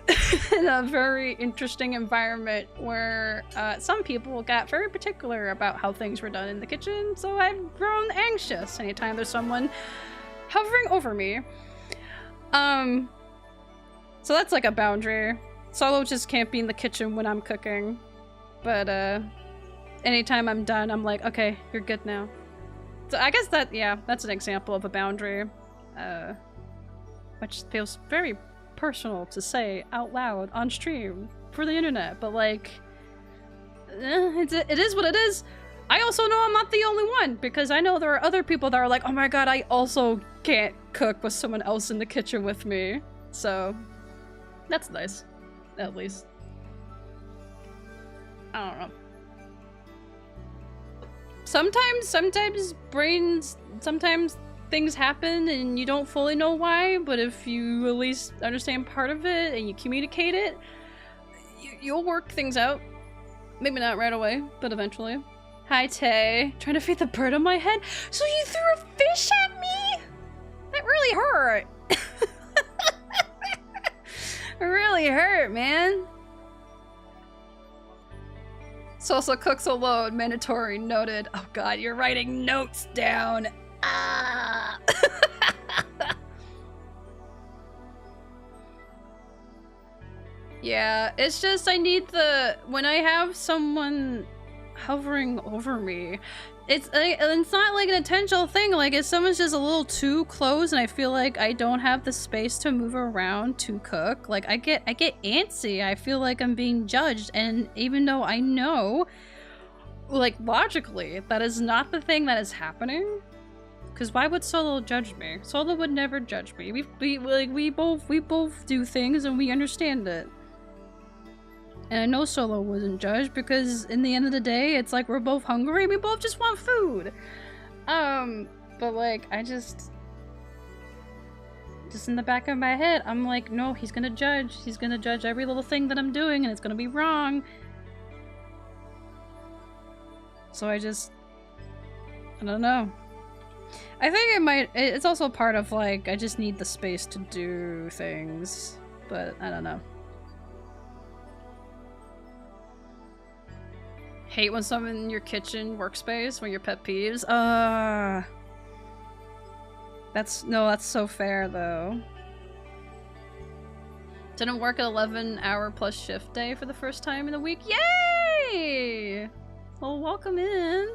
in a very interesting environment where some people got very particular about how things were done in the kitchen, so I've grown anxious anytime there's someone hovering over me. So that's like a boundary. Solo just can't be in the kitchen when I'm cooking. But anytime I'm done, I'm like, okay, you're good now. So I guess that's an example of a boundary. Which feels very personal to say out loud on stream for the internet, but like, it is what it is. I also know I'm not the only one, because I know there are other people that are like, oh my god, I also can't cook with someone else in the kitchen with me. So, that's nice, at least. I don't know. Sometimes things happen and you don't fully know why, but if you at least understand part of it and you communicate it, you'll work things out. Maybe not right away, but eventually. Hi, Tay. Trying to feed the bird on my head? So you threw a fish at me? That really hurt. It really hurt, man. Soulsa cooks alone. Mandatory noted. Oh god, you're writing notes down. Ah. Yeah, it's just I need when I have someone hovering over me, it's not like an intentional thing. Like if someone's just a little too close and I feel like I don't have the space to move around to cook, like I get antsy. I feel like I'm being judged, and even though I know, like logically, that is not the thing that is happening. Because why would Solo judge me? Solo would never judge me. We both do things and we understand it. And I know Solo wasn't judged because in the end of the day, it's like we're both hungry. We both just want food. But like I just in the back of my head, I'm like, no, he's gonna judge. He's gonna judge every little thing that I'm doing, and it's gonna be wrong. So I don't know. I think it's also part of like, I just need the space to do things, but I don't know. Hate when someone in your kitchen workspace, when your pet peeves. That's so fair though. Didn't work an 11-hour plus shift day for the first time in a week. Yay! Well, welcome in.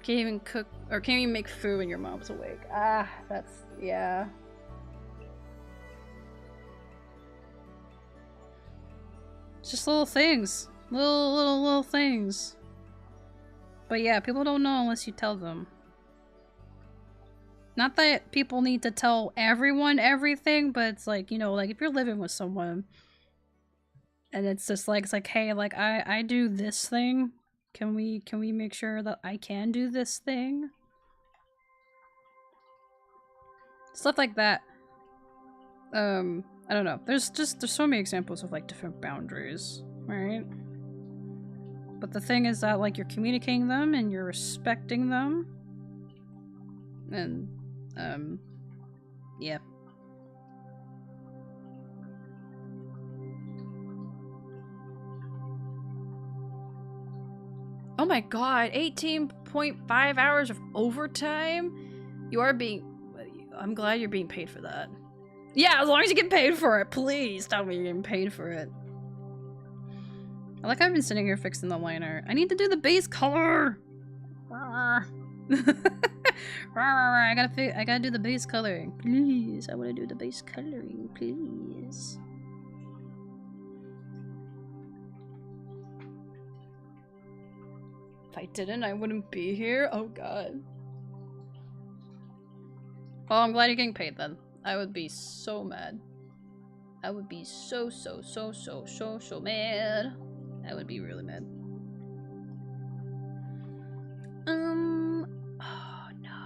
Can't even cook, or can't even make food when your mom's awake. Yeah. It's just little things. Little things. But yeah, people don't know unless you tell them. Not that people need to tell everyone everything, but it's like, you know, like if you're living with someone and it's just like, it's like, hey, like I do this thing. Can we make sure that I can do this thing? Stuff like that. I don't know. There's so many examples of like different boundaries, right? But the thing is that like you're communicating them and you're respecting them. And yeah. Oh my god, 18.5 hours of overtime? You are being... I'm glad you're being paid for that. Yeah, as long as you get paid for it, please tell me you're getting paid for it. I like how I've been sitting here fixing the liner. I need to do the base color! I gotta do the base coloring. Please, I wanna do the base coloring, please. If I didn't, I wouldn't be here. Oh god. Oh, I'm glad you're getting paid then. I would be so mad. I would be so mad. I would be really mad. Oh no.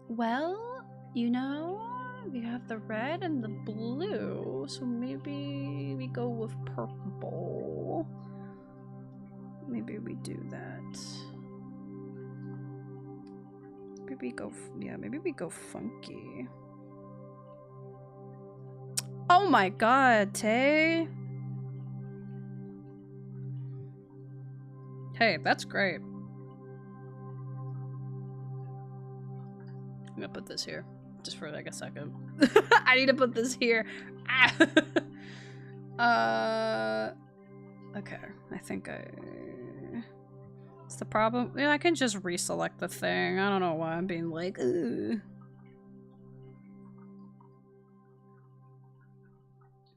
Well, you know, we have the red and the blue, so maybe we go with purple. Maybe we do that. Maybe we go, yeah, maybe we go funky. Oh my god, Tay! Hey, that's great. I'm gonna put this here, just for like a second. I need to put this here. Okay, I think it's the problem. Yeah, I can just reselect the thing. I don't know why I'm being like, ugh.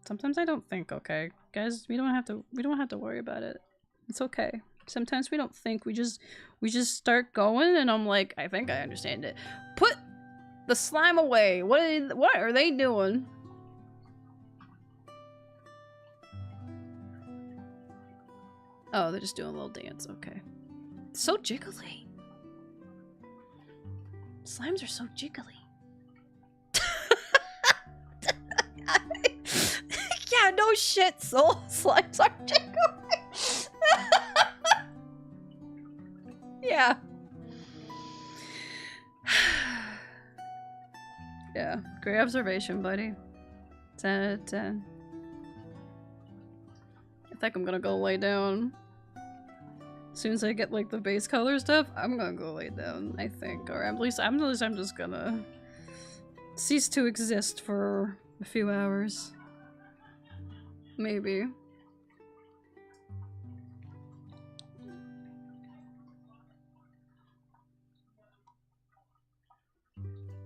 Sometimes I don't think, okay? Guys, we don't have to worry about it. It's okay. Sometimes we don't think, we just start going and I'm like, I think I understand it. Put the slime away. What are they doing? Oh, they're just doing a little dance, okay. So jiggly. Slimes are so jiggly. Yeah, no shit, Soul. Slimes are jiggly. Yeah. Yeah, great observation, buddy. 10 out of 10. I think I'm gonna go lay down. As soon as I get like the base color stuff, I'm gonna go lay down, I think. Or at least I'm just gonna cease to exist for a few hours. Maybe.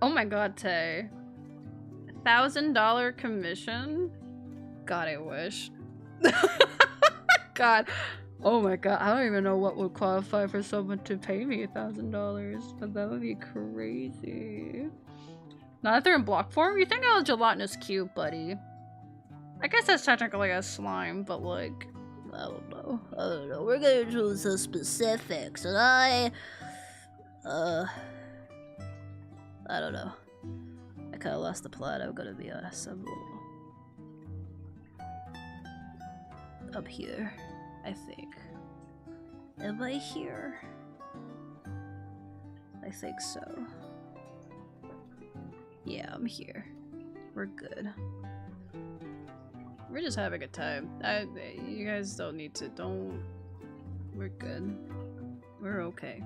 Oh my god, Tay. $1,000 commission? God, I wish. God. Oh my god, I don't even know what would qualify for someone to pay me $1,000, but that would be crazy. Now that they're in block form, you think a gelatinous cube, buddy. I guess that's technically a slime, but like, I don't know. We're gonna do some specifics, and I don't know. I kinda lost the plot, I'm gonna be honest. I'm a little up here, I think. Am I here? I think so. Yeah, I'm here. We're good. We're just having a time. You guys don't need to, we're good. We're okay.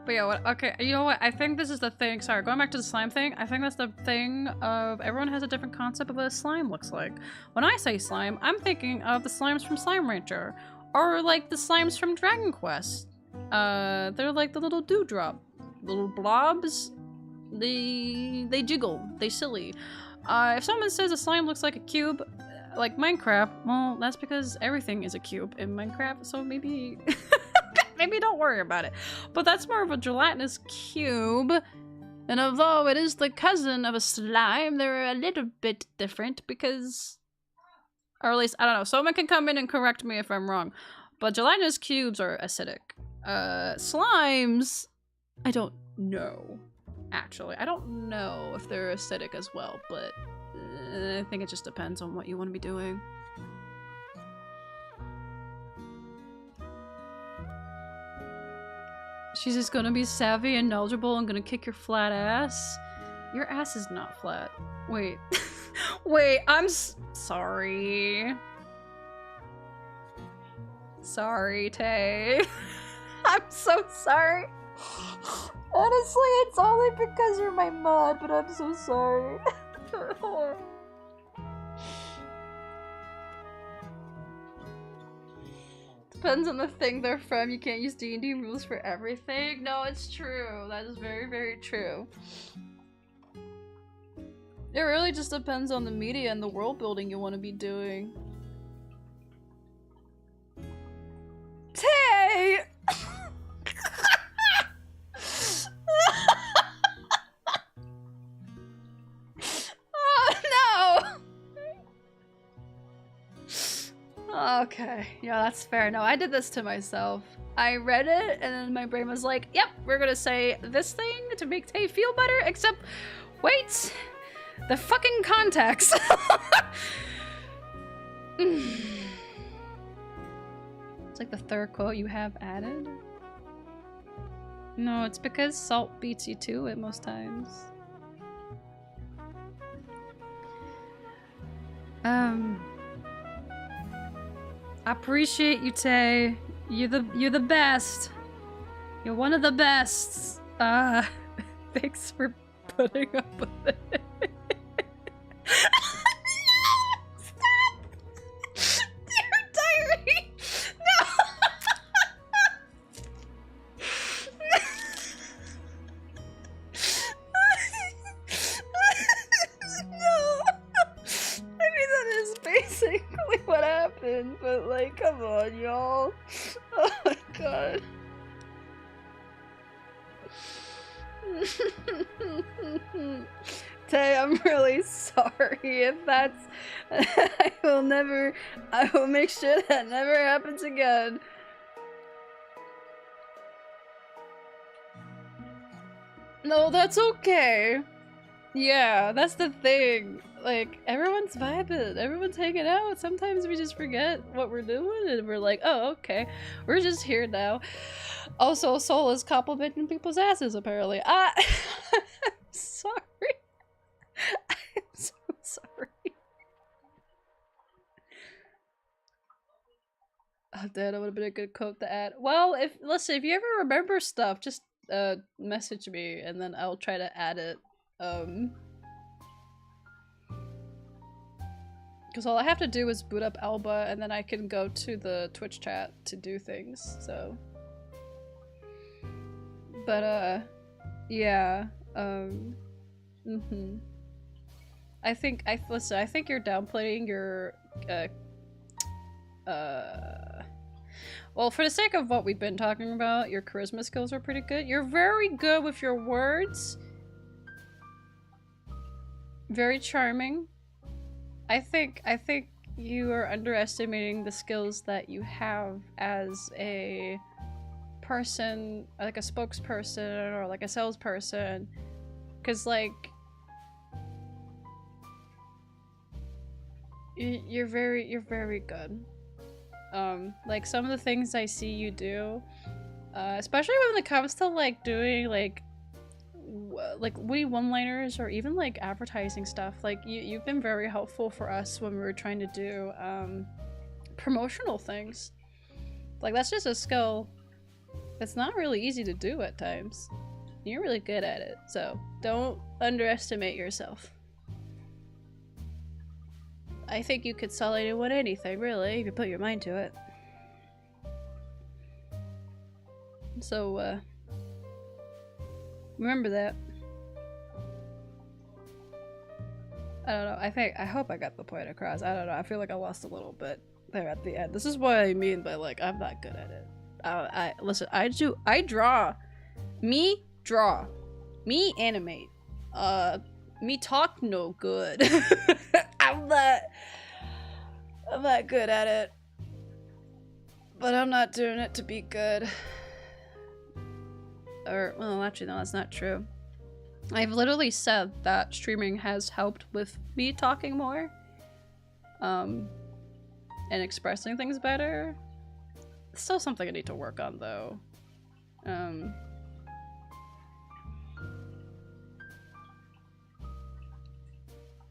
But yeah, okay, you know what? I think this is the thing. Sorry, going back to the slime thing. I think that's the thing of everyone has a different concept of what a slime looks like. When I say slime, I'm thinking of the slimes from Slime Rancher. Or like the slimes from Dragon Quest. They're like the little dewdrop. Little blobs. They jiggle. They silly. If someone says a slime looks like a cube, like Minecraft, well, that's because everything is a cube in Minecraft, so maybe... maybe don't worry about it. But that's more of a gelatinous cube. And although it is the cousin of a slime, they're a little bit different because... Or at least, I don't know, someone can come in and correct me if I'm wrong. But gelatinous cubes are acidic. Slimes, I don't know. Actually, I don't know if they're acidic as well, but I think it just depends on what you want to be doing. She's just gonna be savvy and knowledgeable and gonna kick your flat ass. Your ass is not flat. Wait. Wait, I'm sorry. Sorry, Tay. I'm so sorry. Honestly, it's only because you're my mod, but I'm so sorry. Depends on the thing they're from. You can't use D&D rules for everything. No, it's true. That is very, very true. It really just depends on the media and the world building you want to be doing. Tay! Oh, no! Okay, yeah, that's fair. No, I did this to myself. I read it, and then my brain was like, yep, we're gonna say this thing to make Tay feel better, except, wait, the fucking context. It's like the third quote you have added. No, it's because salt beats you to it most times. I appreciate you, Tay. You're the best. You're one of the best. Thanks for putting up with it. Stop! Dear diary! No! No! I mean, that is basically what happened, but like, come on, y'all. Oh my god. Tay, I'm really sorry if that's... I will make sure that never happens again. No, that's okay. Yeah, that's the thing. Like, everyone's vibing, everyone's hanging out. Sometimes we just forget what we're doing and we're like, oh, okay, we're just here now. Also, Soul is complimenting people's asses, apparently. I'm sorry. I'm so sorry. Oh, damn, that would have been a good quote to add. Well, if you ever remember stuff, just message me and then I'll try to add it. Because all I have to do is boot up Alba and then I can go to the Twitch chat to do things, so. But, yeah, I think you're downplaying your, well, for the sake of what we've been talking about, your charisma skills are pretty good. You're very good with your words. Very charming. I think you are underestimating the skills that you have as a person, like a spokesperson or like a salesperson, because like you're very good. Like some of the things I see you do, especially when it comes to like doing like witty one-liners or even like advertising stuff, like you've been very helpful for us when we were trying to do promotional things. Like that's just a skill that's not really easy to do at times. You're really good at it, so don't underestimate yourself. I think you could solidly win anything, really, if you put your mind to it. So, remember that. I don't know, I hope I got the point across. I don't know, I feel like I lost a little bit there at the end. This is what I mean by, like, I'm not good at it. listen, I draw. Me draw. Me animate. Me talk no good. I'm not good at it. But I'm not doing it to be good. Or, well, actually, no, that's not true. I've literally said that streaming has helped with me talking more. And expressing things better. Still something I need to work on, though.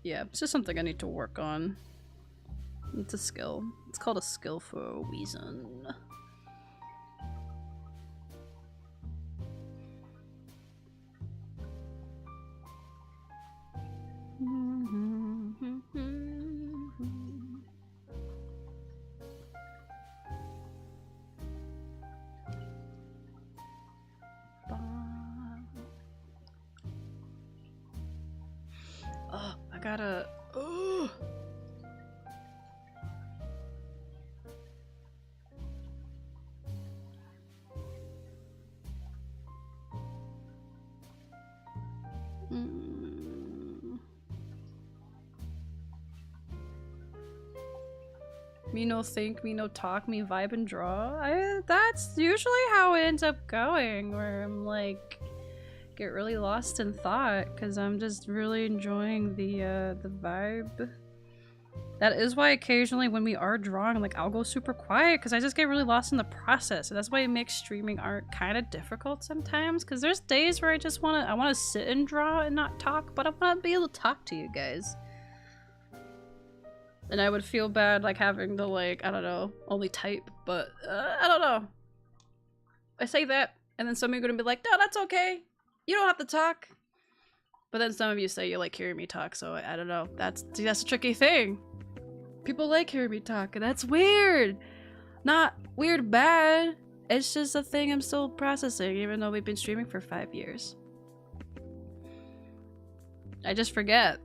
Yeah, it's just something I need to work on. It's a skill. It's called a skill for a reason. Oh, I gotta... Oh. Me no think, me no talk, me vibe and draw. That's usually how it ends up going, where I'm like, get really lost in thought, because I'm just really enjoying the vibe. That is why occasionally when we are drawing, like, I'll go super quiet, because I just get really lost in the process. And that's why it makes streaming art kind of difficult sometimes, because there's days where I want to sit and draw and not talk, but I want to be able to talk to you guys. And I would feel bad, like, having to, like, I don't know, only type, but I don't know. I say that, and then some of you are gonna be like, no, that's okay. You don't have to talk. But then some of you say you like hearing me talk, so I don't know. That's a tricky thing. People like hearing me talk, and that's weird. Not weird bad. It's just a thing I'm still processing, even though we've been streaming for 5 years. I just forget.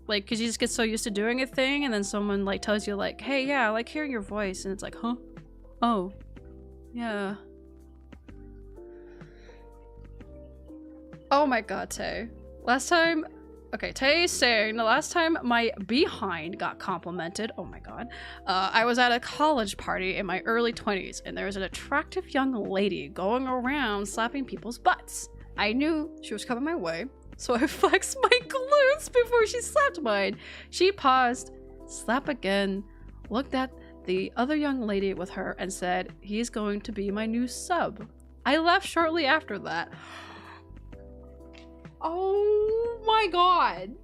Like, cause you just get so used to doing a thing, and then someone like tells you like, hey, yeah, I like hearing your voice, and it's like, huh? Oh. Yeah. Oh my god, Tay. Last time... Okay, Tay is saying the last time my behind got complimented, oh my god, I was at a college party in my early 20s, and there was an attractive young lady going around slapping people's butts. I knew she was coming my way, so I flexed my glutes before she slapped mine. She paused, slapped again, looked at the other young lady with her, and said, he's going to be my new sub. I left shortly after that. Oh my god.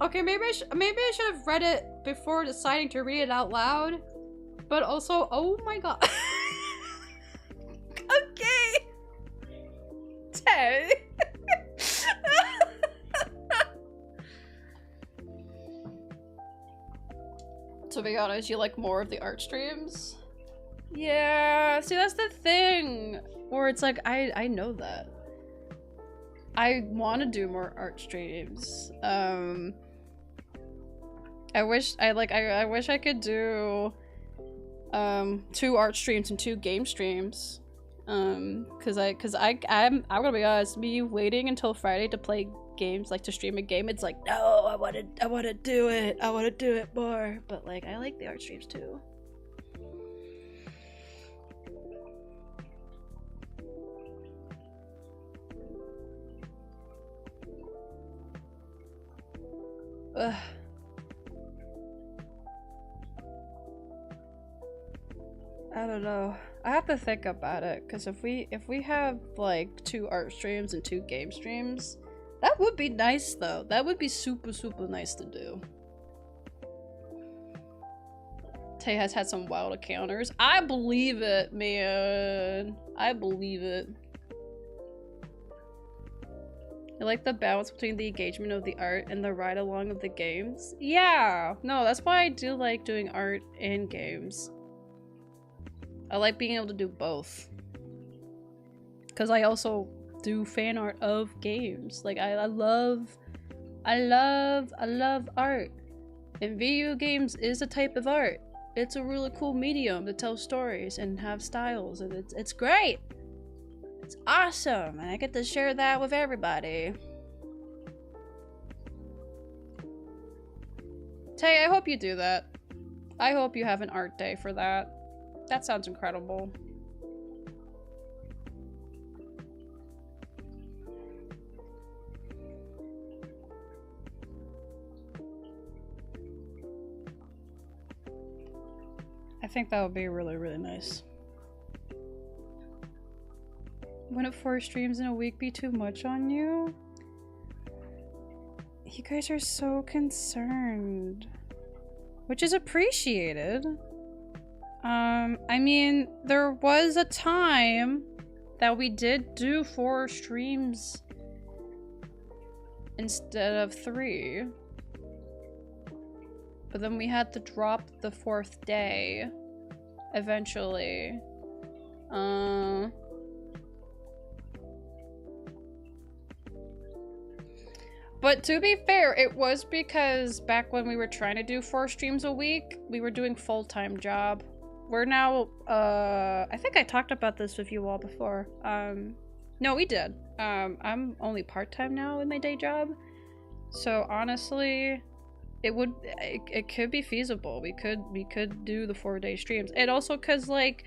Okay, maybe I should have read it before deciding to read it out loud. But also, oh my god. Okay. Tay. To be honest, you like more of the art streams? Yeah, see, that's the thing. Or it's like, I know that. I want to do more art streams. I wish I could do 2 art streams and 2 game streams. I'm gonna be honest, me waiting until Friday to play games, like to stream a game, it's like, no, I wanna do it. I wanna do it more. But like, I like the art streams too. Ugh. I don't know. I have to think about it, because if we have like 2 art streams and 2 game streams, that would be nice though. That would be super nice to do. Tay has had some wild encounters. I believe it, man. I believe it. I like the balance between the engagement of the art and the ride along of the games. Yeah! No, that's why I do like doing art and games. I like being able to do both. Because I also do fan art of games. Like, I love art. And video games is a type of art. it's a really cool medium to tell stories and have styles, and it's great. It's awesome, and I get to share that with everybody. Tay, I hope you do that. I hope you have an art day for that. That sounds incredible. I think that would be really, really nice. Wouldn't 4 streams in a week be too much on you? You guys are so concerned. Which is appreciated. I mean, there was a time that we did do 4 streams instead of 3. But then we had to drop the 4th day eventually. But to be fair, it was because back when we were trying to do 4 streams a week, we were doing full-time job. We're now, I think I talked about this with you all before. No, we did. I'm only part-time now in my day job. So honestly, it could be feasible. We could do the 4-day streams. And also cause like,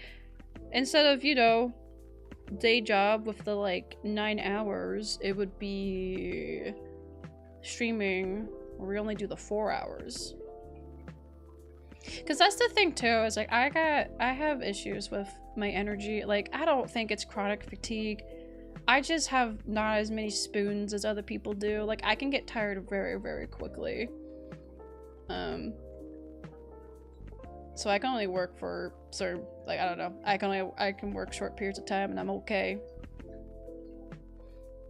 instead of, you know, day job with the like 9 hours, it would be streaming where we only do the 4 hours. Cause that's the thing too, is like I have issues with my energy. Like I don't think it's chronic fatigue. I just have not as many spoons as other people do. Like I can get tired very, very quickly. So I can only work for certain, like I don't know. I can work short periods of time and I'm okay.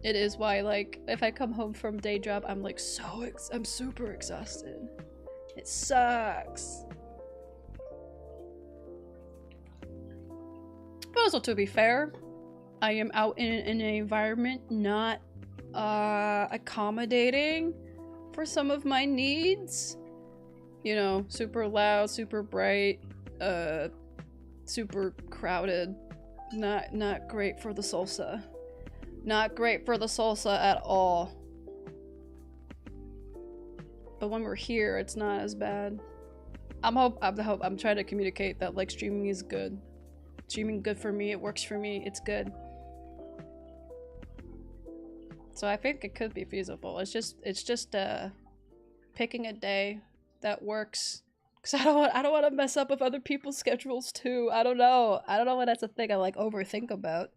It is why, like, if I come home from day job, I'm like I'm super exhausted. It sucks. But also, to be fair, I am out in an environment not accommodating for some of my needs. You know, super loud, super bright, super crowded. Not great for the Soulsa. Not great for the Soulsa at all. But when we're here, it's not as bad. I'm trying to communicate that like streaming is good. Streaming good for me, it works for me, it's good. So I think it could be feasible. It's just picking a day that works. Cause I don't want to mess up with other people's schedules too. I don't know when that's a thing I like overthink about.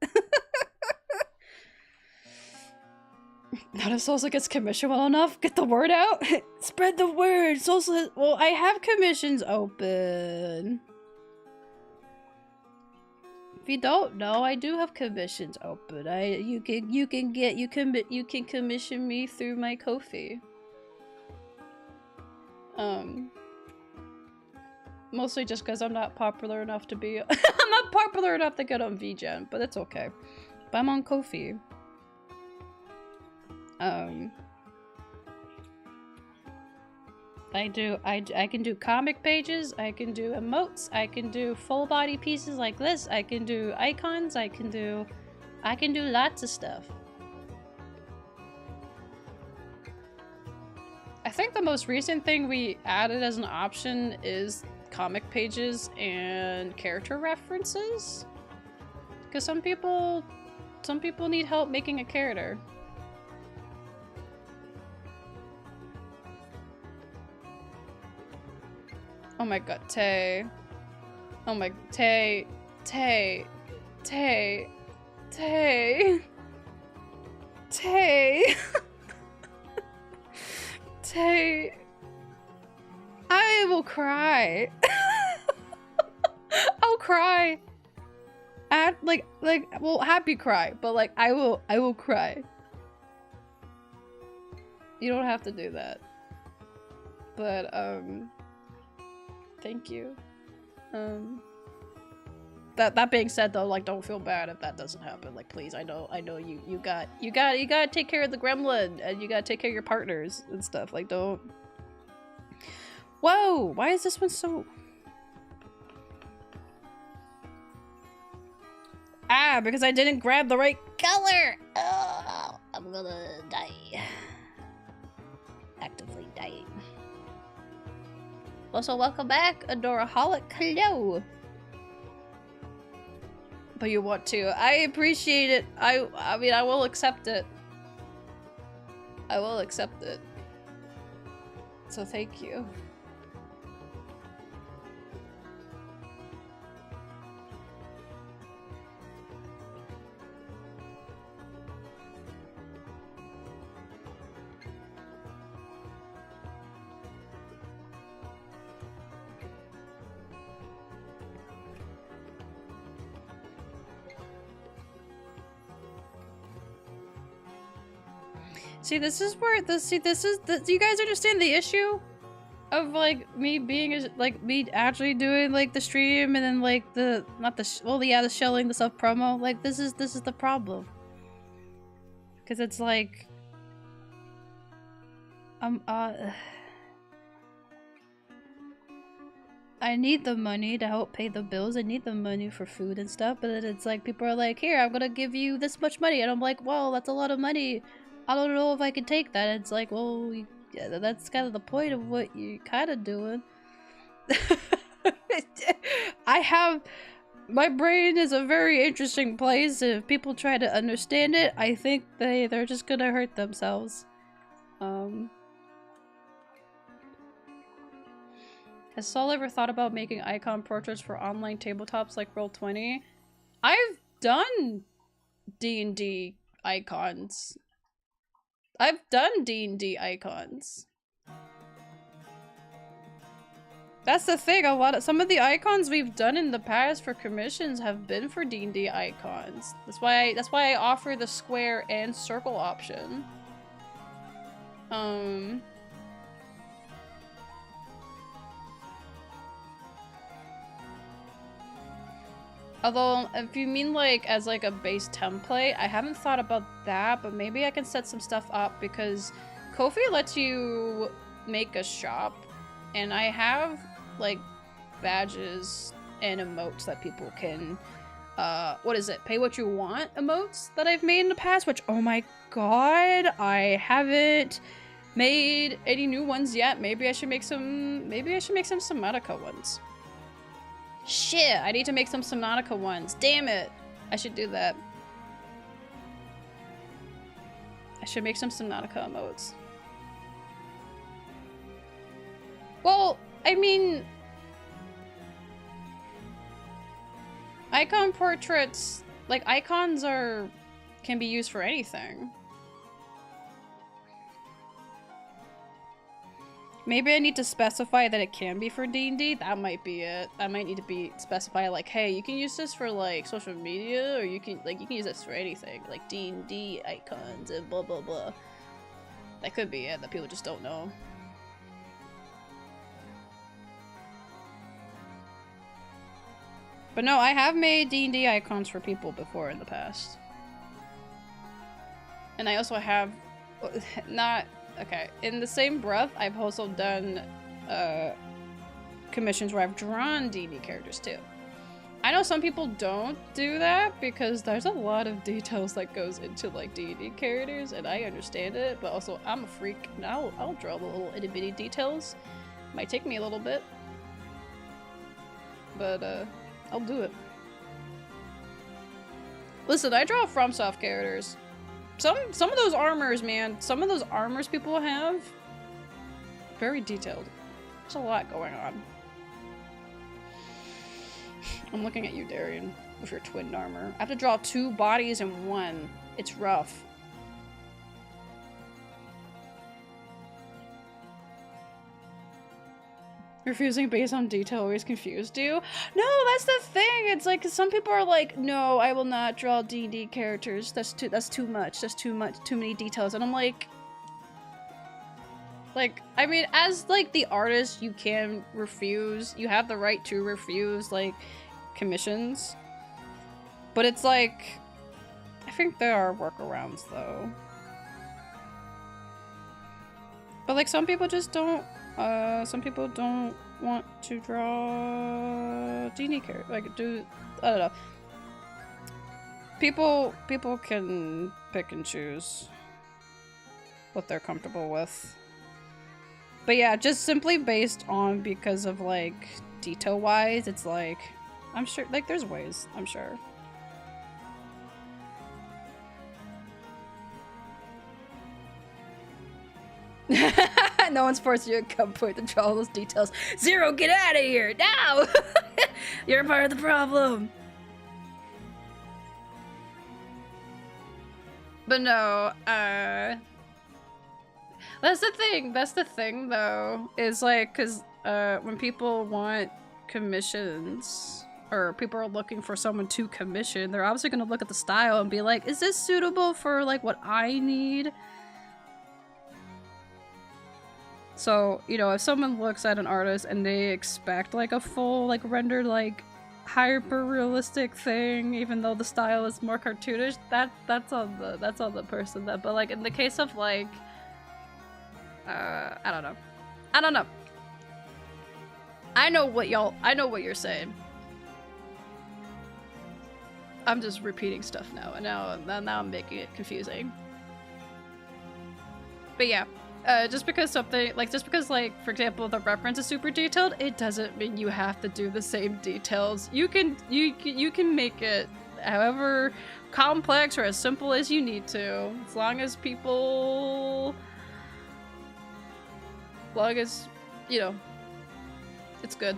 Not if Soulsa gets commission well enough. Get the word out. Spread the word. Soulsa. Well, I have commissions open. If you don't know, I do have commissions open. You can commission me through my Ko-fi. Mostly just because I'm not popular enough to be. I'm not popular enough to get on VGen, but it's okay. But I'm on Ko-fi. I can do comic pages, I can do emotes, I can do full body pieces like this, I can do icons, I can do lots of stuff. I think the most recent thing we added as an option is comic pages and character references. Because some people need help making a character. Oh my god, Tay. Oh my, Tay. Tay. Tay. Tay. Tay. Tay. I will cry. I'll cry. Well, happy cry, but like, I will cry. You don't have to do that. But, thank you. That being said though, like don't feel bad if that doesn't happen. Like please, I know you gotta take care of the gremlin and you gotta take care of your partners and stuff. Like don't. Whoa, why is this one so Ah, because I didn't grab the right color! Oh, I'm gonna die. Actively dying. Also, welcome back, Adoraholic. Hello! But you want to. I appreciate it. I mean, I will accept it. I will accept it. So thank you. See, this is where do you guys understand the issue of like me being like me actually doing like the stream and then like the the shelling, the self promo, like this is the problem, because it's like I need the money to help pay the bills. I need the money for food and stuff, but then it's like people are like, here, I'm gonna give you this much money, and I'm like, well, that's a lot of money. I don't know if I can take that. And it's like, well, yeah, that's kind of the point of what you're kind of doing. My brain is a very interesting place. If people try to understand it, I think they're just gonna hurt themselves. Has Saul ever thought about making icon portraits for online tabletops like Roll20? I've done D&D icons. I've done D&D icons. That's the thing, some of the icons we've done in the past for commissions have been for D&D icons. That's why I offer the square and circle option. Although, if you mean like as like a base template, I haven't thought about that, but maybe I can set some stuff up because Ko-fi lets you make a shop, and I have like badges and emotes that people can, what is it? Pay what you want emotes that I've made in the past, which, oh my god, I haven't made any new ones yet. Maybe I should make some Subnautica ones. Shit, I need to make some Subnautica ones. Damn it. I should do that. I should make some Subnautica emotes. Well, I mean... icon portraits... like, icons can be used for anything. Maybe I need to specify that it can be for D&D. That might be it. I might need to specify like, hey, you can use this for like social media, or you can use this for anything, like D&D icons and blah blah blah. That could be it. That people just don't know. But no, I have made D&D icons for people before in the past, and I also have not. Okay, in the same breath, I've also done commissions where I've drawn D&D characters too. I know some people don't do that because there's a lot of details that goes into like D&D characters, and I understand it, but also I'm a freak and I'll draw the little itty bitty details. Might take me a little bit, but I'll do it. Listen, I draw FromSoft characters. Some of those armors, man, some of those armors people have, very detailed. There's a lot going on. I'm looking at you, Darian, with your twin armor. I have to draw 2 bodies in one. It's rough. Refusing based on detail always confused you? No, that's the thing. It's like some people are like, no, I will not draw D&D characters. That's too much. That's too many details. And I'm like, I mean, as like the artist, you can refuse. You have the right to refuse like commissions. But it's like, I think there are workarounds though. But like some people just don't. Some people don't want to draw D&D characters. Like, I don't know. people can pick and choose what they're comfortable with. But yeah, just simply based on because of like detail wise, it's like I'm sure like there's ways, I'm sure. No one's forcing you to come point to draw all those details. Zero, get out of here now! You're part of the problem. But no, that's the thing though, is like, cause when people want commissions, or people are looking for someone to commission, they're obviously gonna look at the style and be like, is this suitable for like what I need? So, you know, if someone looks at an artist and they expect like a full, like rendered, like hyper realistic thing, even though the style is more cartoonish, that's on the person. But like in the case of like, I don't know. I know what you're saying. I'm just repeating stuff now, and now I'm making it confusing. But yeah. Just because like for example the reference is super detailed, it doesn't mean you have to do the same details. You can make it however complex or as simple as you need to, as long as you know it's good.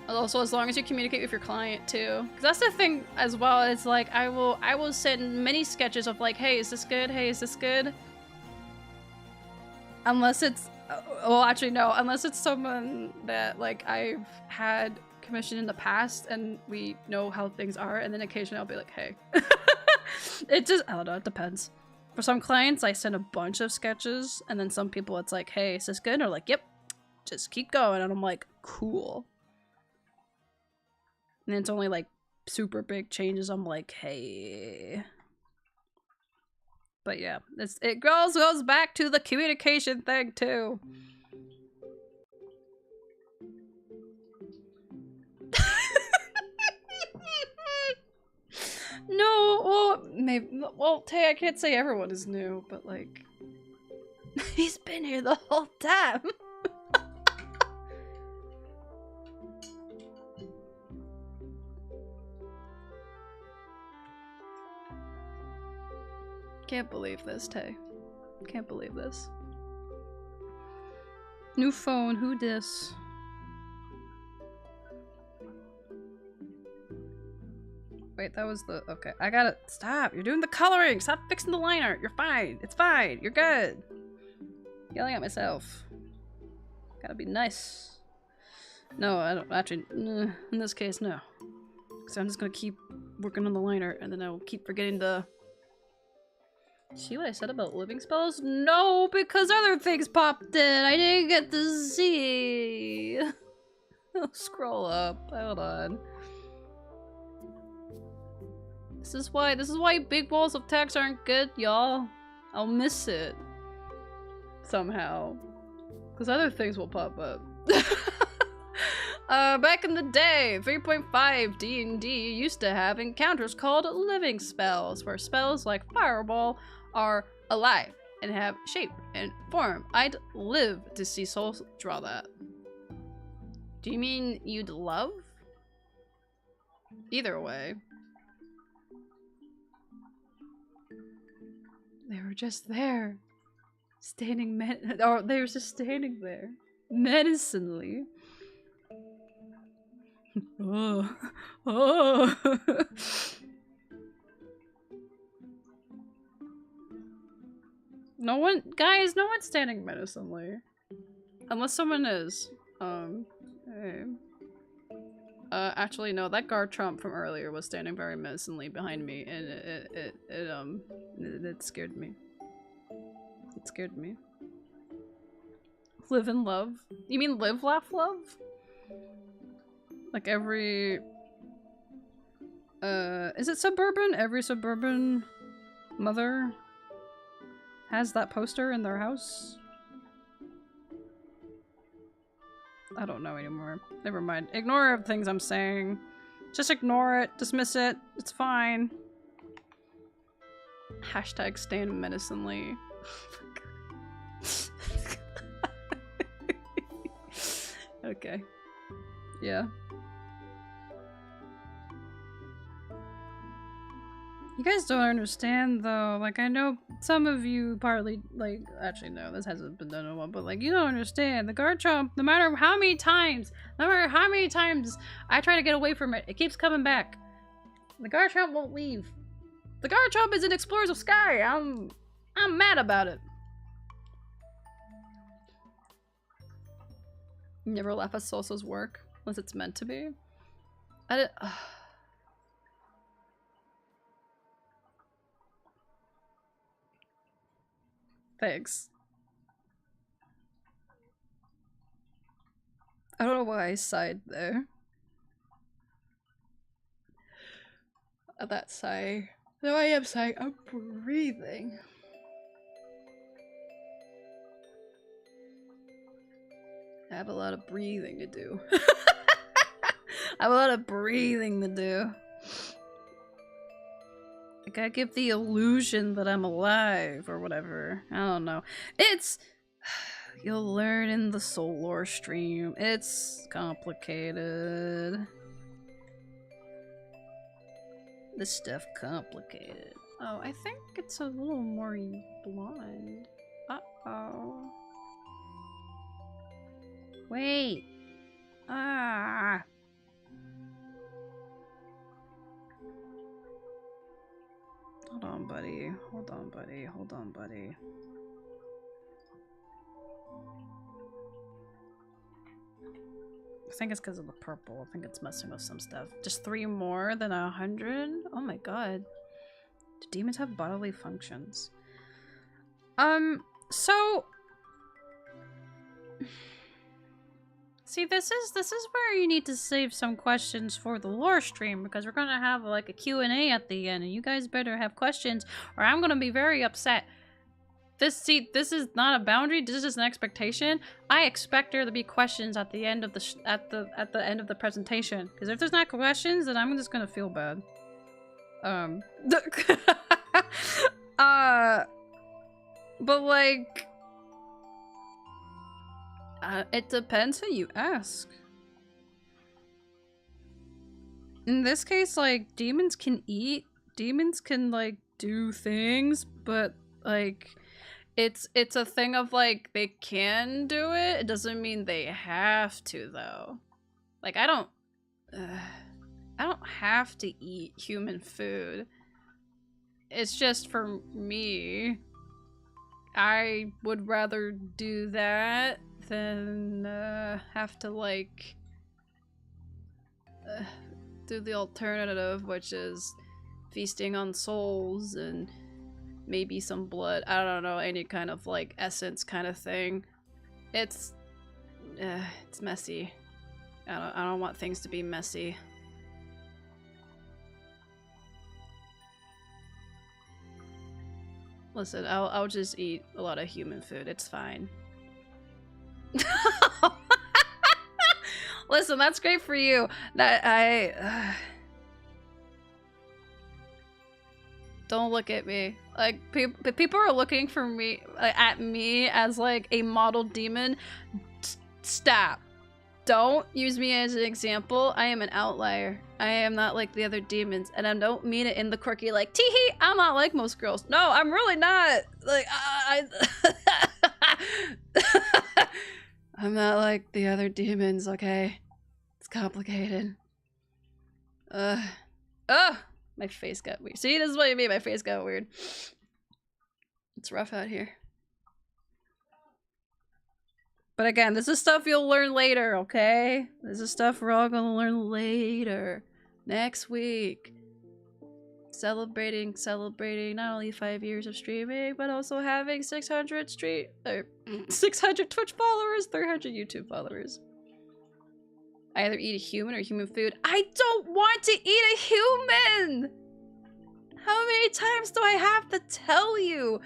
Also, as long as you communicate with your client too, because that's the thing as well. It's like I will send many sketches of like, hey, is this good? Hey, is this good? Unless it's, well, actually no, unless it's someone that like I've had commissioned in the past and we know how things are, and then occasionally I'll be like, hey. It just, I don't know, it depends. For some clients, I send a bunch of sketches, and then some people it's like, hey, is this good? Or like, yep, just keep going. And I'm like, cool. And then it's only like super big changes, I'm like, hey. But yeah, it goes back to the communication thing too. No, well, maybe. Well, Tay, I can't say everyone is new, but like, he's been here the whole time. Can't believe this, Tay. Can't believe this. New phone, who dis? Wait, that was the... Okay, I gotta... Stop! You're doing the coloring! Stop fixing the line art! You're fine! It's fine! You're good! Yelling at myself. Gotta be nice. No, I don't... Actually, in this case, no. Because I'm just gonna keep working on the line art, and then I'll keep forgetting to... See what I said about living spells? No, because other things popped in. I didn't get to see. I'll scroll up. Hold on. This is why big walls of text aren't good, y'all. I'll miss it somehow, because other things will pop up. Back in the day, 3.5 D&D used to have encounters called living spells, where spells like Fireball are alive and have shape and form. I'd live to see Soulsa draw that. Do you mean you'd love? Either way. They were just there. They were just standing there. Menacingly. Oh. Oh. No one, guys, no one's standing menacingly. Unless someone is. Hey. Actually, no, that guard Trump from earlier was standing very menacingly behind me, and it scared me. It scared me. Live and love? You mean live, laugh, love? Like every... is it suburban? Every suburban mother has that poster in their house? I don't know anymore. Never mind. Ignore things I'm saying. Just ignore it. Dismiss it. It's fine. Hashtag stand menacingly. Okay. Yeah. You guys don't understand though, like I know some of you partly, like, actually no, this hasn't been done in a while, but like you don't understand, the Garchomp, no matter how many times I try to get away from it, it keeps coming back. The Garchomp won't leave. The Garchomp is in Explorers of Sky, I'm mad about it. You never laugh at Soulsa's work, unless it's meant to be. I did. Thanks. I don't know why I sighed there. That sigh. No, I am sighing. I'm breathing. I have a lot of breathing to do. I have a lot of breathing to do. I gotta give the illusion that I'm alive or whatever. I don't know. It's... You'll learn in the Soul Lore stream. It's complicated. This stuff complicated. Oh, I think it's a little more blonde. Uh-oh. Wait. Ah. Hold on, buddy. Hold on, buddy. Hold on, buddy. I think it's because of the purple. I think it's messing with some stuff. Just 3 more than 100? Oh my god. Do demons have bodily functions? So... See, this is where you need to save some questions for the lore stream, because we're gonna have like a Q&A at the end, and you guys better have questions, or I'm gonna be very upset. This is not a boundary. This is an expectation. I expect there to be questions at the end of the at the end of the presentation, because if there's not questions, then I'm just gonna feel bad. But like. It depends who you ask. In this case, like, demons can eat, demons can, like, do things, but, like, it's a thing of, like, they can do it. It doesn't mean they have to, though. Like, I don't have to eat human food. It's just for me. I would rather do that than have to like do the alternative, which is feasting on souls and maybe some blood. I don't know, any kind of like essence kind of thing. It's messy. I don't want things to be messy. Listen, I'll just eat a lot of human food. It's fine. Listen, that's great for you. That don't look at me. Like people are looking for me at me as like a model demon. Stop. Don't use me as an example. I am an outlier. I am not like the other demons, and I don't mean it in the quirky like tee-hee, I'm not like most girls. No, I'm really not. Like I'm not like the other demons, okay? It's complicated. My face got weird. See, this is what you mean, my face got weird. It's rough out here. But again, this is stuff you'll learn later, okay? This is stuff we're all gonna learn later. Next week. Celebrating not only 5 years of streaming, but also having 600 600 Twitch followers, 300 YouTube followers. I either eat a human or human food. I don't want to eat a human! How many times do I have to tell you?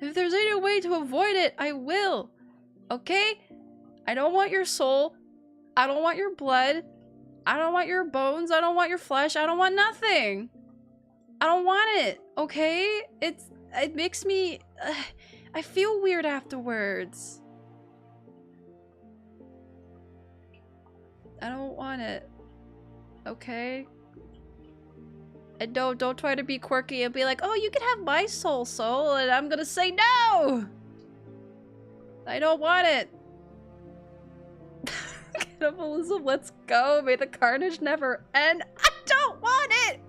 If there's any way to avoid it, I will. Okay? I don't want your soul. I don't want your blood. I don't want your bones. I don't want your flesh. I don't want nothing. I don't want it, okay? It makes me... I feel weird afterwards. I don't want it. Okay? And don't try to be quirky and be like, oh, you can have my soul, and I'm gonna say no! I don't want it. Cannibalism, let's go. May the carnage never end. I don't want it!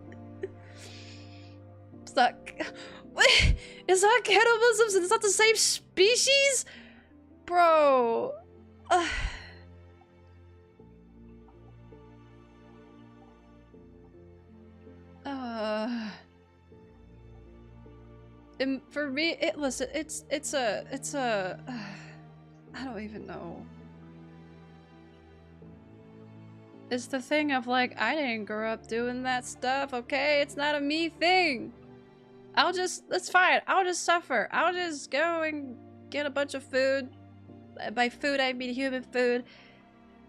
It's not... Is that cannibalism? Is that the same species? Bro. And for me, listen, it's a I don't even know. It's the thing of like, I didn't grow up doing that stuff, okay? It's not a me thing. That's fine. I'll just suffer. I'll just go and get a bunch of food. By food, I mean human food.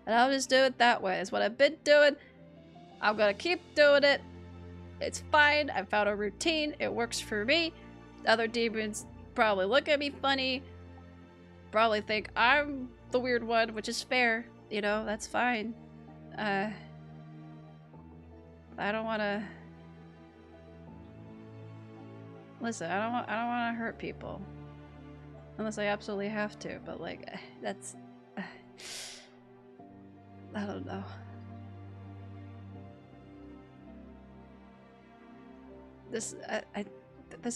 And I'll just do it that way. It's what I've been doing. I'm gonna keep doing it. It's fine. I found a routine. It works for me. Other demons probably look at me funny. Probably think I'm the weird one, which is fair. You know, that's fine. I don't wanna... Listen, I don't want to hurt people. Unless I absolutely have to, but like, that's... I don't know. This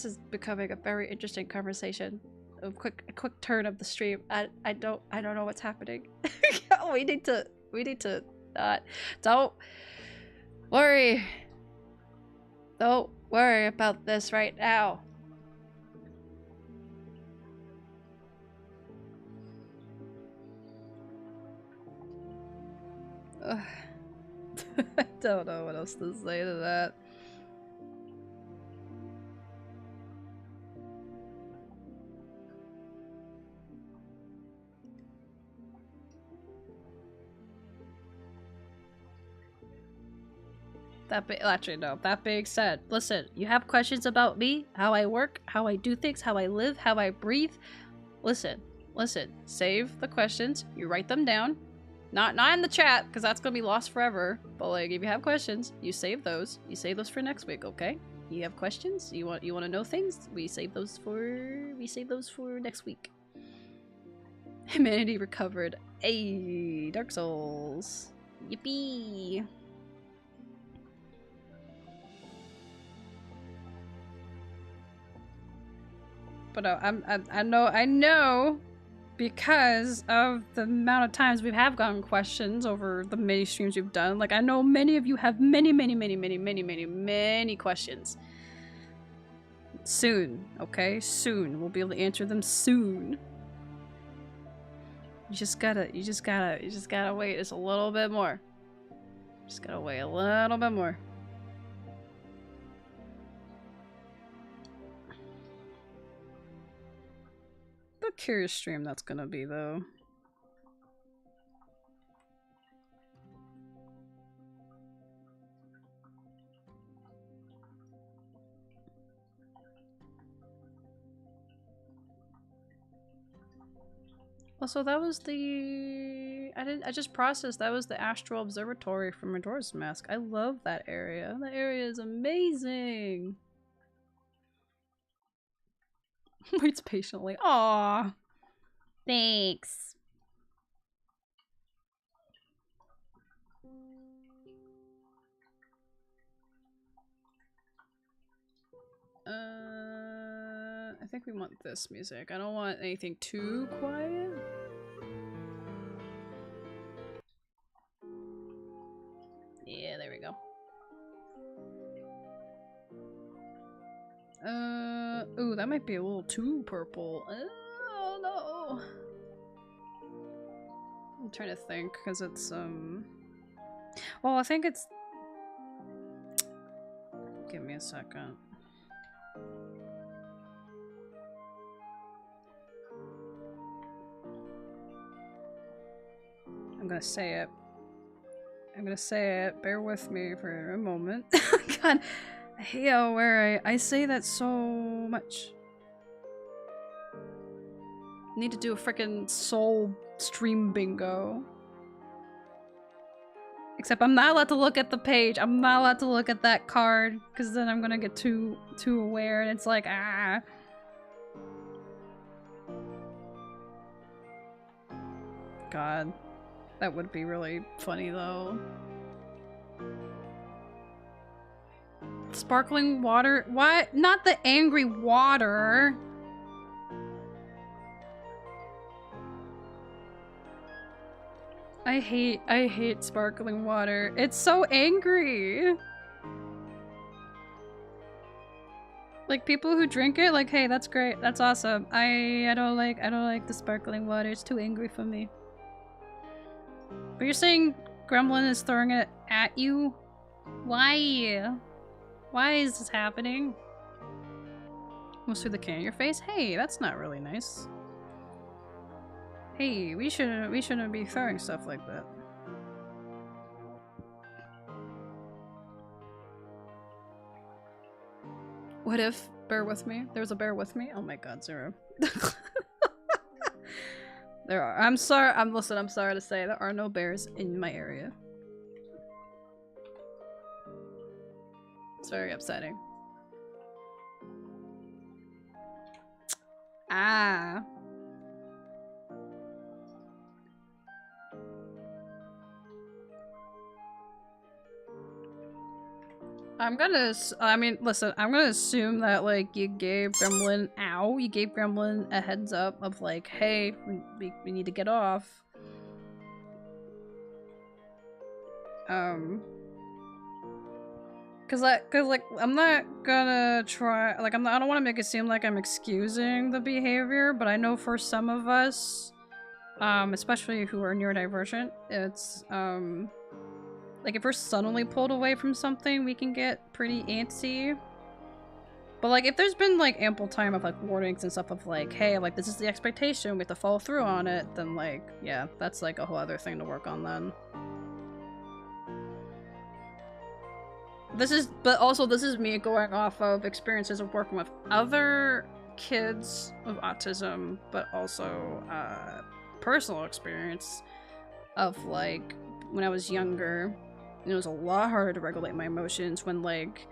is becoming a very interesting conversation. A quick turn of the stream. I don't know what's happening. we need to not. Don't worry. Don't worry about this right now. I don't know what else to say to that. Actually, no. That being said, listen, you have questions about me, how I work, how I do things, how I live, how I breathe. Listen, save the questions. You write them down. Not in the chat, because that's gonna be lost forever. But like, if you have questions, you save those. You save those for next week, okay? You have questions? You want to know things? We save those for next week. Humanity recovered. Ayy, Dark Souls. Yippee. But no, I know because of the amount of times we have gotten questions over the many streams we've done. Like, I know many of you have many questions. Soon, okay? Soon. We'll be able to answer them soon. You just gotta wait just a little bit more. Just gotta wait a little bit more. The curious stream that's gonna be, though. Also, that was the... I just processed, that was the Astral Observatory from Majora's Mask. I love that area. That area is amazing! Waits patiently. Aww. Thanks. I think we want this music. I don't want anything too quiet. Yeah, there we go. Ooh, that might be a little too purple. Oh no. I'm trying to think, because it's, well, I think it's... Give me a second. I'm gonna say it. I'm gonna say it. Bear with me for a moment. God, I hate how where I say that so much. Need to do a freaking soul stream bingo. Except I'm not allowed to look at the page. I'm not allowed to look at that card because then I'm gonna get too aware and it's like ah. God, that would be really funny though. Sparkling water? What? Not the angry water. I hate sparkling water. It's so angry. Like people who drink it, like, hey, that's great, that's awesome. I don't like the sparkling water. It's too angry for me. But you're saying Gremlin is throwing it at you? Why? Why is this happening? Almost through the can of your face? Hey, that's not really nice. Hey, we shouldn't be throwing stuff like that. What if? Bear with me. There's a bear with me? Oh my god, Zero. There are. I'm sorry. Listen, I'm sorry to say there are no bears in my area. It's very upsetting. Ah. Listen, I'm gonna assume that, like, you gave Gremlin, you gave Gremlin a heads up of, like, hey, we need to get off. Cause, like, I'm not gonna try, like, I don't want to make it seem like I'm excusing the behavior, but I know for some of us, especially who are neurodivergent, it's, like, if we're suddenly pulled away from something, we can get pretty antsy. But, like, if there's been, like, ample time of, like, warnings and stuff of, like, hey, like, this is the expectation, we have to follow through on it, then, like, yeah, that's, like, a whole other thing to work on then. But also, this is me going off of experiences of working with other kids with autism, but also, personal experience of, like, when I was younger. It was a lot harder to regulate my emotions when, like,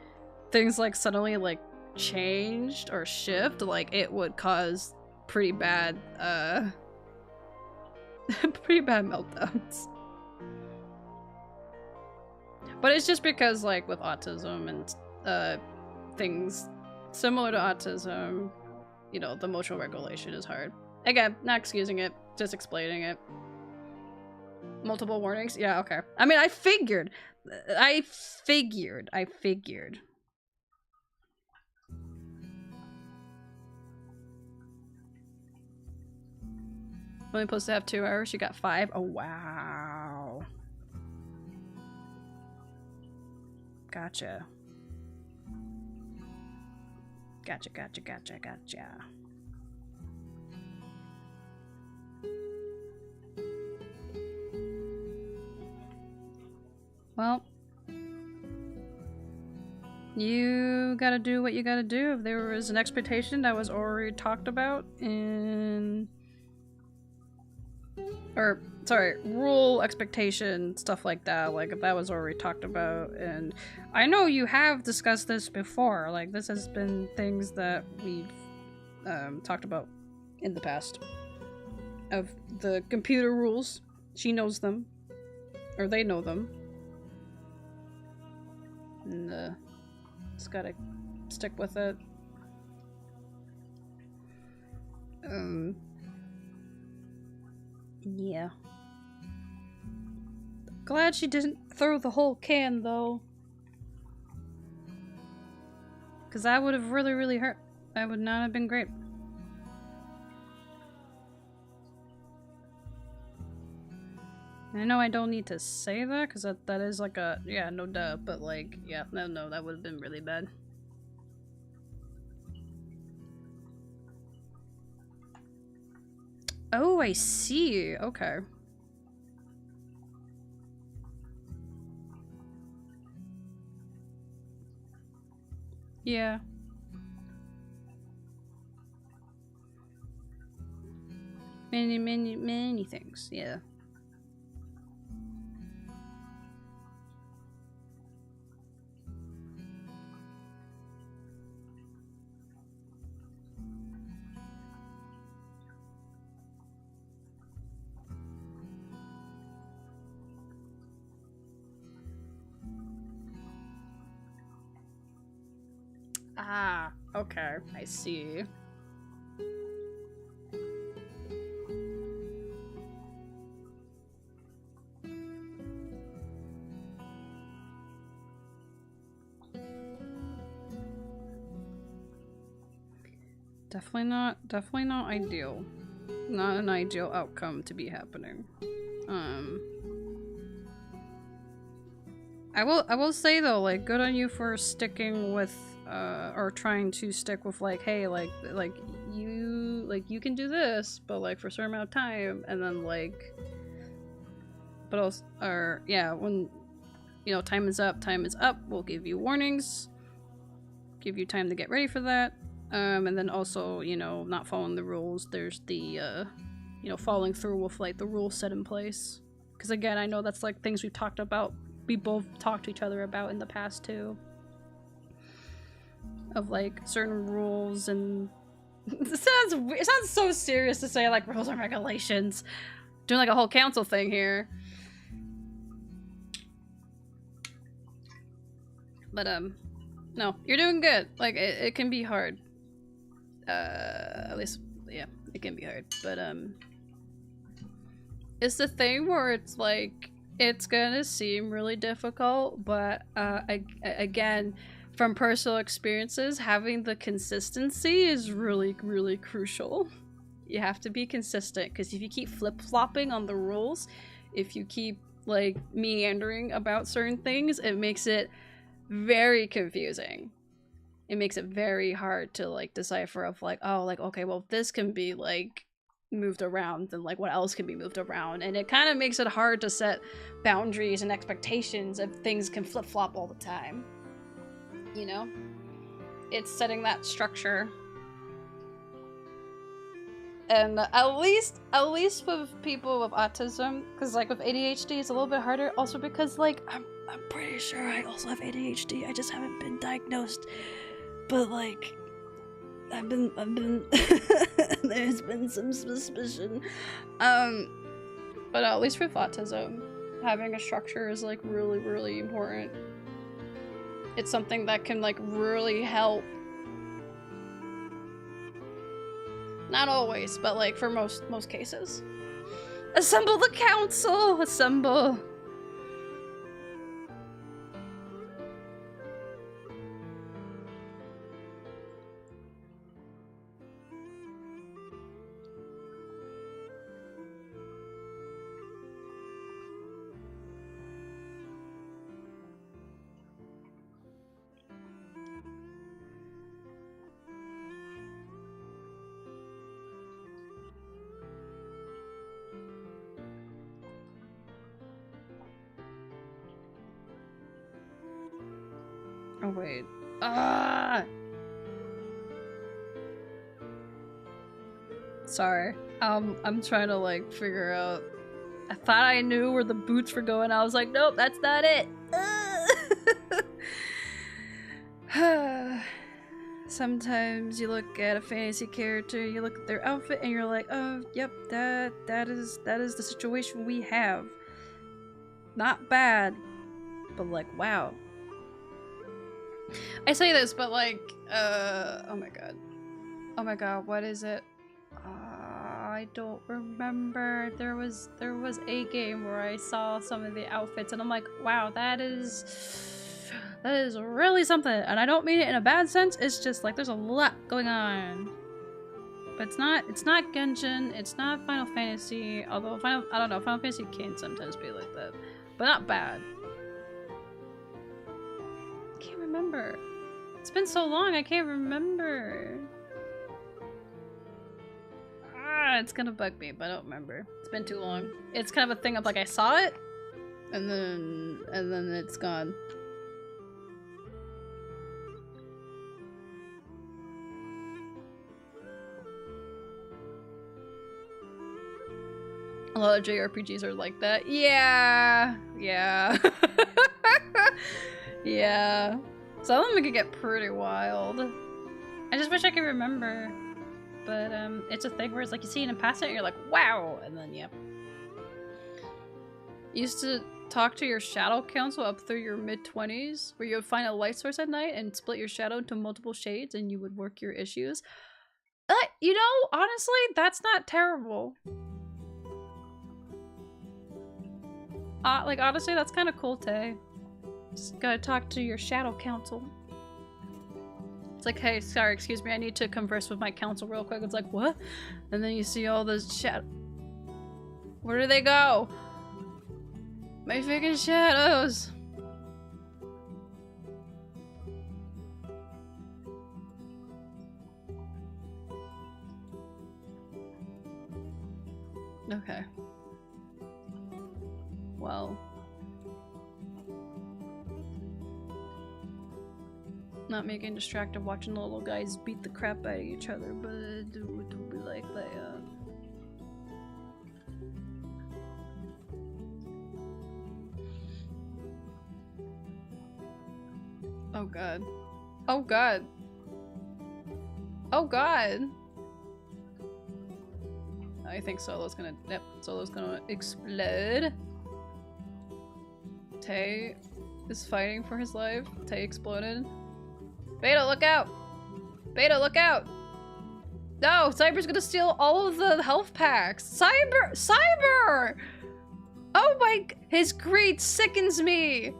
things, like, suddenly, like, changed or shift. Like, it would cause pretty bad, pretty bad meltdowns. But it's just because, like, with autism and, things similar to autism, you know, the emotional regulation is hard. Again, not excusing it, just explaining it. Multiple warnings? Yeah, okay. I mean, I figured. What am I supposed to have 2 hours? You got 5? Oh, wow. Gotcha. Gotcha. Well, you gotta do what you gotta do. If there was an expectation that was already talked about in... Or, sorry, rule, expectation, stuff like that. Like, if that was already talked about, and I know you have discussed this before. Like, this has been things that we've talked about in the past. Of the computer rules. She knows them. Or they know them. And, just gotta stick with it. Yeah. Glad she didn't throw the whole can, though. Because that would have really, really hurt. That would not have been great. I know I don't need to say that, because that is like a, yeah, no duh, but like, yeah, no, that would have been really bad. Oh, I see. Okay. Yeah. Many things, yeah. Ah, okay, I see. Definitely not ideal. Not an ideal outcome to be happening. I will say though, like, good on you for sticking with, or trying to stick with, like, hey, like you can do this, but like for a certain amount of time, and then like, but also, or yeah, when, you know, time is up, we'll give you warnings, give you time to get ready for that, and then also, you know, not following the rules, there's the, you know, following through with like the rules set in place, because again, I know that's like things we've talked about, we both talked to each other about in the past too, of like certain rules, and it sounds so serious to say like rules and regulations, doing like a whole council thing here, but no, you're doing good. Like it can be hard, at least, yeah, it can be hard, but it's the thing where it's like, it's gonna seem really difficult, but again, from personal experiences, having the consistency is really, really crucial. You have to be consistent, because if you keep flip-flopping on the rules, if you keep like meandering about certain things, it makes it very confusing. It makes it very hard to like decipher of like, oh, like, okay, well, this can be like moved around, and like what else can be moved around, and it kind of makes it hard to set boundaries and expectations if things can flip-flop all the time, you know? It's setting that structure, and at least with people with autism, because like with ADHD it's a little bit harder, also because like I'm pretty sure I also have ADHD, I just haven't been diagnosed, but like I've been there's been some suspicion, but at least with autism, having a structure is like really, really important. It's something that can like really help, not always, but like for most cases. Assemble the council! Assemble! Oh wait. Ah! Sorry. I'm trying to like figure out. I thought I knew where the boots were going. I was like, nope, that's not it. Sometimes you look at a fantasy character, you look at their outfit, and you're like, oh, yep, that is the situation we have. Not bad, but like, wow. I say this, but like, oh my god, what is it? I don't remember. There was a game where I saw some of the outfits, and I'm like, wow, that is really something. And I don't mean it in a bad sense. It's just like there's a lot going on. But it's not Genshin. It's not Final Fantasy. Although Final Fantasy can sometimes be like that, but not bad. Can't remember. It's been so long, I can't remember. It's gonna bug me, but I don't remember. It's been too long. It's kind of a thing of like I saw it, and then it's gone. lot of JRPGs are like that. Yeah. Yeah. Yeah. Some of them can get pretty wild. I just wish I could remember. But it's a thing where it's like you see it in passing and you're like, wow! And then, yeah. Used to talk to your shadow council up through your mid-20s, where you would find a light source at night and split your shadow into multiple shades and you would work your issues. You know, honestly, that's not terrible. Like, honestly, that's kind of cool, Tay. Just gotta talk to your shadow council. It's like, hey, sorry, excuse me, I need to converse with my council real quick. It's like, what? And then you see all those shadow. Where do they go? My freaking shadows. Okay. Well. Not making distracted watching the little guys beat the crap out of each other, but it would be like that. Oh god. Oh god. Oh god. I think Solo's gonna, yep, Solo's gonna explode. Tay is fighting for his life. Tay exploded. Beta, look out! Beta, look out! No! Cyber's gonna steal all of the health packs! Cyber! Cyber! Oh my... His greed sickens me!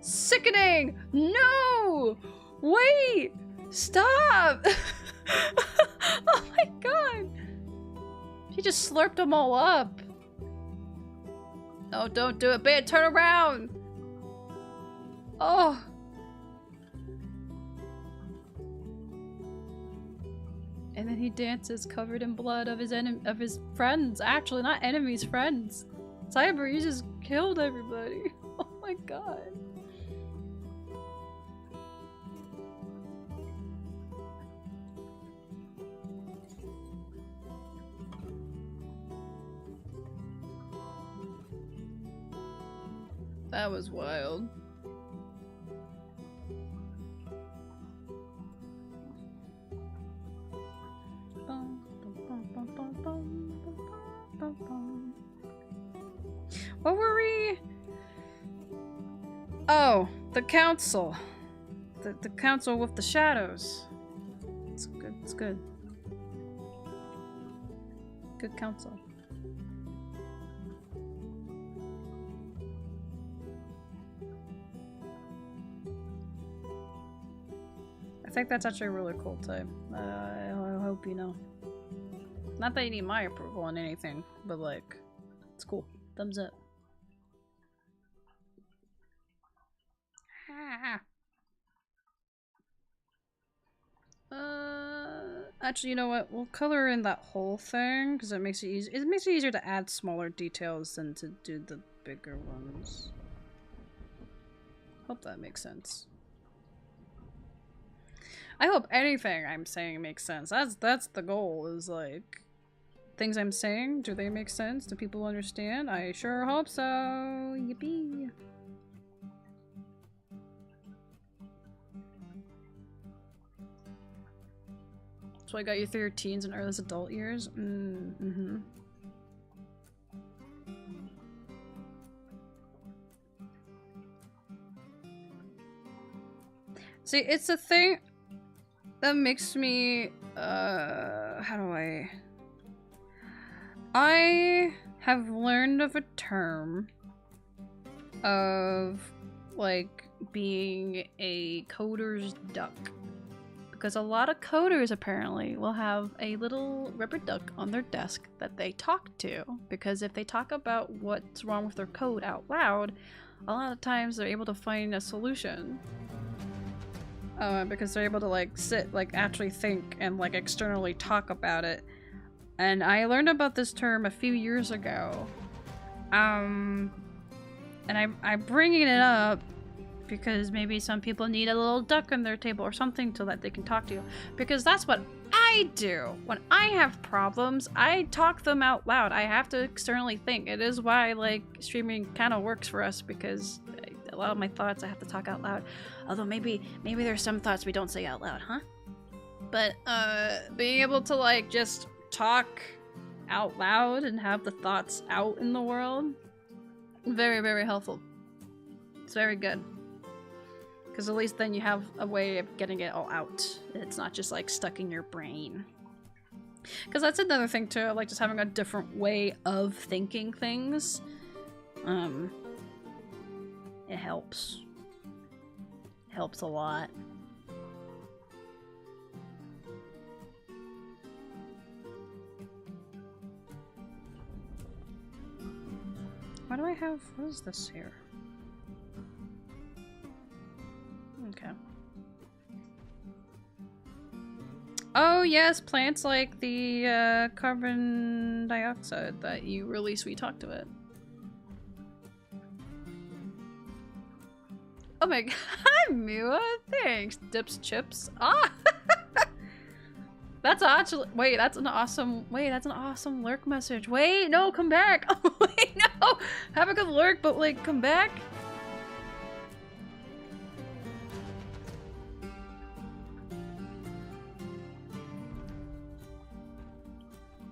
Sickening! No! Wait! Stop! Oh my god! He just slurped them all up. No, don't do it. Beta, turn around! Oh! And then he dances covered in blood of his friends. Actually, not enemies, friends. Cyber, you just killed everybody. Oh my god. That was wild. What were we? Oh, the council. The council with the shadows. It's good. It's good. Good council. I think that's actually a really cool type. I hope you know. Not that you need my approval on anything, but like, it's cool. Thumbs up. Actually, you know what? We'll color in that whole thing because it makes it easy. It makes it easier to add smaller details than to do the bigger ones. Hope that makes sense. I hope anything I'm saying makes sense. That's the goal. Is like things I'm saying. Do they make sense? Do people understand? I sure hope so. Yippee. So I got you through your teens and early adult years? Mm-hmm. See, it's a thing that makes me, how do I have learned of a term of, like, being a coder's duck. Because a lot of coders apparently will have a little rubber duck on their desk that they talk to. Because if they talk about what's wrong with their code out loud, a lot of times they're able to find a solution. Because they're able to like sit, like actually think and like externally talk about it. And I learned about this term a few years ago. And I'm bringing it up because maybe some people need a little duck on their table or something so that they can talk to you. Because that's what I I do. When I have problems, I talk them out loud. I have to externally think. It is why, like, streaming kind of works for us, because a lot of my thoughts I have to talk out loud. Although maybe there's some thoughts we don't say out loud, huh? But being able to, like, just talk out loud and have the thoughts out in the world, very, very helpful. It's very good. Because at least then you have a way of getting it all out. It's not just like stuck in your brain. Because that's another thing too, like just having a different way of thinking things. It helps. Helps a lot. Why do I have, what is this here? Okay. Oh yes, plants like the carbon dioxide that you release when you talk to it. Oh my god, hi Miwa, thanks. Dips chips. Ah! That's actually, wait, that's an awesome lurk message. Wait, no, come back. Oh, wait, no. Have a good lurk, but like, come back.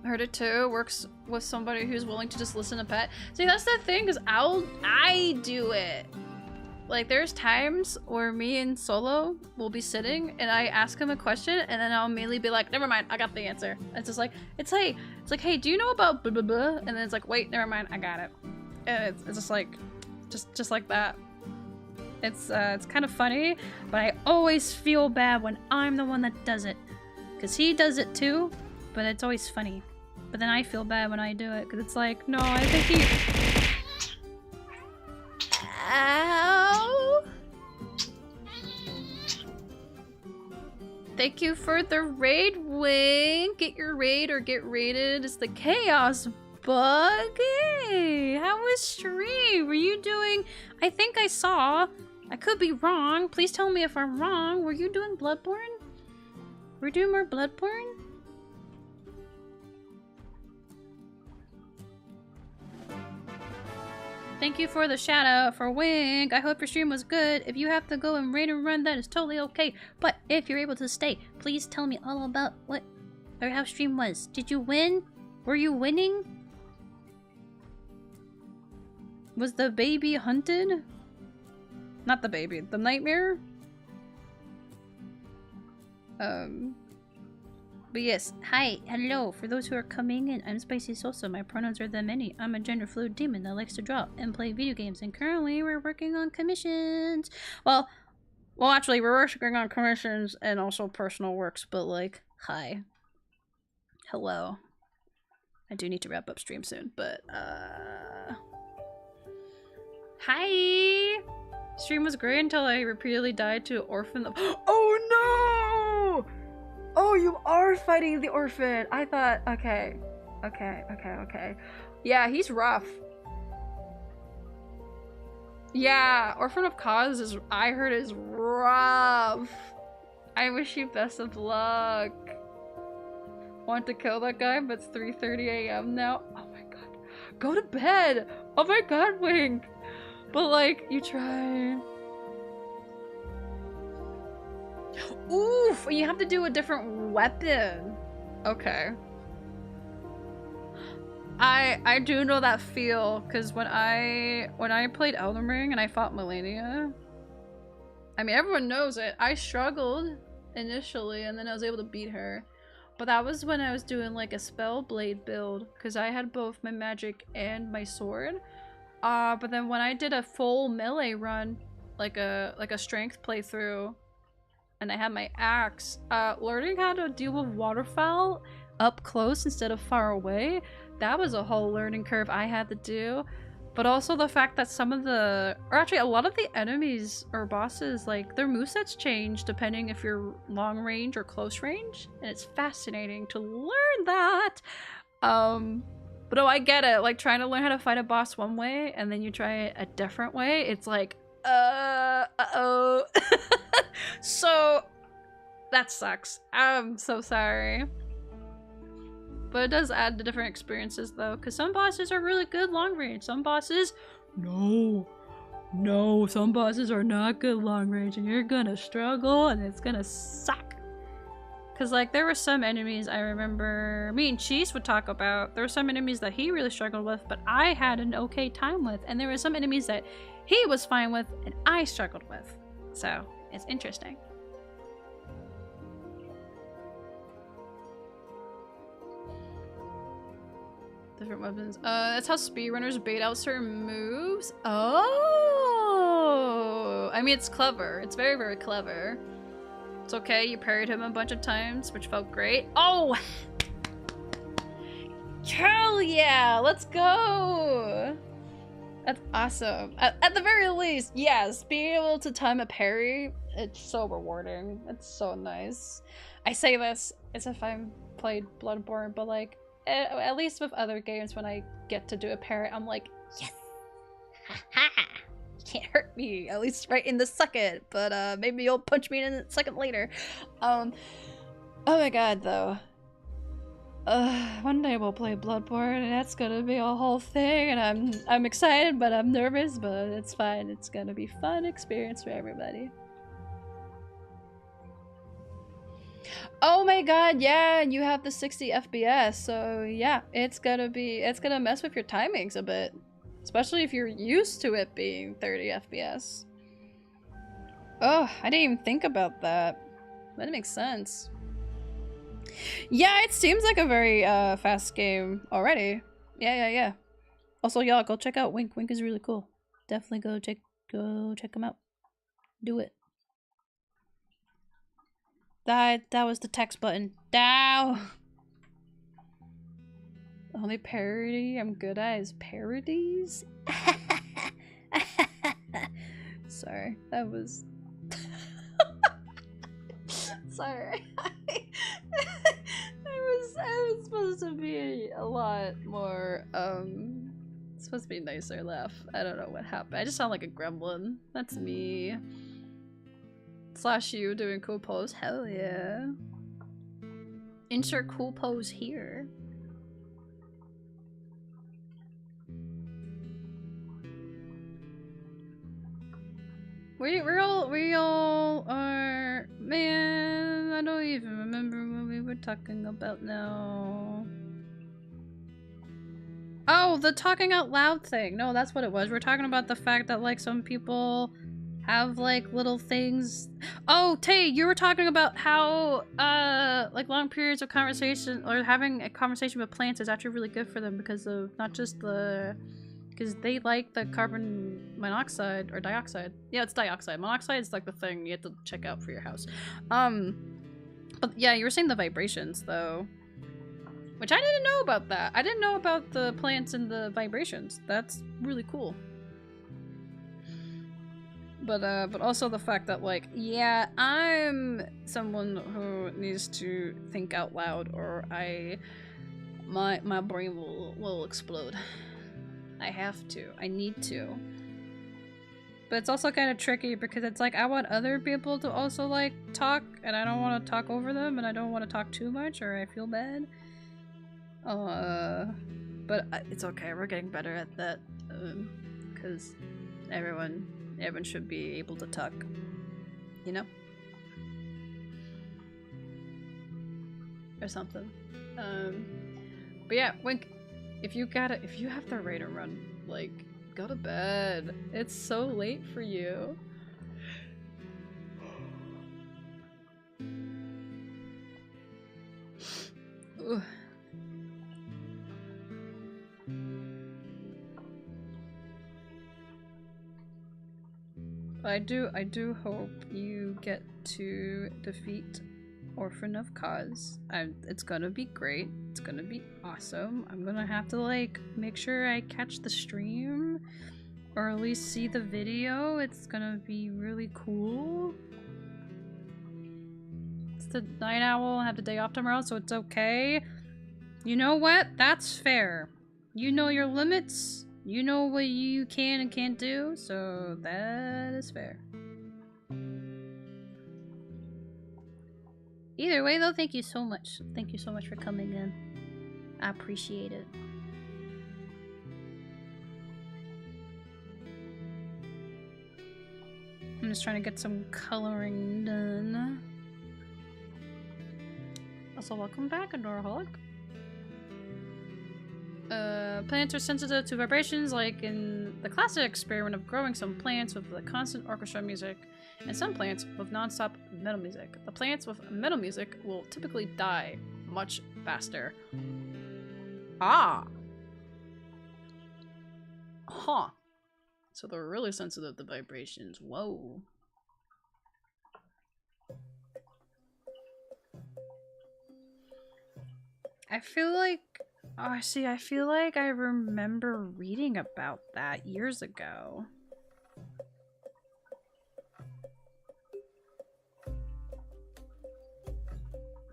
Heard it too. Works with somebody who's willing to just listen to pet. See, that's the thing, is I do it. Like, there's times where me and Solo will be sitting and I ask him a question and then I'll immediately be like, never mind, I got the answer. It's just like, it's like, hey, do you know about blah blah blah? And then it's like, wait, never mind, I got it. And it's just like, just like that. It's kind of funny, but I always feel bad when I'm the one that does it. Because he does it too, but it's always funny. But then I feel bad when I do it, because it's like, no, I think he... Ow! Thank you for the raid, Wing. Get your raid or get raided. It's the Chaos Bug. Hey, how was stream? Were you doing... I think I saw... I could be wrong. Please tell me if I'm wrong. Were you doing Bloodborne? Were you doing more Bloodborne? Thank you for the shout out for Wink. I hope your stream was good. If you have to go and raid and run, that is totally okay. But if you're able to stay, please tell me all about what or how stream was. Did you win? Were you winning? Was the baby hunted? Not the baby, the nightmare? But yes, hi, hello. For those who are coming in, I'm Spicy Soulsa. My pronouns are the many. I'm a gender fluid demon that likes to draw and play video games, and currently we're working on commissions. Well, actually, we're working on commissions and also personal works, but like, hi. Hello. I do need to wrap up stream soon, but, hi! Stream was great until I repeatedly died to orphan the- Oh no! Oh, you are fighting the orphan! I thought, okay. Yeah, he's rough. Yeah, Orphan of Cause is, I heard, is rough. I wish you best of luck. Want to kill that guy, but it's 3:30 a.m. now. Oh my god. Go to bed! Oh my god, Wink! But like, you tried. Oof! You have to do a different weapon. Okay. I do know that feel, because when I played Elden Ring and I fought Melania, I mean, everyone knows it. I struggled initially and then I was able to beat her. But that was when I was doing like a spell blade build, because I had both my magic and my sword. But then when I did a full melee run, like a strength playthrough, and I had my axe, learning how to deal with waterfowl up close instead of far away, that was a whole learning curve I had to do. But also the fact that some of the, or actually a lot of the enemies or bosses, like their movesets change depending if you're long range or close range, and it's fascinating to learn that. But oh, I get it, like trying to learn how to fight a boss one way and then you try it a different way, it's like, uh-oh. So That sucks. I'm so sorry. But it does add to different experiences though, because some bosses are really good long range. Some bosses, no, some bosses are not good long range and you're gonna struggle and it's gonna suck. Because like there were some enemies I remember me and Cheese would talk about. There were some enemies that he really struggled with, but I had an okay time with. And there were some enemies that he was fine with and I struggled with. So it's interesting. Different weapons. That's how speedrunners bait out certain moves. Oh! I mean, it's clever. It's very, very clever. It's okay, you parried him a bunch of times, which felt great. Oh! Hell yeah! Let's go! That's awesome. At the very least, yes, being able to time a parry, it's so rewarding. It's so nice. I say this as if I've played Bloodborne, but like, at least with other games, when I get to do a parry, I'm like, yes! Ha-ha! You can't hurt me, at least right in the second, but maybe you'll punch me in a second later. Oh my god, though. One day we'll play Bloodborne, and that's gonna be a whole thing, and I'm excited, but I'm nervous, but it's fine. It's gonna be a fun experience for everybody. Oh my god, yeah, and you have the 60 FPS, so yeah, it's gonna mess with your timings a bit. Especially if you're used to it being 30 FPS. Oh, I didn't even think about that. That makes sense. Yeah, it seems like a very fast game already. Yeah. Also, y'all, go check out Wink. Wink is really cool. Definitely go check him out. Do it. That was the text button. Down. The only parody I'm good at is parodies. Sorry, that was. Sorry. I was supposed to be a lot more. It's supposed to be a nicer laugh. I don't know what happened. I just sound like a gremlin. That's me. Slash you doing cool pose. Hell yeah. Insert cool pose here. We all are, man, I don't even remember what we were talking about now. Oh, the talking out loud thing. No, that's what it was. We're talking about the fact that like some people have like little things. Oh, Tay, you were talking about how like long periods of conversation or having a conversation with plants is actually really good for them because of not just because they like the carbon monoxide or dioxide. Yeah, it's dioxide. Monoxide is like the thing you have to check out for your house. But yeah, you were saying the vibrations though, which I didn't know about that. I didn't know about the plants and the vibrations. That's really cool. But also the fact that like, yeah, I'm someone who needs to think out loud or my brain will explode. I have to. I need to. But it's also kind of tricky because it's like I want other people to also like talk and I don't want to talk over them and I don't want to talk too much or I feel bad. But it's okay. We're getting better at that because everyone should be able to talk, you know? Or something. But yeah, Wink, if you have the raid and run, like, go to bed. It's so late for you. Ugh. I do hope you get to defeat Orphan of Cause. It's gonna be great. It's gonna be awesome. I'm gonna have to like make sure I catch the stream or at least see the video. It's gonna be really cool. It's the night owl. I have the day off tomorrow, so it's okay. You know what? That's fair. You know your limits. You know what you can and can't do, so that is fair. Either way, though, thank you so much. Thank you so much for coming in. I appreciate it. I'm just trying to get some coloring done. Also, welcome back, Adoraholic. Plants are sensitive to vibrations, like in the classic experiment of growing some plants with the constant orchestra music, and some plants with non-stop metal music. The plants with metal music will typically die much faster. Ah! Huh. So they're really sensitive to vibrations. Whoa. I feel like... Oh, see, I feel like I remember reading about that years ago.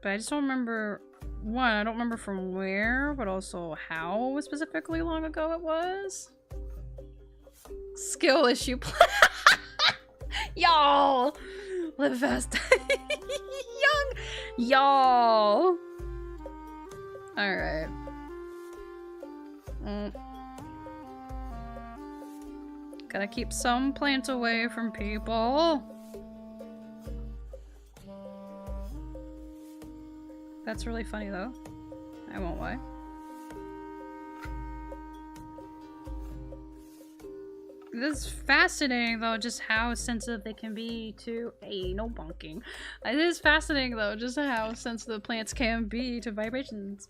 But I just don't remember... One, I don't remember from where, but also how specifically long ago it was. Skill issue. Y'all! Live fast. Young! Y'all! Alright. Gotta keep some plants away from people. That's really funny though. I won't lie. This is fascinating though, just how sensitive they can be to no bonking. It is fascinating though, just how sensitive plants can be to vibrations.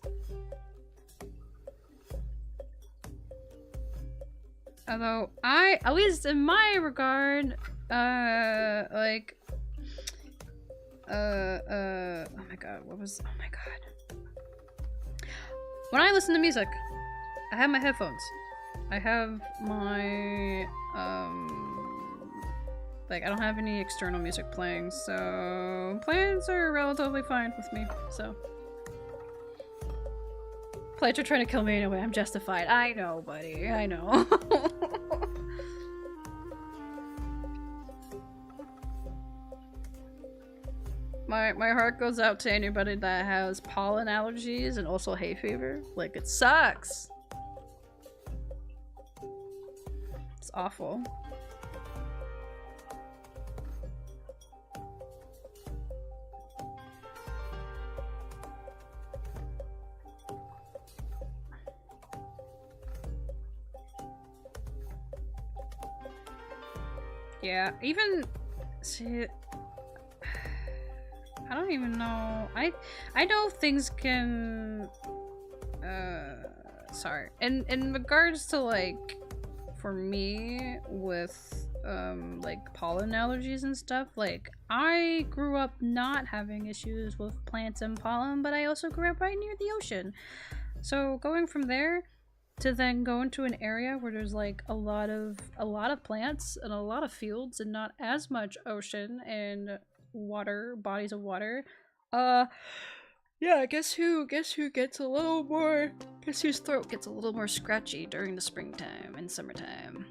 Although at least in my regard, oh my god, oh my god. When I listen to music, I have my headphones. I have my, like, I don't have any external music playing, so plants are relatively fine with me, so. Plants are trying to kill me anyway, I'm justified. I know, buddy, I know. My heart goes out to anybody that has pollen allergies and also hay fever. Like, it sucks. It's awful. Yeah, even see, I don't even know. I know things can sorry. In regards to like for me with like pollen allergies and stuff, like I grew up not having issues with plants and pollen, but I also grew up right near the ocean. So going from there to then go into an area where there's like a lot of plants and a lot of fields and not as much ocean and water, bodies of water. Yeah, guess who gets a little more, guess whose throat gets a little more scratchy during the springtime and summertime.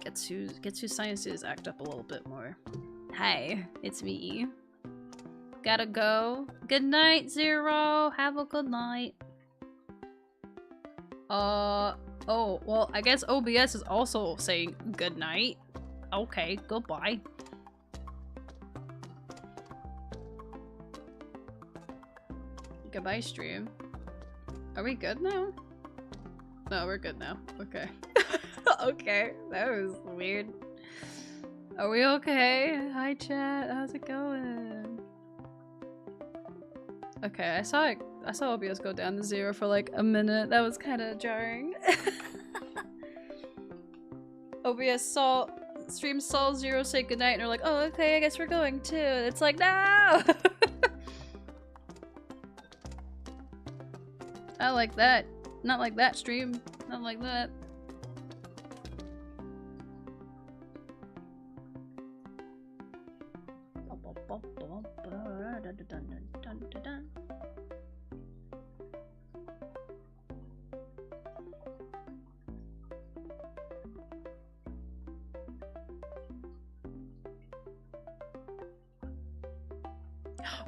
Guess whose sinuses act up a little bit more. Hi, it's me. Gotta go. Good night, Zero. Have a good night. Oh, well, I guess OBS is also saying good night. Okay, goodbye. Goodbye, stream. Are we good now? No, we're good now. Okay. Okay, that was weird. Are we okay? Hi, chat. How's it going? Okay, I saw OBS go down to 0 for like a minute. That was kind of jarring. OBS saw stream saw 0 say goodnight and they're like, oh, okay, I guess we're going too. It's like, no! Not like that. Not like that, stream. Not like that.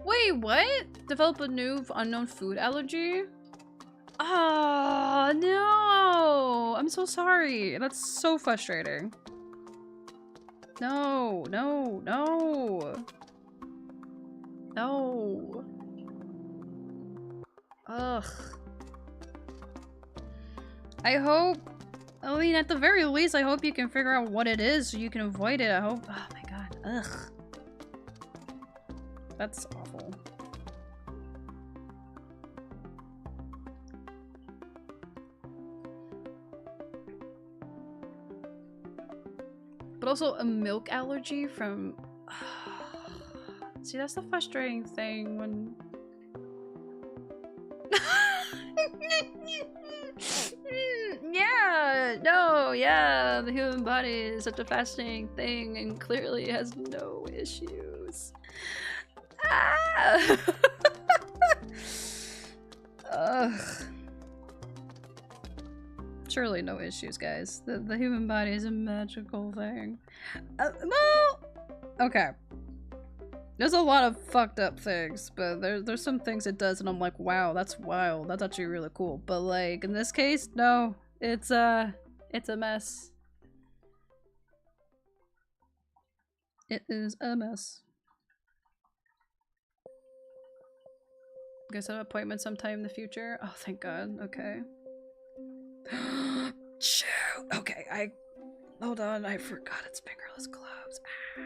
Wait, what? Develop a new unknown food allergy? Oh, no! I'm so sorry. That's so frustrating. No, no, no. No. Ugh. I hope, I mean, at the very least, I hope you can figure out what it is so you can avoid it. I hope, oh my god, ugh. That's awful. But also a milk allergy from, see, that's the frustrating thing when yeah, no, yeah, the human body is such a fascinating thing and clearly has no issues. Ah! Ugh. Surely no issues, guys. The human body is a magical thing. Well, okay. There's a lot of fucked up things, but there's some things it does and I'm like, wow, that's wild. That's actually really cool. But like, in this case, no. It's a mess. It is a mess. Guess I have an appointment sometime in the future. Oh, thank God. Okay. Shoot. Okay, hold on. I forgot it's fingerless gloves. Ah.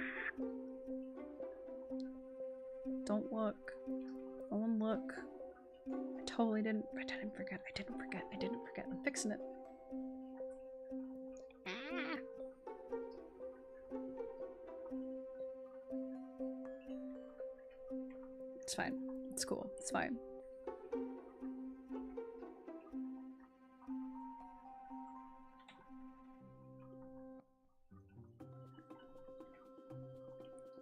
Don't look. No one look. I totally didn't. I didn't forget. I didn't forget. I didn't forget. I'm fixing it. Ah. It's fine. It's cool. It's fine.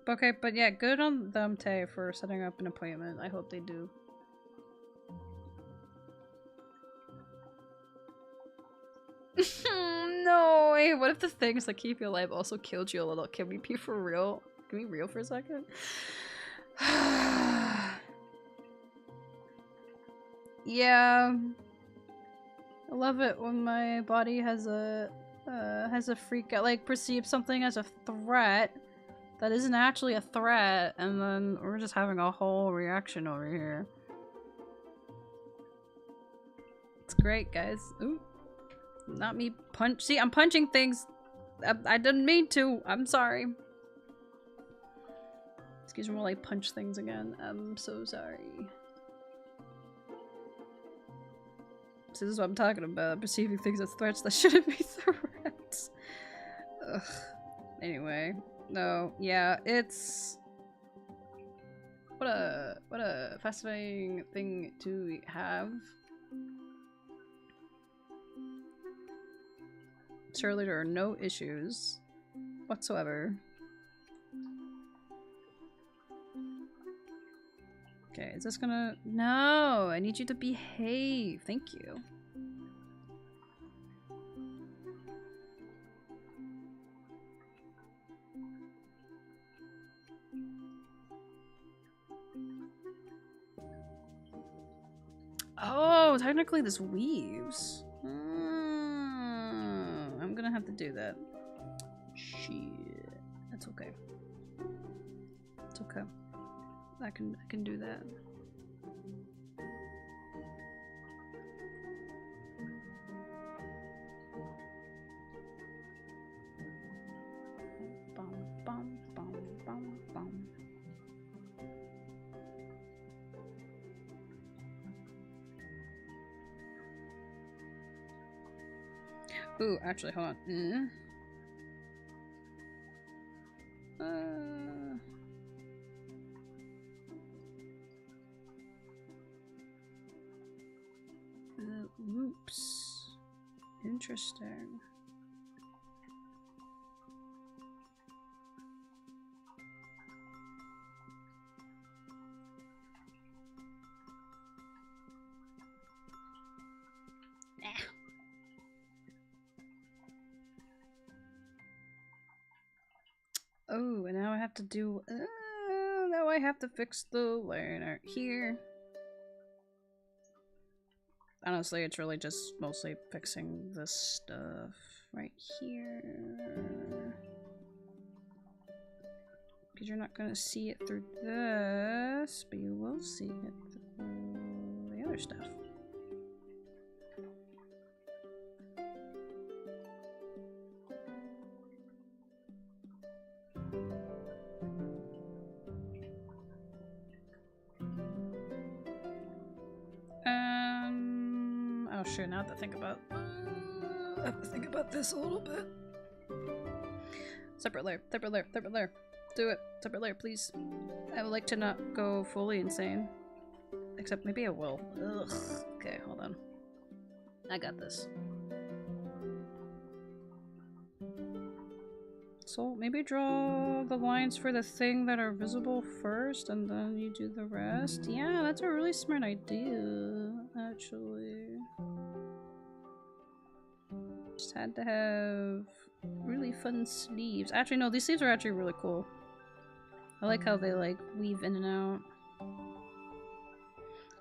Okay, but yeah, good on them, Tay, for setting up an appointment. I hope they do. No, wait, what if the things that keep you alive also killed you a little? Can we be for real? Can we be real for a second? Yeah. I love it when my body has a freak out, like perceives something as a threat that isn't actually a threat, and then we're just having a whole reaction over here. It's great, guys. Ooh. Not me punch. See, I'm punching things. I didn't mean to. I'm sorry. Excuse me while I punch things again. I'm so sorry. So this is what I'm talking about. Perceiving things as threats that shouldn't be threats. Ugh. Anyway. No, yeah, it's what a fascinating thing to have. Surely there are no issues whatsoever. Okay, is this gonna— no, I need you to behave. Thank you. Oh, technically this weaves. I'm gonna have to do that. Shit. That's okay. It's okay. I can do that. Bum, bum, bum, bum, bum. Ooh, actually, hold on. Oops. Interesting. Oh, and now I have to do— now I I have to fix the liner here? Honestly, it's really just mostly fixing this stuff right here. Because you're not going to see it through this, but you will see it through the other stuff. Oh shit, now I have to think about this a little bit. Separate layer, separate layer, separate layer. Do it. Separate layer, please. I would like to not go fully insane. Except maybe I will. Ugh. Okay, hold on. I got this. So maybe draw the lines for the thing that are visible first and then you do the rest. Yeah, that's a really smart idea, actually. Just had to have really fun sleeves. Actually, no, these sleeves are actually really cool. I like how they like weave in and out.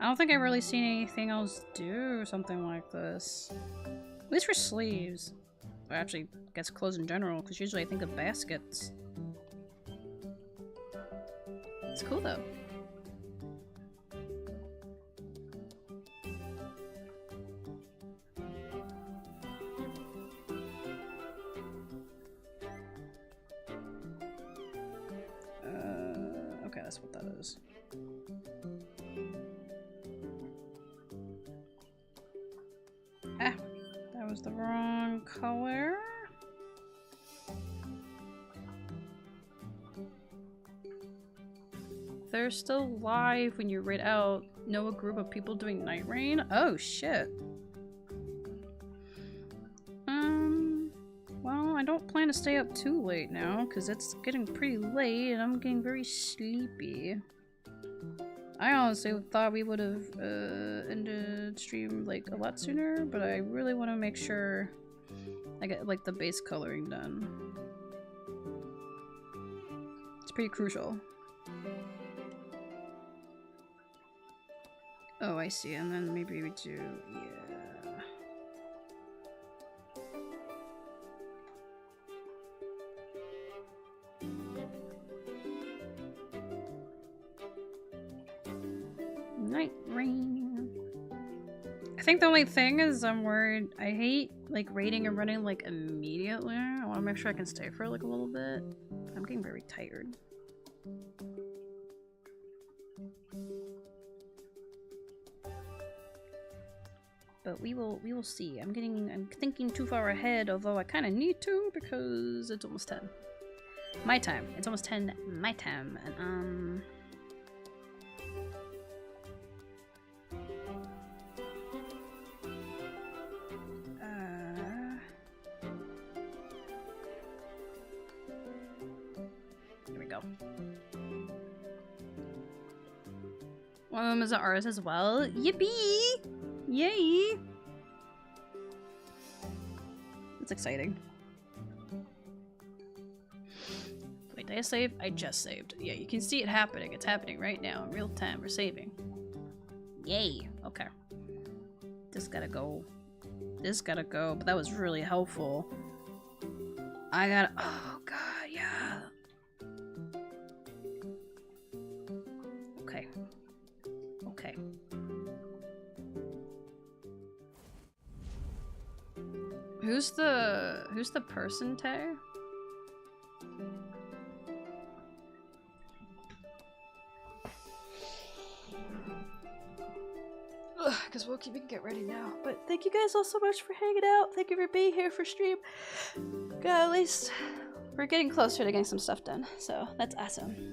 I don't think I've really seen anything else do something like this. At least for sleeves. Or actually, I guess clothes in general, because usually I think of baskets. It's cool though. Okay, that's what that is. Ah, that was the wrong color. They're still live when you read out know a group of people doing night rain. Oh shit. Well, I don't plan to stay up too late now because it's getting pretty late and I'm getting very sleepy. I honestly thought we would have ended stream like a lot sooner, but I really want to make sure I get like the base coloring done. It's pretty crucial. Oh, I see, and then maybe we do, yeah. Night rain. I think the only thing is I'm worried. I hate like raiding and running like immediately. I want to make sure I can stay for like a little bit. I'm getting very tired. But we will see. I'm thinking too far ahead, although I kind of need to because it's almost 10. My time. It's almost 10 my time. And here we go. One of them is ours as well. Yippee! Yay! That's exciting. Wait, did I save? I just saved. Yeah, you can see it happening. It's happening right now in real time. We're saving. Yay! Okay. This gotta go. This gotta go. But that was really helpful. I gotta. Oh god, yeah. Okay. Okay. Who's the person, Tay? Because we can get ready now. But thank you guys all so much for hanging out. Thank you for being here for stream. God, at least we're getting closer to getting some stuff done. So that's awesome.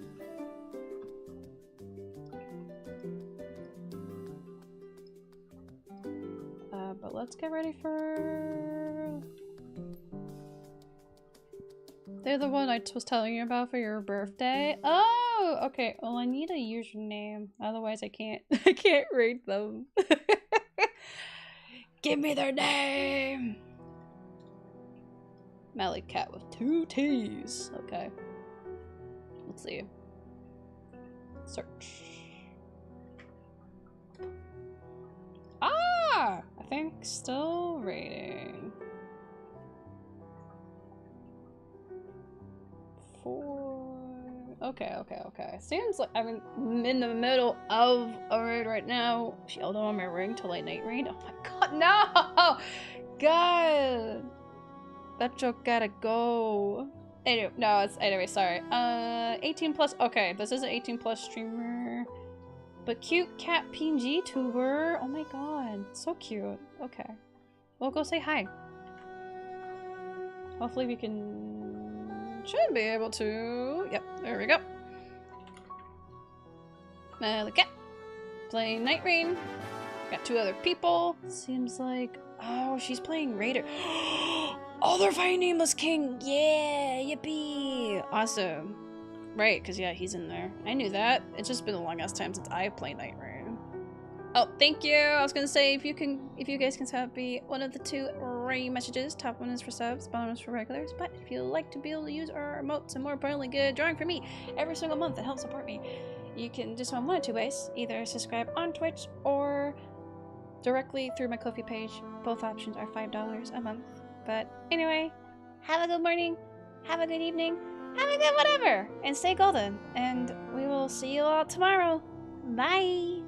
But let's get ready for... They're the one I was telling you about for your birthday. Oh, okay. Well, I need a username. Otherwise, I can't rate them. Give me their name. Mally Cat with 2 T's. Okay. Let's see. Search. Ah! I think still rating. 4. Okay. Seems like I'm in the middle of a raid right now. She held on my ring till like night raid. Oh my god, no! God! That joke gotta go. Anyway, no, it's anyway, sorry. 18 plus. Okay, this is an 18 plus streamer. But cute cat PNG tuber. Oh my god. So cute. Okay. We'll go say hi. Hopefully we can... should be able to... Yep, there we go. The cat. Playing Night Rain. Got 2 other people. Seems like... Oh, she's playing Raider. Oh, they're fighting Nameless King! Yeah! Yippee! Awesome. Right, because yeah, he's in there. I knew that. It's just been a long ass time since I played Night Rain. Oh, thank you! I was gonna say, if you guys can sub me one of the 2 rain messages. Top one is for subs, bottom is for regulars. But if you like to be able to use our emotes and more importantly get a drawing for me every single month that helps support me, you can do so in one of 2 ways. Either subscribe on Twitch or directly through my Ko-fi page. Both options are $5 a month. But anyway, have a good morning, have a good evening, have a good whatever, and stay golden. And we will see you all tomorrow. Bye!